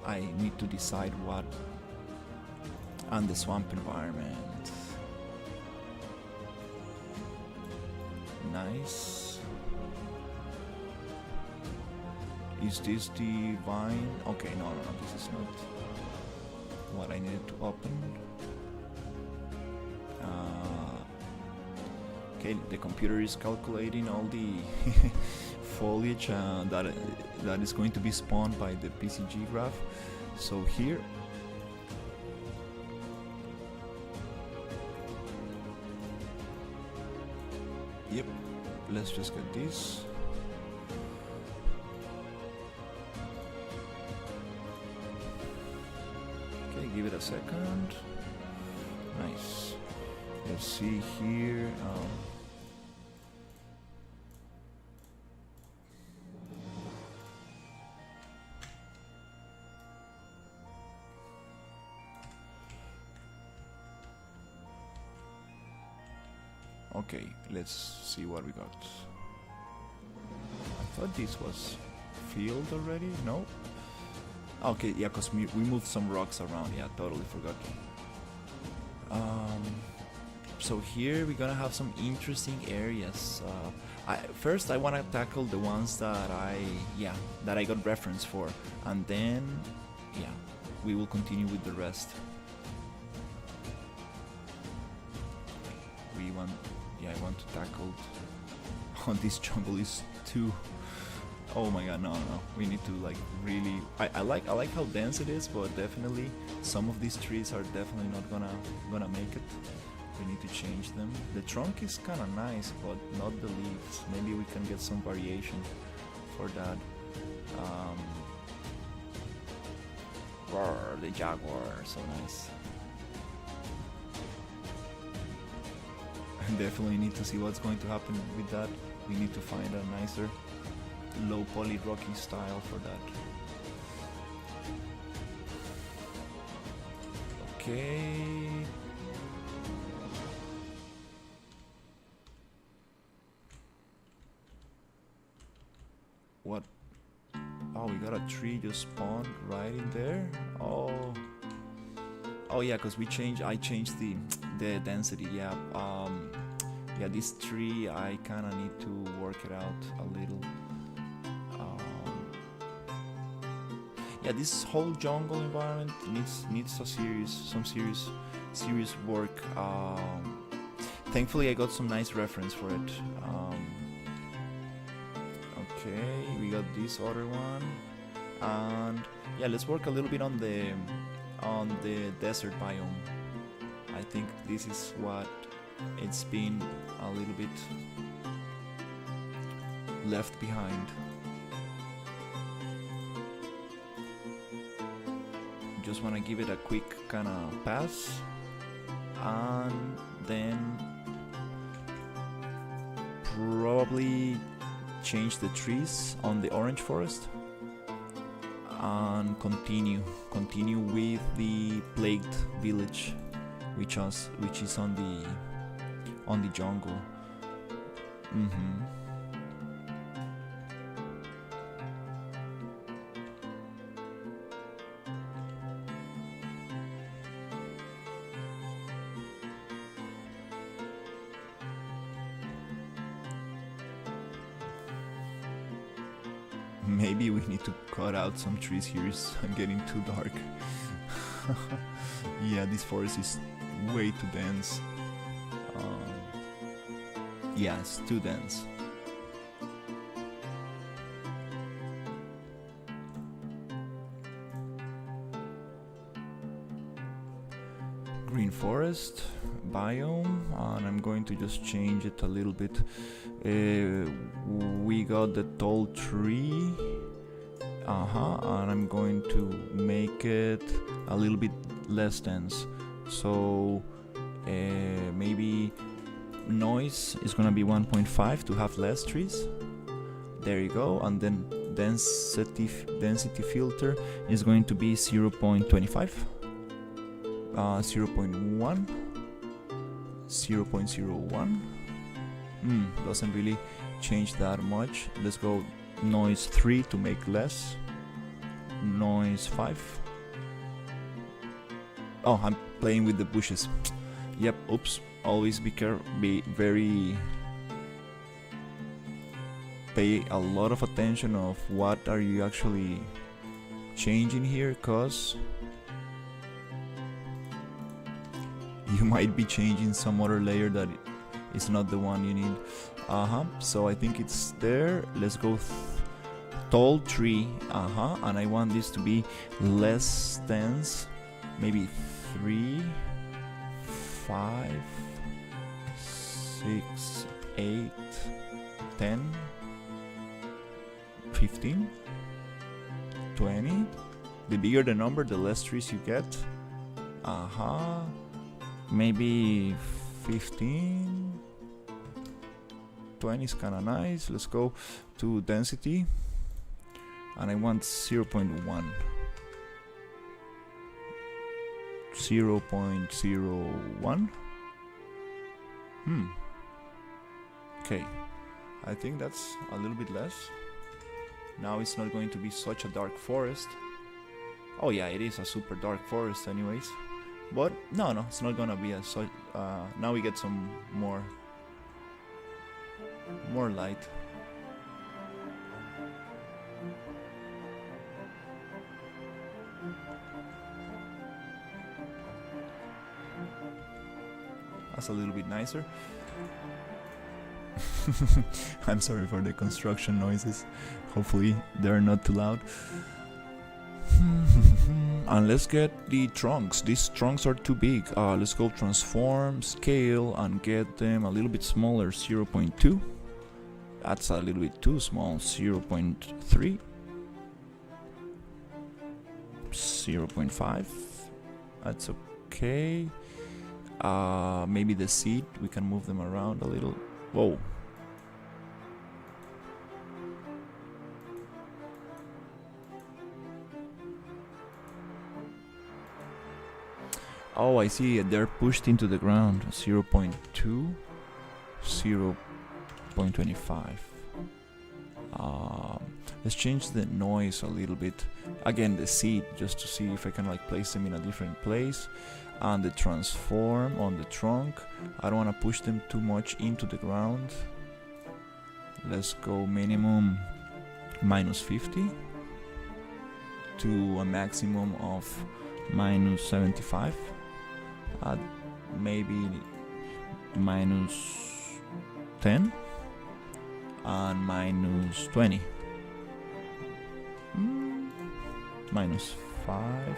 I need to decide what. And the swamp environment. Nice. Is this the vine? Okay, no, this is not what I needed to open. Okay, the computer is calculating all the foliage that is going to be spawned by the PCG graph. So here, yep, let's just get this. Okay, give it a second. Nice. Let's see here. Okay, let's see what we got. I thought this was filled already. No? Okay, yeah, because we moved some rocks around. Yeah, totally forgot. So here we're gonna have some interesting areas. First, I want to tackle the ones that I got reference for, and then we will continue with the rest. I want to tackle. Oh, this jungle is too. Oh my god, no. We need to like really. I like how dense it is, but definitely some of these trees are definitely not gonna make it. We need to change them. The trunk is kind of nice, but not the leaves. Maybe we can get some variation for that. Roar, the jaguar, so nice. Definitely need to see what's going to happen with that. We need to find a nicer low poly rocky style for that. Okay. What? Oh, we got a tree just spawned right in there. Oh. Oh yeah, cause I changed the density. Yeah. Yeah, this tree I kind of need to work it out a little. Yeah, this whole jungle environment needs some serious work. Thankfully, I got some nice reference for it. Okay, we got this other one, and yeah, let's work a little bit on the desert biome. I think this is what it's been a little bit left behind. Just want to give it a quick kind of pass, and then probably change the trees on the orange forest and continue with the plagued village, which is on the jungle. Maybe we need to cut out some trees here. It's getting too dark. Yeah, this forest is way too dense. Yeah, it's too dense. Green forest biome, and I'm going to just change it a little bit. We got the tall tree, and I'm going to make it a little bit less dense. So maybe noise is gonna be 1.5 to have less trees. There you go. And then density filter is going to be 0.25, 0.1, 0.01. Doesn't really change that much. Let's go noise 3 to make less, noise 5. Oh, I'm playing with the bushes. Yep, oops. Always pay a lot of attention of what are you actually changing here, cause you might be changing some other layer that is not the one you need. So I think it's there. Let's go tall tree, and I want this to be less dense, maybe 3, 5, 6, 8, 10, 15, 20. The bigger the number, the less trees you get. Maybe 15, 20 is kind of nice. Let's go to density, and I want 0.1, 0.01. Okay, I think that's a little bit less. Now it's not going to be such a dark forest. Oh yeah, it is a super dark forest anyways. But no, it's not gonna be a such. Now we get some more light. That's a little bit nicer. I'm sorry for the construction noises. Hopefully they're not too loud. And let's get the trunks. These trunks are too big. Let's go transform, scale, and get them a little bit smaller. 0.2. That's a little bit too small. 0.3. 0.5. That's okay. Maybe the seed, we can move them around a little. Whoa. Oh, I see. They're pushed into the ground. 0.2, 0.25. Um, let's change the noise a little bit. Again, the seed, just to see if I can like place them in a different place. And the transform on the trunk. I don't want to push them too much into the ground. Let's go minimum minus 50 to a maximum of minus 75. Maybe minus 10 and minus 20. Minus 5,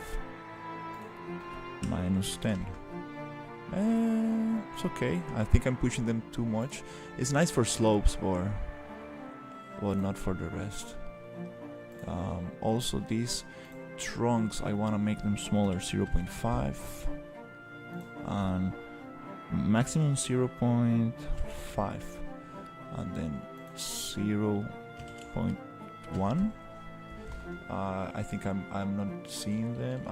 minus 10. It's okay. I think I'm pushing them too much. It's nice for slopes, but not for the rest. Also, these trunks, I want to make them smaller, 0.5 and maximum 0.5 and then 0.1. I think I'm not seeing them.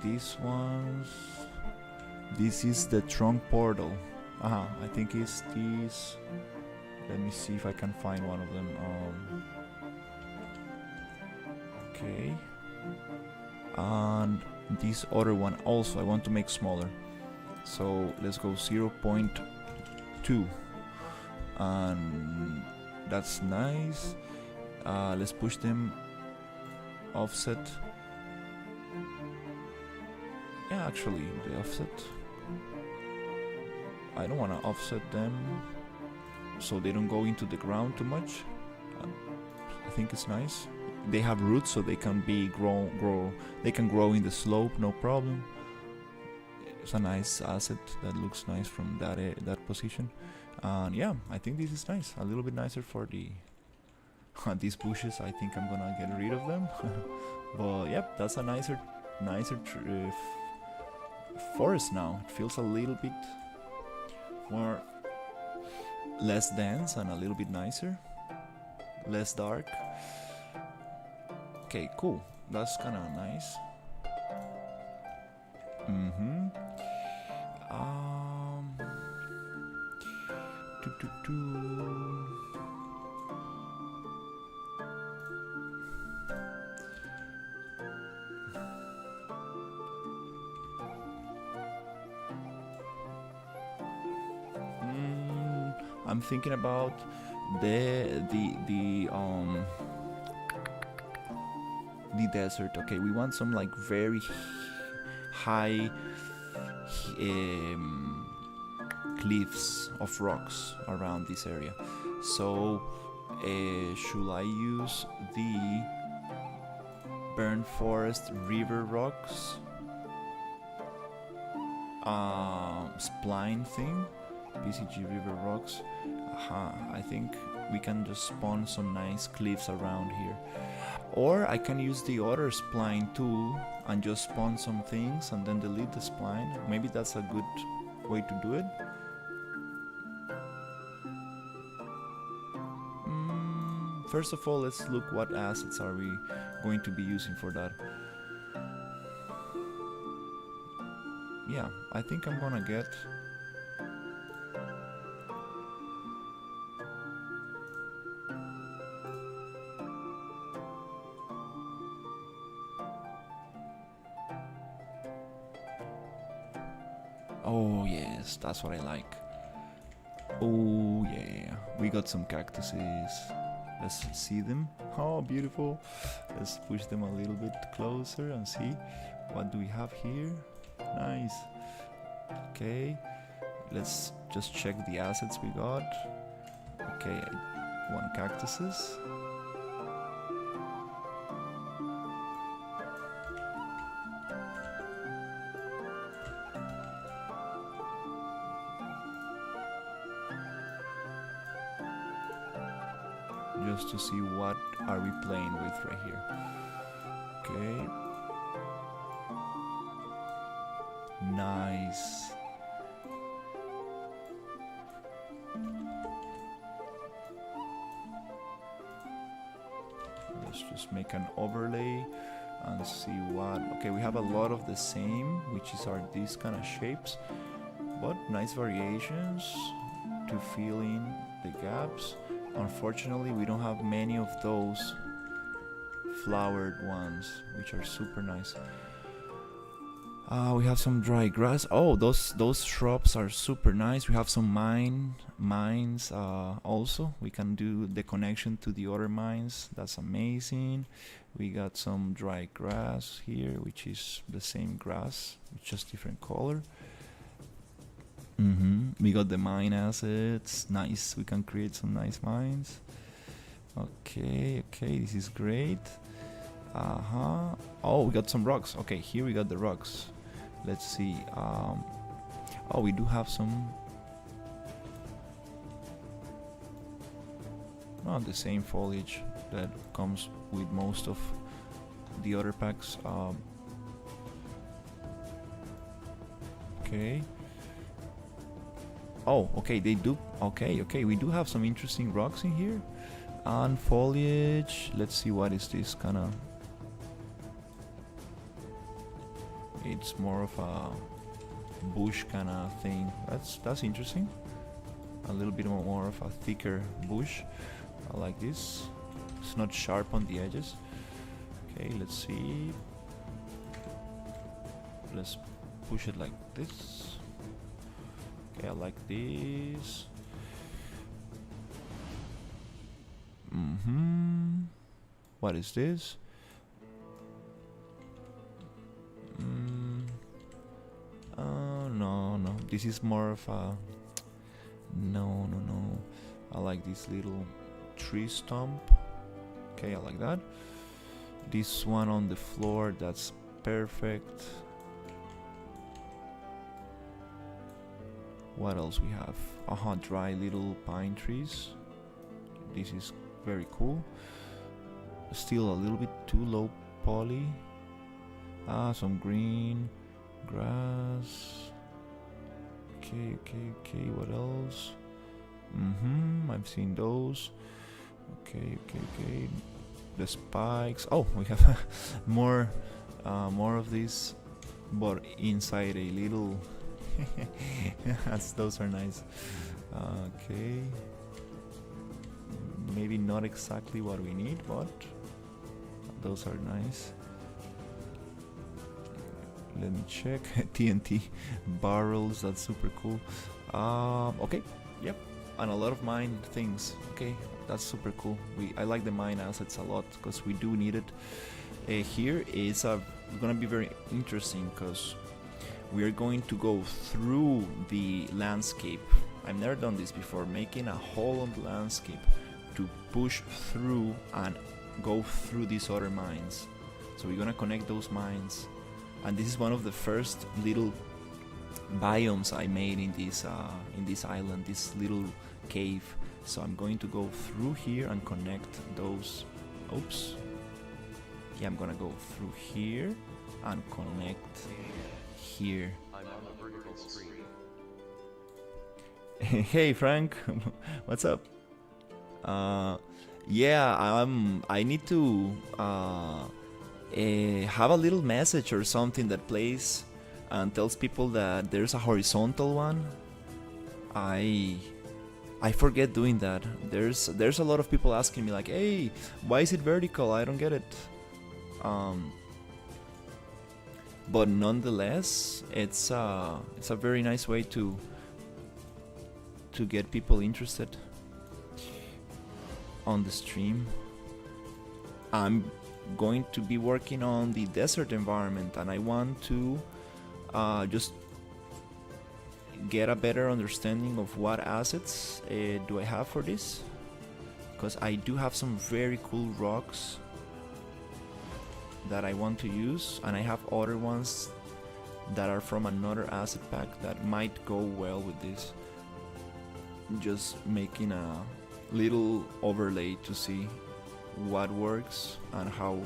These ones. This is the trunk portal. I think it's this. Let me see if I can find one of them. Okay. And this other one also I want to make smaller. So let's go 0.2. And that's nice. Let's push them offset. Yeah, actually the offset, I don't want to offset them so they don't go into the ground too much. I think it's nice. They have roots, so they can be they can grow in the slope, no problem. It's a nice asset that looks nice from that position. And yeah, I think this is nice. A little bit nicer for the these bushes. I think I'm gonna get rid of them. But yep, that's a nicer forest now. It feels a little bit more less dense and a little bit nicer, less dark. Okay, cool. That's kind of nice. I'm thinking about the desert. Okay, we want some like very high cliffs of rocks around this area. So should I use the burn forest river rocks spline thing, PCG river rocks? I think we can just spawn some nice cliffs around here. Or I can use the other spline tool and just spawn some things and then delete the spline. Maybe that's a good way to do it. First of all, let's look what assets are we going to be using for that. Yeah, I think I'm gonna get oh yes, that's what I like. Oh yeah, we got some cactuses. Let's see them. Oh, beautiful. Let's push them a little bit closer and see what do we have here. Nice. Okay, let's just check the assets we got. Okay, 1 cactuses. Just to see what are we playing with right here. Okay. Nice. Let's just make an overlay and see what. Okay, we have a lot of the same, which are these kind of shapes, but nice variations to fill in the gaps. Unfortunately, we don't have many of those flowered ones, which are super nice. We have some dry grass. Oh, those shrubs are super nice. We have some mines. Also, we can do the connection to the other mines. That's amazing. We got some dry grass here, which is the same grass, it's just different color. We got the mine assets. Nice. We can create some nice mines. Okay, this is great. Oh, we got some rocks. Okay, here we got the rocks. Let's see. Oh, we do have some. Not the same foliage that comes with most of the other packs. Okay. Oh, okay, they do. Okay, we do have some interesting rocks in here. And foliage. Let's see, what is this kind of. It's more of a bush kind of thing. That's interesting. A little bit more of a thicker bush. I like this. It's not sharp on the edges. Okay, let's see. Let's push it like this. Okay, I like this. What is this? No. This is more of a. No. I like this little tree stump. Okay, I like that. This one on the floor, that's perfect. What else we have? Dry little pine trees. This is very cool. Still a little bit too low poly. Some green grass. Okay. What else? I've seen those. Okay. The spikes. Oh, we have more of these, but inside a little. Those are nice. Okay. Maybe not exactly what we need, but those are nice. Let me check. TNT barrels, that's super cool. Okay, yep, and a lot of mine things. Okay, that's super cool. I like the mine assets a lot because we do need it. Here is gonna be very interesting because we are going to go through the landscape. I've never done this before, making a hole on the landscape to push through and go through these other mines. So we're gonna connect those mines, and this is one of the first little biomes I made in this island, this little cave. So I'm going to go through here and connect those. Oops. Yeah, I'm gonna go through here and connect here. I'm on the vertical stream. Hey Frank, what's up? Yeah, I need to have a little message or something that plays and tells people that there's a horizontal one. I forget doing that. There's a lot of people asking me like, hey, why is it vertical? I don't get it. But nonetheless, it's a very nice way to get people interested on the stream. I'm going to be working on the desert environment, and I want to just get a better understanding of what assets do I have for this, because I do have some very cool rocks that I want to use, and I have other ones that are from another asset pack that might go well with this. Just making a little overlay to see what works and how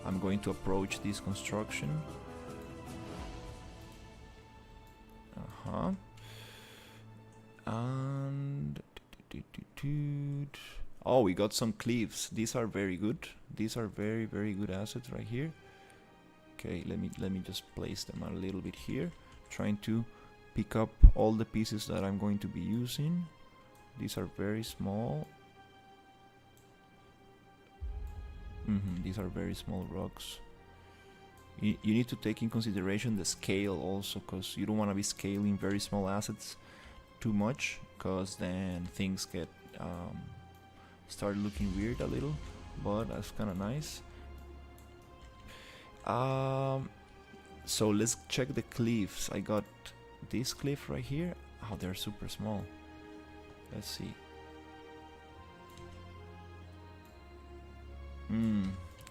I'm going to approach this construction. And oh, we got some cleaves. These are very good. These are very, very good assets right here. Okay, let me just place them a little bit here, trying to pick up all the pieces that I'm going to be using. These are very small. These are very small rocks. You need to take in consideration the scale also, because you don't want to be scaling very small assets too much, because then things get start looking weird a little. But that's kind of nice. So let's check the cliffs. I got this cliff right here. Oh, they're super small. Let's see.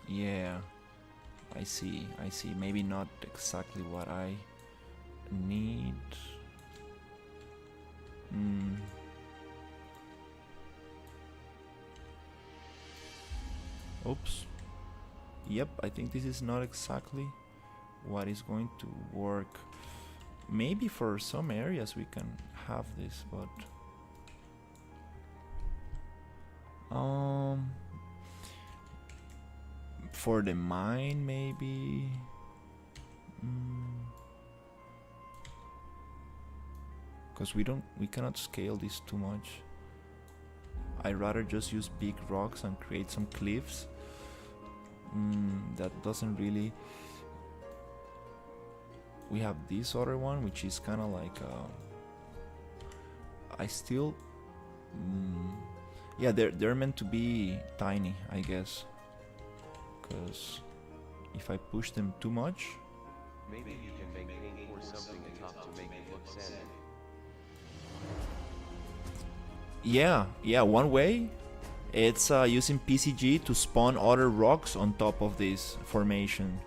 Yeah, I see. Maybe not exactly what I need. Oops. Yep, I think this is not exactly what is going to work. Maybe for some areas we can have this, but for the mine maybe. Because we cannot scale this too much. I'd rather just use big rocks and create some cliffs. That doesn't really. We have this other one, which is kind of like I still yeah, they're meant to be tiny, I guess, because if I push them too much, maybe you can make paint or something atop to make it look sandy. yeah, one way it's using PCG to spawn other rocks on top of this formation.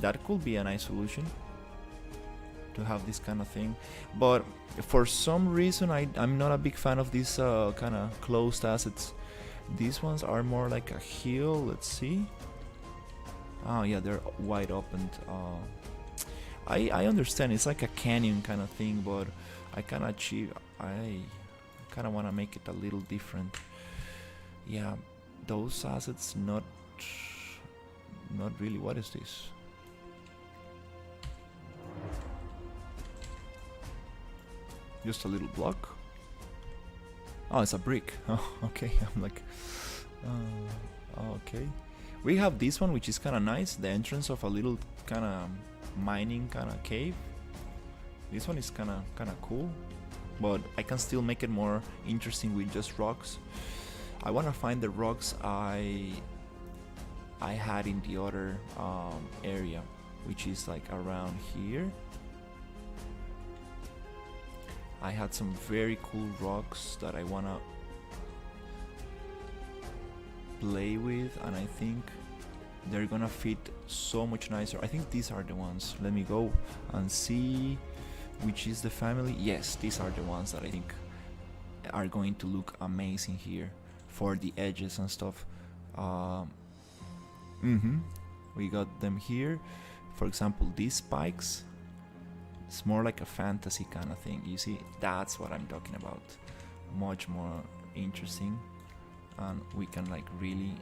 That could be a nice solution to have this kind of thing, but for some reason I'm not a big fan of these kind of closed assets. These ones are more like a hill. Let's see. Oh yeah, they're wide open. I understand it's like a canyon kind of thing, but I kind of want to make it a little different. Yeah, those assets not really. What is this? Just a little block. Oh, it's a brick. Oh, okay. I'm like, okay. We have this one, which is kind of nice. The entrance of a little kind of mining kind of cave. This one is kind of cool, but I can still make it more interesting with just rocks. I want to find the rocks I had in the other area, which is like around here. I had some very cool rocks that I wanna play with, and I think they're gonna fit so much nicer. I think these are the ones. Let me go and see which is the family. Yes, these are the ones that I think are going to look amazing here for the edges and stuff. We got them here. For example, these spikes. It's more like a fantasy kind of thing. You see, that's what I'm talking about. Much more interesting, and we can like really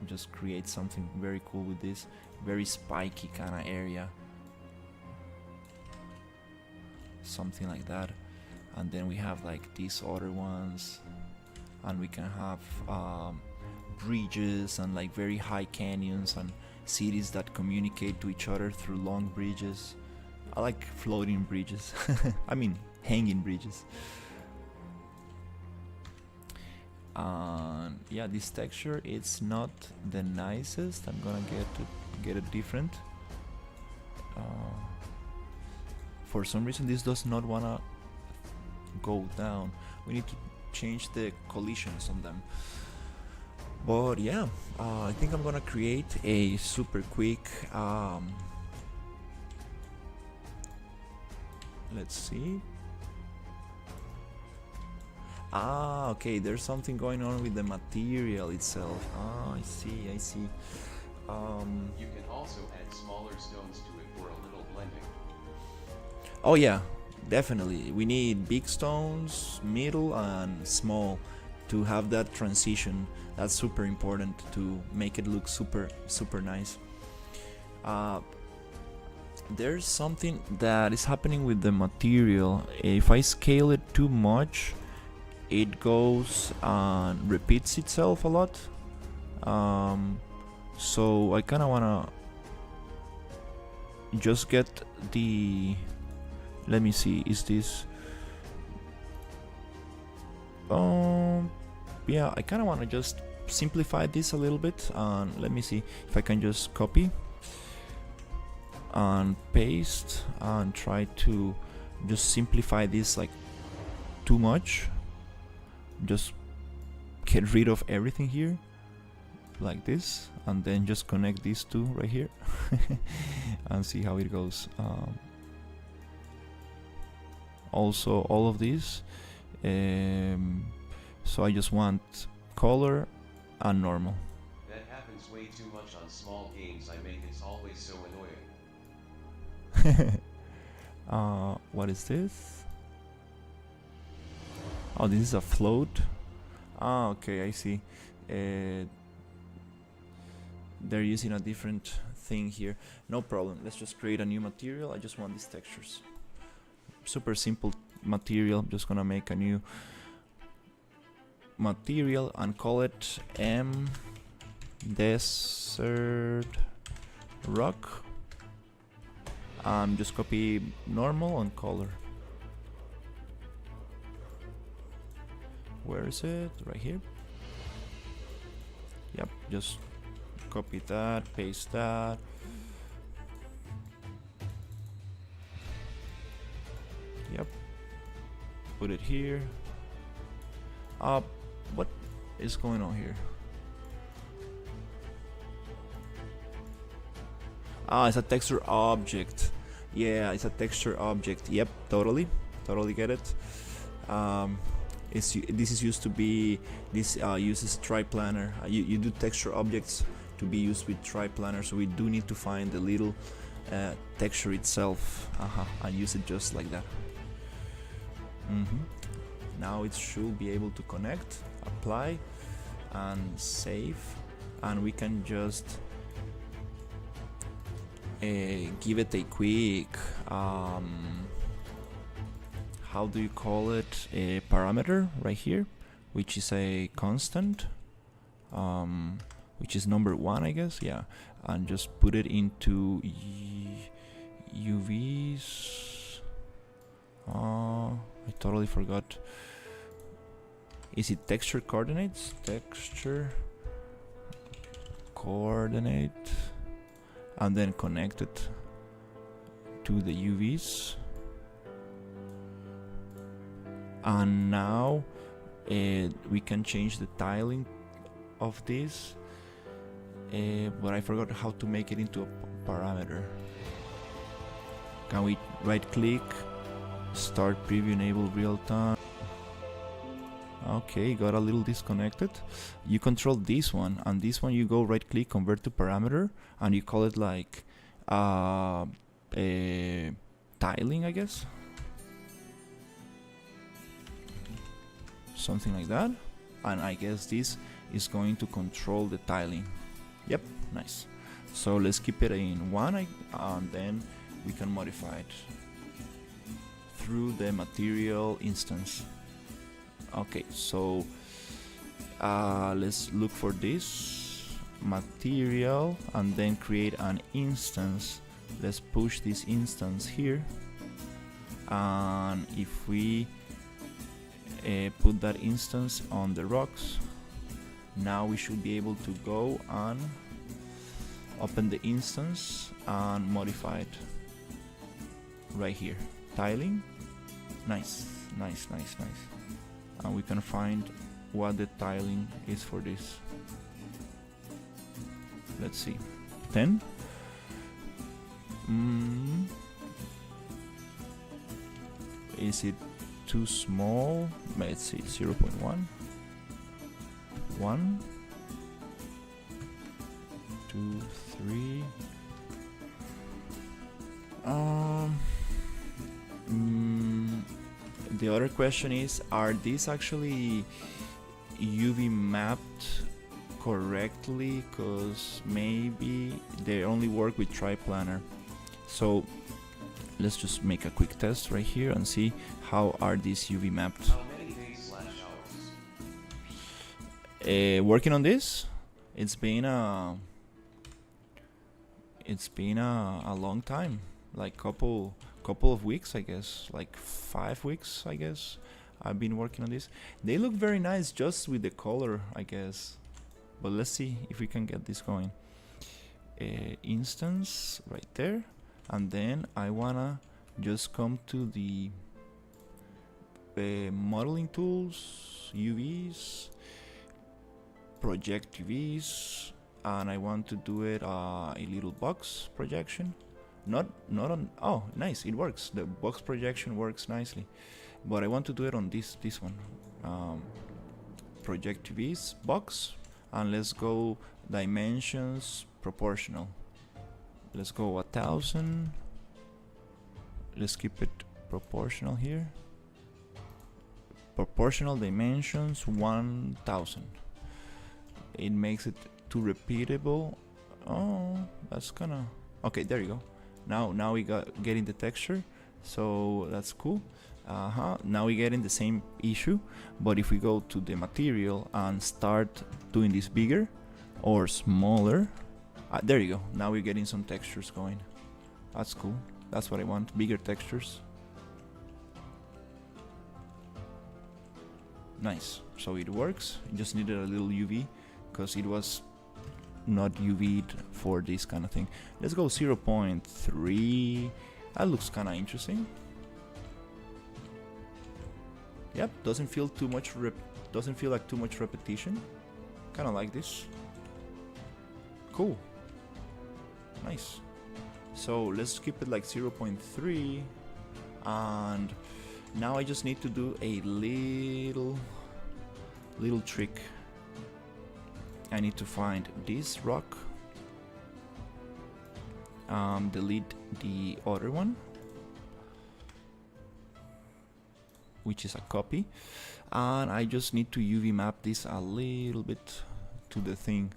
just create something very cool with this very spiky kind of area, something like that. And then we have like these other ones, and we can have bridges and like very high canyons and cities that communicate to each other through long bridges. I like floating bridges. I mean, hanging bridges. Yeah, this texture, it's not the nicest. I'm gonna get it different. For some reason, this does not wanna go down. We need to change the collisions on them. But yeah, I think I'm gonna create a super quick. Let's see. Okay, there's something going on with the material itself. I see. You can also add smaller stones to it for a little blending. Oh yeah, definitely. We need big stones, middle, and small to have that transition. That's super important to make it look super nice. There's something that is happening with the material. If I scale it too much, it goes and repeats itself a lot. So I kind of wanna just get the, let me see, is this, yeah, I kind of want to just simplify this a little bit, and let me see if I can just copy and paste and try to just simplify this like too much. Just get rid of everything here like this, and then just connect these two right here and see how it goes. Also all of these, so I just want color and normal. That happens way too much on small games I make, it's always so annoying. What is this? Oh, this is a float. Ah, okay, I see. They're using a different thing here. No problem, let's just create a new material. I just want these textures. Super simple material. I'm just gonna make a new material and call it desert rock. Just copy normal and color. Where is it? Right here. Yep, just copy that, paste that. Yep, put it here. What is going on here? It's a texture object. Yeah, it's a texture object. Yep, totally get it. This is used to be, this uses triplanar. You do texture objects to be used with triplanar, so we do need to find the little texture itself and use it just like that. Now it should be able to connect, apply, and save, and we can just give it a quick how do you call it, a parameter right here, which is a constant, which is number 1, I guess. Yeah, and just put it into UVs. I totally forgot. Is it texture coordinates? Texture coordinate, and then connect it to the UVs. And now we can change the tiling of this, but I forgot how to make it into a parameter. Can we right click, start preview, enable real time? Okay, got a little disconnected. You control this one, and this one you go right click, convert to parameter, and you call it like tiling, I guess. Something like that. And I guess this is going to control the tiling. Yep, nice. So let's keep it in 1, and then we can modify it through the material instance. Okay, so let's look for this material and then create an instance. Let's push this instance here, and if we put that instance on the rocks, now we should be able to go and open the instance and modify it right here. Tiling, nice. And we can find what the tiling is for this. Let's see, 10. Is it too small? Let's see, 0.1. 1, 2, 3. The other question is, are these actually UV mapped correctly? Because maybe they only work with triplanar. So let's just make a quick test right here and see how are these UV mapped. How many days/hours? Working on this, it's been It's been a long time, like couple of weeks, I guess, like 5 weeks, I guess. I've been working on this. They look very nice just with the color, I guess. But let's see if we can get this going. Instance right there, and then I wanna just come to the modeling tools, UVs, project UVs, and I want to do it a little box projection. Not on. Oh, nice! It works. The box projection works nicely, but I want to do it on this one. Project UVs box, and let's go dimensions proportional. Let's go 1000. Let's keep it proportional here. Proportional dimensions 1000. It makes it too repeatable. Oh, that's kinda okay. There you go. Now we got getting the texture, so that's cool. Now we get in the same issue, but if we go to the material and start doing this bigger or smaller, there you go. Now we're getting some textures going. That's cool. That's what I want. Bigger textures. Nice. So it works. It just needed a little UV because it was not UV'd for this kind of thing. Let's go 0.3. That looks kind of interesting. Yep, doesn't feel too much doesn't feel like too much repetition. Kind of like this. Cool. Nice. So let's keep it like 0.3, and now I just need to do a little trick. I need to find this rock, delete the other one, which is a copy, and I just need to UV map this a little bit to the thing.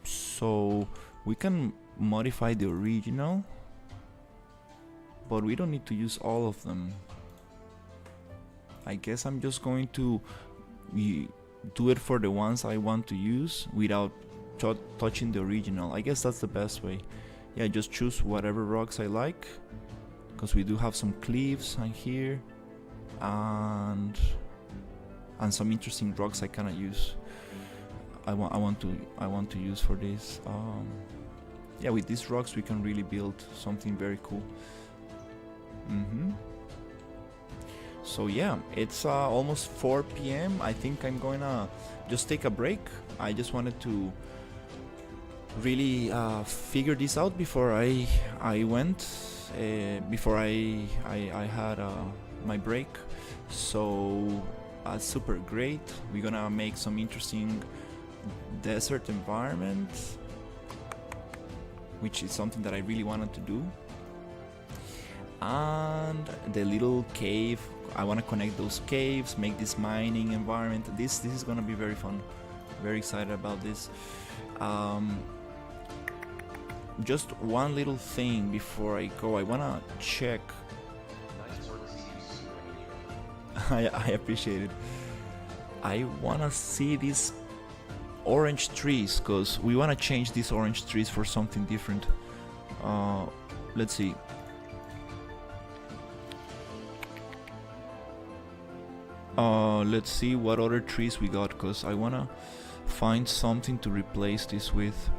So we can modify the original, but we don't need to use all of them. I guess I'm just going to do it for the ones I want to use without touching the original. I guess that's the best way. Yeah, just choose whatever rocks I like, because we do have some cliffs on here and some interesting rocks I cannot use. I want to use for this. Yeah, with these rocks we can really build something very cool. So yeah, it's almost 4 p.m. I think I'm gonna just take a break. I just wanted to really figure this out before I went, before I had my break. So super great. We're gonna make some interesting desert environment, which is something that I really wanted to do. And the little cave, I want to connect those caves, make this mining environment. This is gonna be very fun. Very excited about this. Just one little thing before I go. I wanna check. I appreciate it. I wanna see these orange trees, because we wanna change these orange trees for something different. Let's see. Let's see what other trees we got, because I wanna find something to replace this with.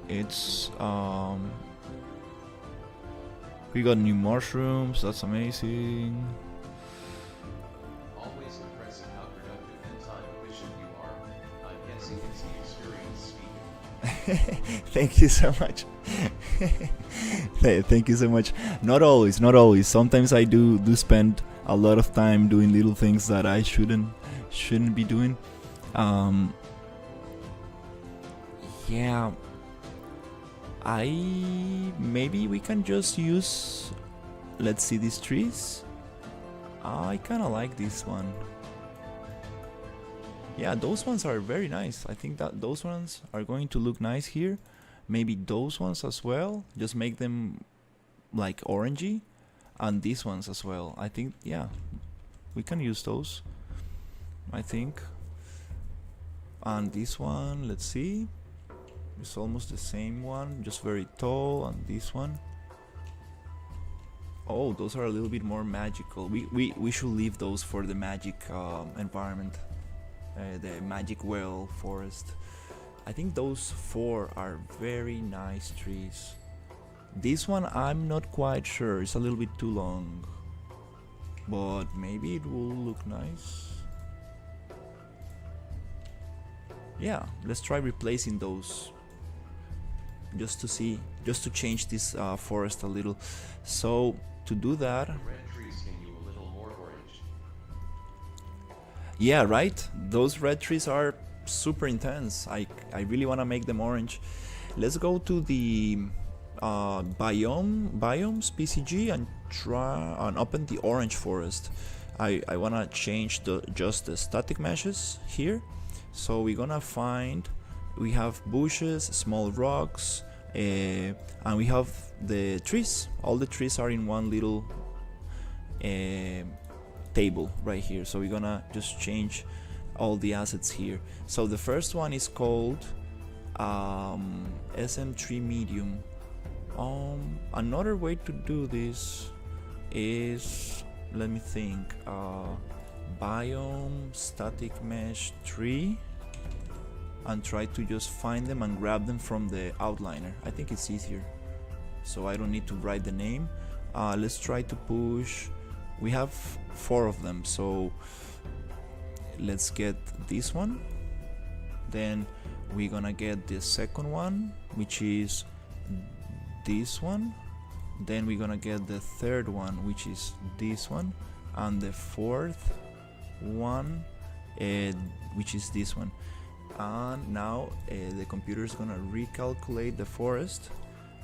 It's we got new mushrooms. That's amazing. Always impressive how productive and time efficient you are. I'm guessing it's the experience speaking. Thank you so much. Thank you so much. Not always. Sometimes I do spend a lot of time doing little things that I shouldn't be doing. Yeah. Maybe we can just use, let's see, these trees. I kind of like this one. Yeah, those ones are very nice. I think that those ones are going to look nice here. Maybe those ones as well. Just make them like orangey, and these ones as well. I think, yeah, We can use those, I think. And this one, let's see, it's almost the same one, just very tall. And this one, oh, those are a little bit more magical. We should leave those for the magic environment, the magic well forest. I think those 4 are very nice trees. This one I'm not quite sure, it's a little bit too long, but maybe it will look nice. Yeah, let's try replacing those, just to see, just to change this forest a little. So to do that, Red trees can you a little more orange. yeah, right, those red trees are super intense. I really want to make them orange. Let's go to the biomes PCG and try and open the orange forest. I want to change just the static meshes here. So we're gonna find, we have bushes, small rocks, and we have the trees. All the trees are in one little table right here. So we're gonna just change all the assets here. So the first one is called SM3 medium. Another way to do this is, let me think, biome static mesh tree, and try to just find them and grab them from the outliner. I think it's easier, so I don't need to write the name. Let's try to push, we have 4 of them, so let's get this one, then we're gonna get the second one, which is this one, then we're gonna get the third one, which is this one, and the fourth one, which is this one. And now the computer is gonna recalculate the forest,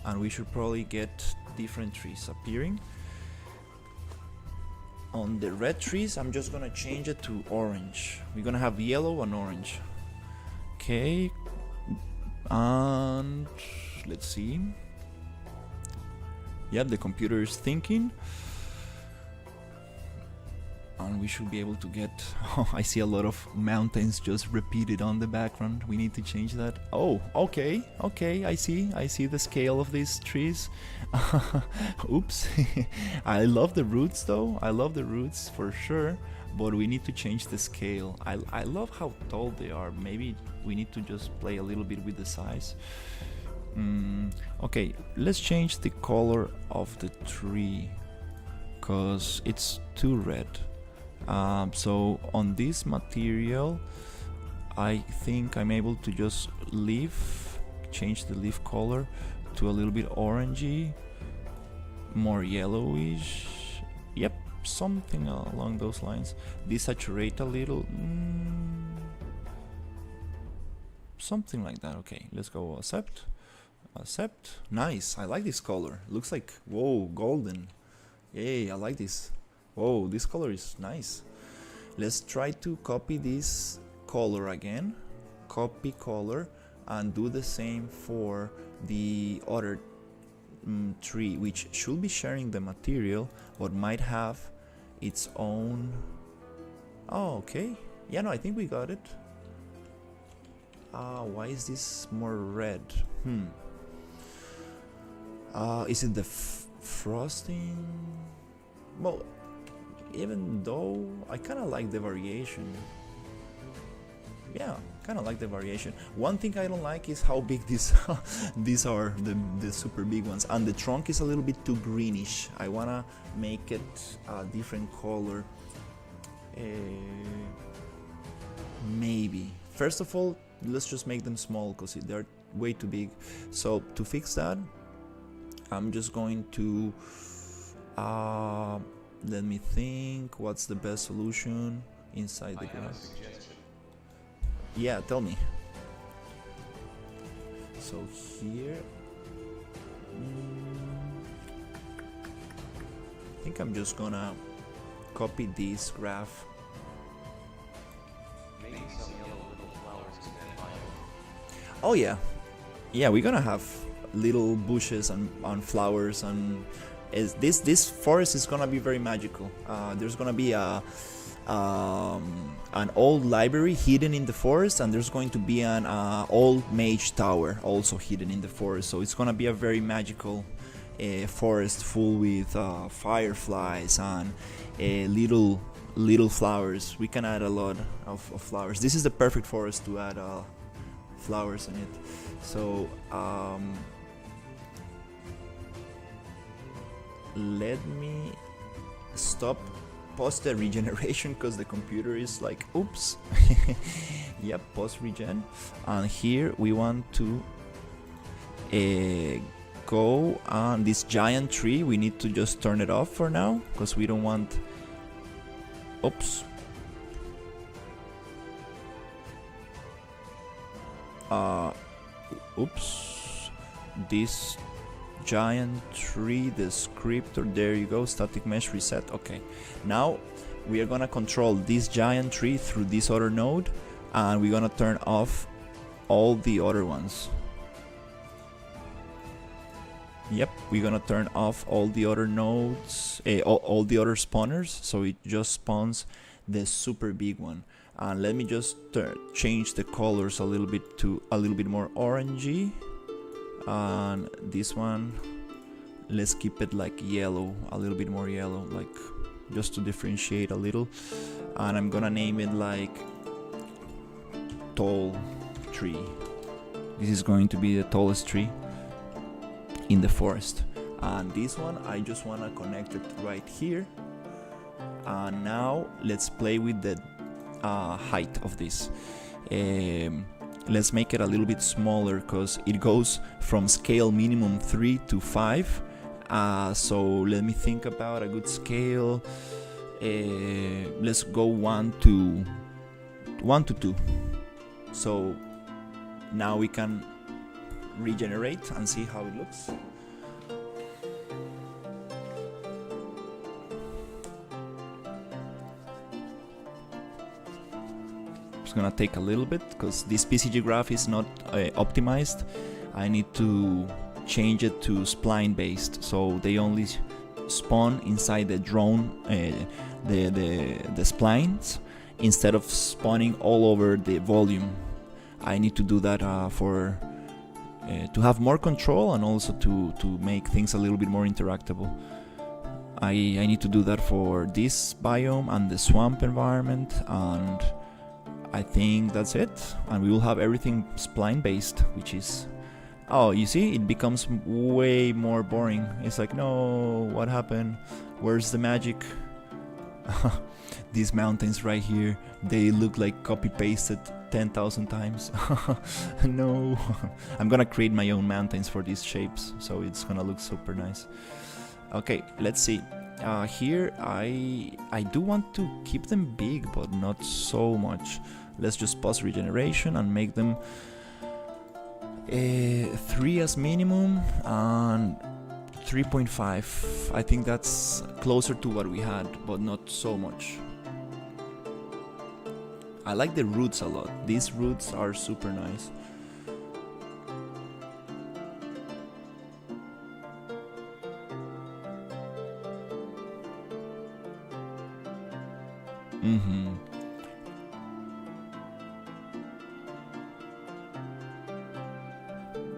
and we should probably get different trees appearing. On the red trees, I'm just gonna change it to orange. We're gonna have yellow and orange. Okay, and let's see. Yep, the computer is thinking, and we should be able to get, oh, I see a lot of mountains just repeated on the background. We need to change that. Oh, okay, I see the scale of these trees. Oops. I love the roots though, I love the roots for sure, but we need to change the scale. I love how tall they are. Maybe we need to just play a little bit with the size. Okay, let's change the color of the tree, cause it's too red. So on this material, I think I'm able to just change the leaf color to a little bit orangey, more yellowish. Yep, something along those lines. Desaturate a little, something like that. Okay, let's go accept. Nice, I like this color. Looks like, whoa, golden. Yay, I like this. Whoa, this color is nice. Let's try to copy this color again. Copy color, and do the same for the other tree, which should be sharing the material, but might have its own. Oh, okay. Yeah, no, I think we got it. Why is this more red? Is it the frosting? Well, even though I kind of like the variation. Yeah, kind of like the variation. One thing I don't like is how big these these are, the super big ones, and the trunk is a little bit too greenish. I wanna make it a different color. Maybe first of all, let's just make them small because they're way too big. So to fix that, I'm just going to let me think, what's the best solution inside the grass? Yeah, tell me. So here, I think I'm just gonna copy this graph. Maybe some yellow little flowers in that biome. Oh yeah, we're gonna have little bushes and flowers, and this forest is gonna be very magical. There's gonna be an old library hidden in the forest, and there's going to be an old mage tower also hidden in the forest. So it's gonna be a very magical forest full with fireflies and little flowers. We can add a lot of flowers. This is the perfect forest to add flowers in it. So let me stop pause the regeneration because the computer is like, oops. Yep, pause regen. And here we want to go on this giant tree. We need to just turn it off for now because we don't want, oops. Oops, this giant tree descriptor, there you go, static mesh reset. Okay, now we are gonna control this giant tree through this other node, and we're gonna turn off all the other ones. Yep, we're gonna turn off all the other nodes, all the other spawners, so it just spawns the super big one. And let me just change the colors a little bit to a little bit more orangey. And this one, let's keep it like yellow, a little bit more yellow, like just to differentiate a little. And I'm gonna name it like tall tree. This is going to be the tallest tree in the forest. And this one, I just wanna connect it right here. And now let's play with the height of this. Let's make it a little bit smaller because it goes from scale minimum 3 to 5. So let me think about a good scale. Let's go 1 to 2. So now we can regenerate and see how it looks. It's gonna take a little bit because this PCG graph is not optimized. I need to change it to spline based, so they only spawn inside the drone, the splines, instead of spawning all over the volume. I need to do that for to have more control and also to make things a little bit more interactable. I need to do that for this biome and the swamp environment, and I think that's it. And we will have everything spline based, which is, oh, you see, it becomes way more boring. It's like, no, what happened? Where's the magic? These mountains right here, they look like copy pasted 10,000 times. No. I'm gonna create my own mountains for these shapes, so it's gonna look super nice. Okay, let's see. Here I do want to keep them big, but not so much. Let's just pause regeneration and make them 3 as minimum and 3.5. I think that's closer to what we had, but not so much. I like the roots a lot. These roots are super nice.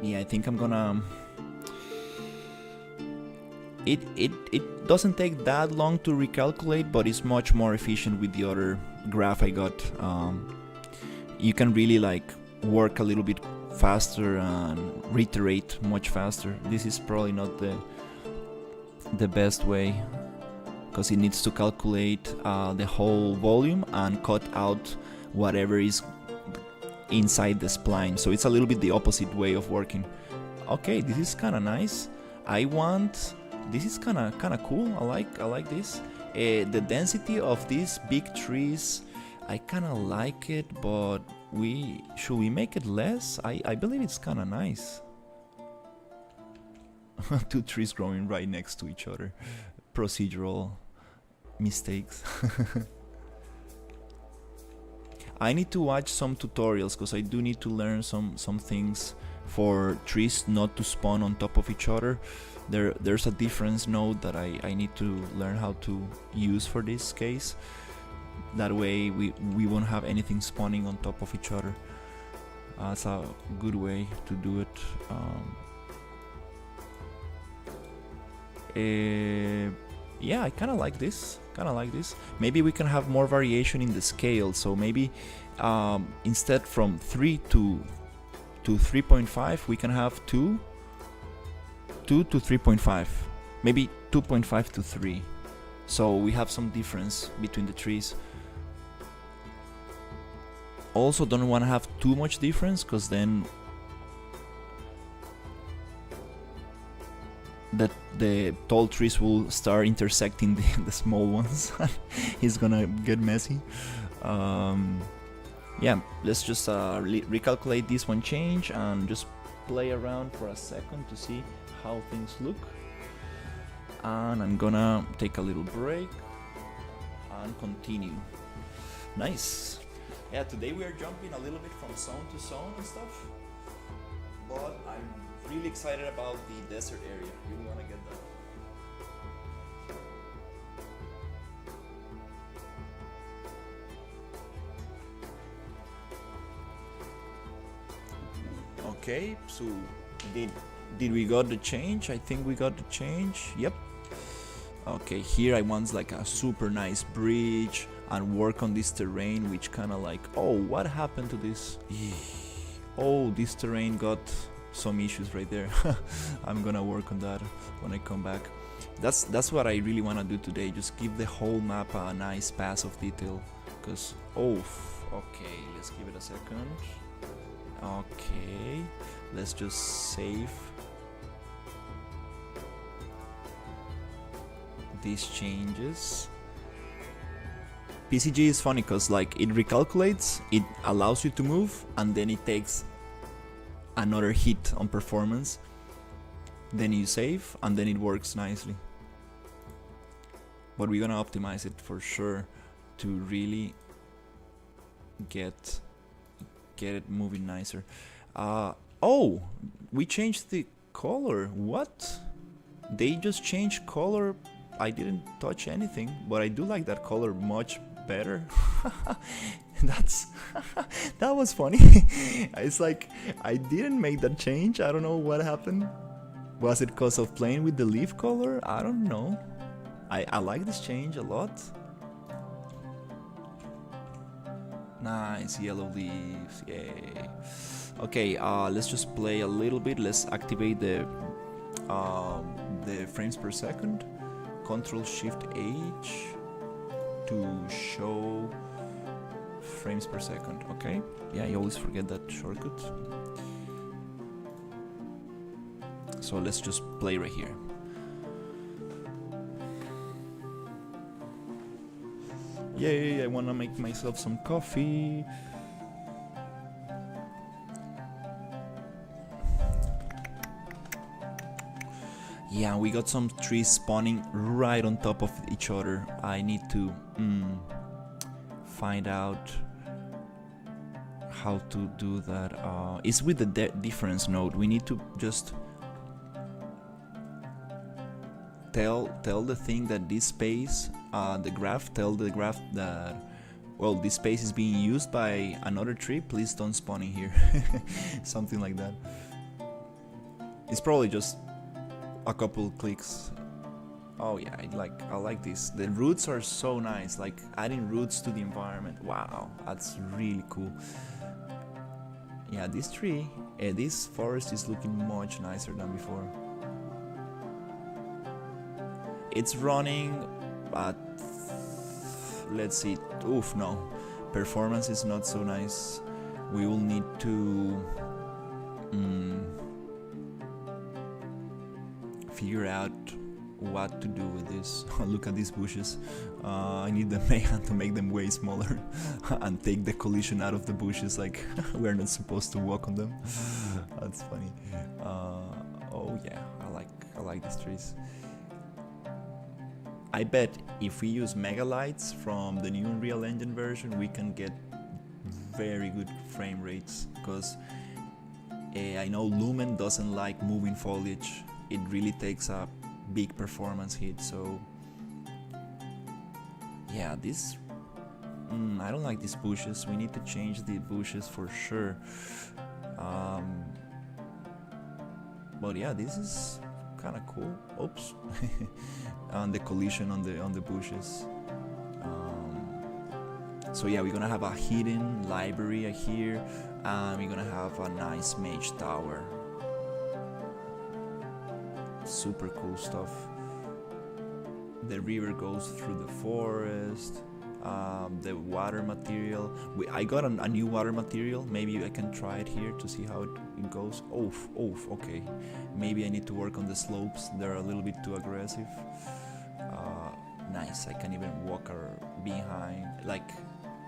Yeah, I think I'm gonna... It doesn't take that long to recalculate, but it's much more efficient with the other graph I got. You can really like work a little bit faster and reiterate much faster. This is probably not the best way, because it needs to calculate the whole volume and cut out whatever is inside the spline. So it's a little bit the opposite way of working. Okay, this is kind of nice. This is kind of cool. I like this. The density of these big trees, I kind of like it, but should we make it less? I believe it's kind of nice. 2 trees growing right next to each other. Procedural mistakes. I need to watch some tutorials because I do need to learn some things for trees not to spawn on top of each other. There's a difference node that I need to learn how to use for this case. That way we won't have anything spawning on top of each other. That's a good way to do it. Yeah, I kind of like this. Maybe we can have more variation in the scale. So maybe instead from 3 to 3.5, we can have 2 to 3.5. Maybe 2.5 to 3. So we have some difference between the trees. Also don't want to have too much difference, because then the tall trees will start intersecting the small ones. It's gonna get messy. Yeah, let's just recalculate this one change and just play around for a second to see how things look. And I'm gonna take a little break and continue. Nice. Yeah, today we are jumping a little bit from zone to zone and stuff, but I'm really excited about the desert area. Really want to get that. Okay, so did we got the change? I think we got the change. Yep. Okay, here I want like a super nice bridge and work on this terrain, which kind of like, oh, what happened to this? Oh, this terrain got some issues right there. I'm gonna work on that when I come back. That's what I really want to do today, just give the whole map a nice pass of detail. Because, oh, okay, let's give it a second. Okay, let's just save these changes. PCG is funny because like it recalculates, it allows you to move, and then it takes another hit on performance. Then you save, and then it works nicely. But we're gonna optimize it for sure to really get it moving nicer. Oh, we changed the color. What? They just changed color. I didn't touch anything, but I do like that color much better. That was funny. It's like I didn't make that change. I don't know what happened. Was it because of playing with the leaf color? I don't know. I like this change a lot. Nice yellow leaves, yay. Okay, let's just play a little bit. Let's activate the frames per second. Control Shift H to show frames per second. Okay, yeah, I always forget that shortcut. So let's just play right here. Yay, I wanna make myself some coffee. Yeah, we got some trees spawning right on top of each other. I need to find out how to do that. It's with the difference node. We need to just tell the thing that this space, tell the graph that, well, this space is being used by another tree. Please don't spawn in here. Something like that. It's probably just a couple clicks. Oh yeah, I like this. The roots are so nice, like adding roots to the environment. Wow, that's really cool. Yeah, this forest is looking much nicer than before. It's running, but let's see. Oof, no, performance is not so nice. We will need to figure out what to do with this. Look at these bushes. I need the mayhem to make them way smaller and take the collision out of the bushes, like we're not supposed to walk on them. That's funny. Oh yeah, I like these trees. I bet if we use megalights from the new Unreal Engine version, we can get very good frame rates, because I know Lumen doesn't like moving foliage. It really takes a big performance hit. So yeah, this I don't like these bushes. We need to change the bushes for sure. Um, but yeah, this is kind of cool. Oops, and the collision on the bushes. So yeah, we're gonna have a hidden library here, and we're gonna have a nice mage tower. Super cool stuff. The river goes through the forest. The water material. I got a new water material. Maybe I can try it here to see how it goes. Okay. Maybe I need to work on the slopes. They're a little bit too aggressive. Nice. I can even walk behind, like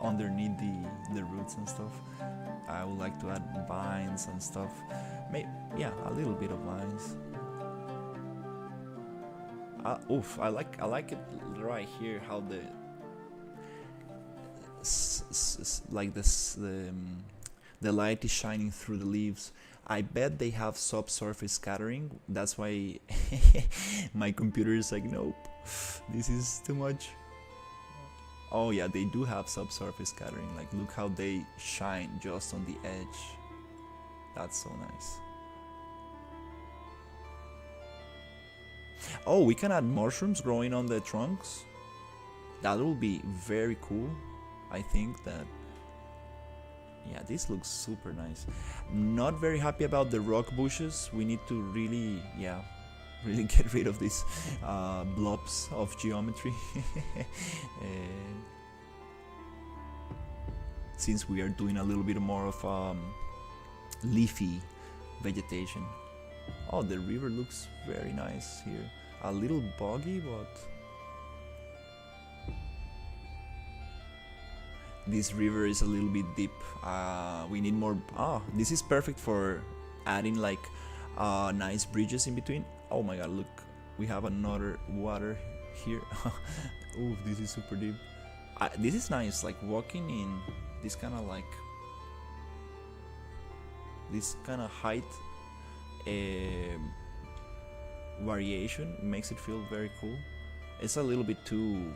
underneath the roots and stuff. I would like to add vines and stuff. Yeah, a little bit of vines. I like it right here how the light is shining through the leaves. I bet they have subsurface scattering. That's why my computer is like, nope, this is too much. Oh yeah, they do have subsurface scattering. Like, look how they shine just on the edge. That's so nice. Oh, we can add mushrooms growing on the trunks. That will be very cool. I think that, yeah, this looks super nice. Not very happy about the rock bushes. We need to really get rid of these blobs of geometry. Since we are doing a little bit more of leafy vegetation. Oh, the river looks very nice here. A little boggy, but this river is a little bit deep. We need more. This is perfect for adding like nice bridges in between. Oh my god, look, we have another water here. Ooh, this is super deep. This is nice, like walking in this kind of height variation makes it feel very cool. It's a little bit too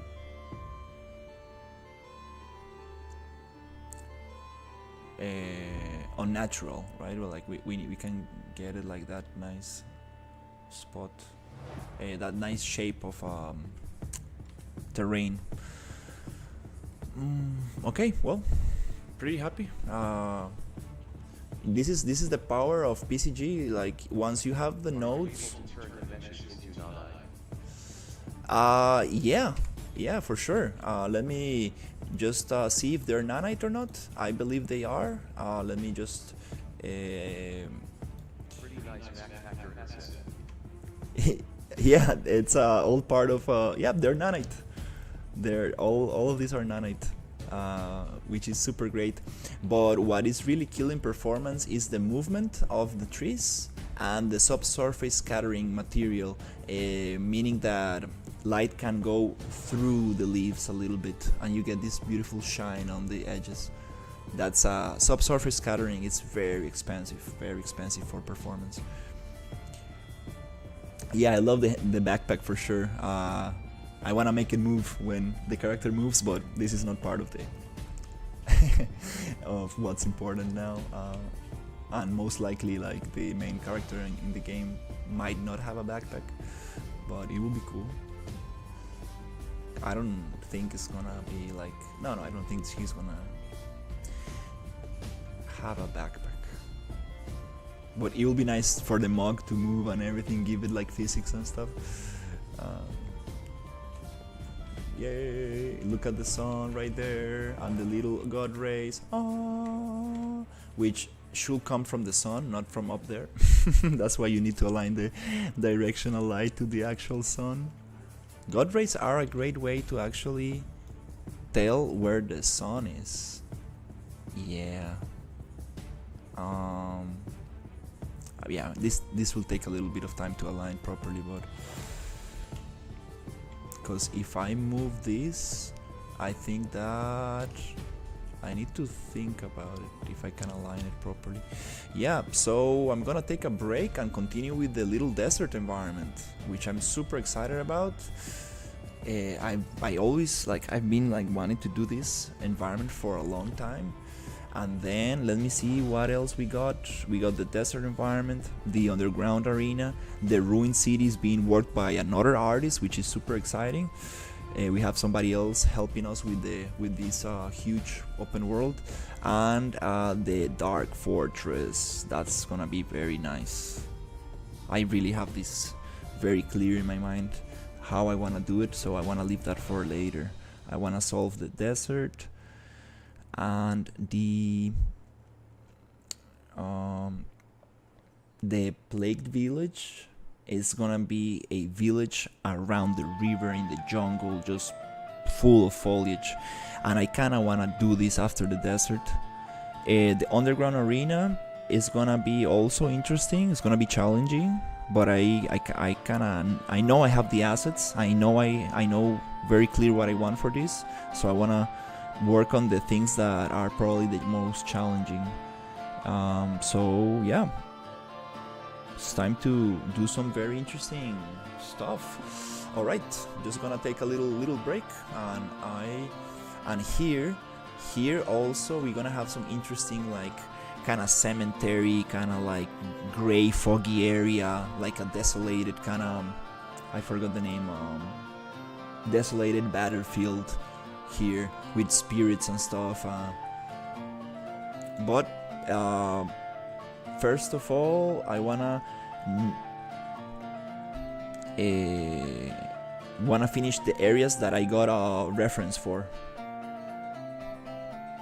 unnatural, right? Well, like we can get it like that nice spot, that nice shape of terrain. Okay, well, pretty happy. This is the power of PCG. Like, once you have the nodes, yeah, for sure. Let me just see if they're nanite or not. I believe they are. Let me just Pretty nice backpacker asset. yeah, it's all part of yeah, they're nanite. They're all of these are nanite, which is super great. But what is really killing performance is the movement of the trees and the subsurface scattering material, meaning that light can go through the leaves a little bit and you get this beautiful shine on the edges. That's subsurface scattering. It's very expensive for performance. Yeah, I love the backpack for sure. I want to make it move when the character moves, but this is not part of the of what's important now. And most likely, like, the main character in the game might not have a backpack, but it would be cool. I don't think it's gonna be like, no, I don't think he's gonna have a backpack. But it will be nice for the mug to move and everything, give it like physics and stuff. Yay! Look at the sun right there and the little god rays, which should come from the sun, not from up there. That's why you need to align the directional light to the actual sun. God rays are a great way to actually tell where the sun is. Yeah. Yeah, this will take a little bit of time to align properly, but because if I move this, I think that I need to think about it if I can align it properly. Yeah, so I'm gonna take a break and continue with the little desert environment, which I'm super excited about. I always like I've been like wanting to do this environment for a long time. And then let me see what else we got. We got the desert environment, the underground arena, the ruined cities being worked by another artist, which is super exciting. We have somebody else helping us with this huge open world, and the dark fortress. That's gonna be very nice. I really have this very clear in my mind how I wanna do it, so I wanna leave that for later. I wanna solve the desert and the plagued village is gonna be a village around the river in the jungle, just full of foliage, and I kinda wanna do this after the desert. The underground arena is gonna be also interesting. It's gonna be challenging, but I know I have the assets. I know very clear what I want for this, so I wanna work on the things that are probably the most challenging. So yeah, it's time to do some very interesting stuff. All right, just gonna take a little break, and here also we're gonna have some interesting like kind of cemetery, kind of like gray foggy area, like a desolated kind of, I forgot the name, desolated battlefield here with spirits and stuff. But first of all, I wanna finish the areas that I got a reference for.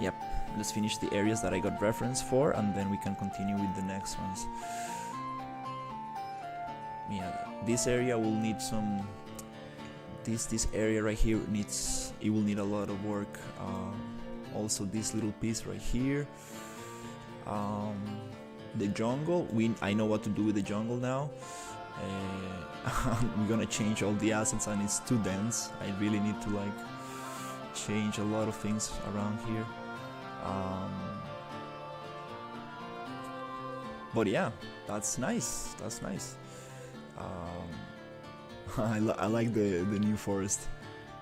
Yep, let's finish the areas that I got reference for, and then we can continue with the next ones. Yeah, this area will need some. This area right here will need a lot of work. Also, this little piece right here. The jungle. I know what to do with the jungle now. We're gonna change all the assets, and it's too dense. I really need to like change a lot of things around here. But yeah, that's nice. That's nice. I like the new forest.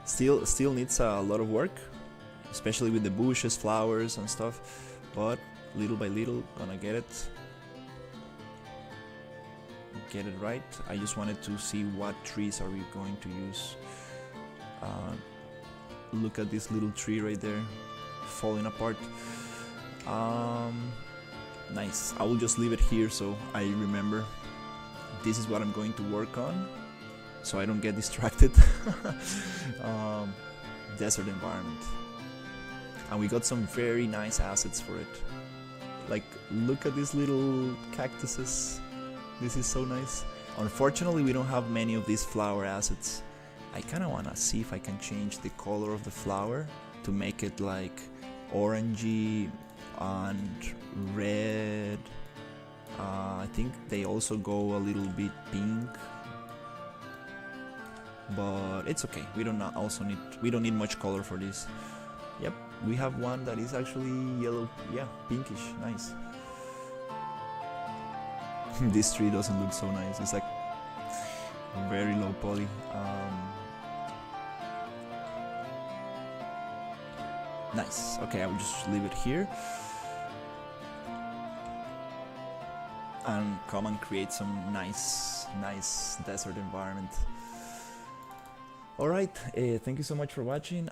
Still needs a lot of work, especially with the bushes, flowers, and stuff. But little by little, gonna get it right. I just wanted to see what trees are we going to use. Look at this little tree right there, falling apart. Nice. I will just leave it here so I remember this is what I'm going to work on, so I don't get distracted. Desert environment, and we got some very nice assets for it. Like, look at these little cactuses. This is so nice. Unfortunately, we don't have many of these flower assets. I kind of want to see if I can change the color of the flower to make it like orangey and red. I think they also go a little bit pink, but it's okay. We don't need much color for this. Yep, we have one that is actually yellow, yeah, pinkish, nice. This tree doesn't look so nice. It's like very low poly. Nice. Okay, I will just leave it here and come and create some nice desert environment. Alright, thank you so much for watching.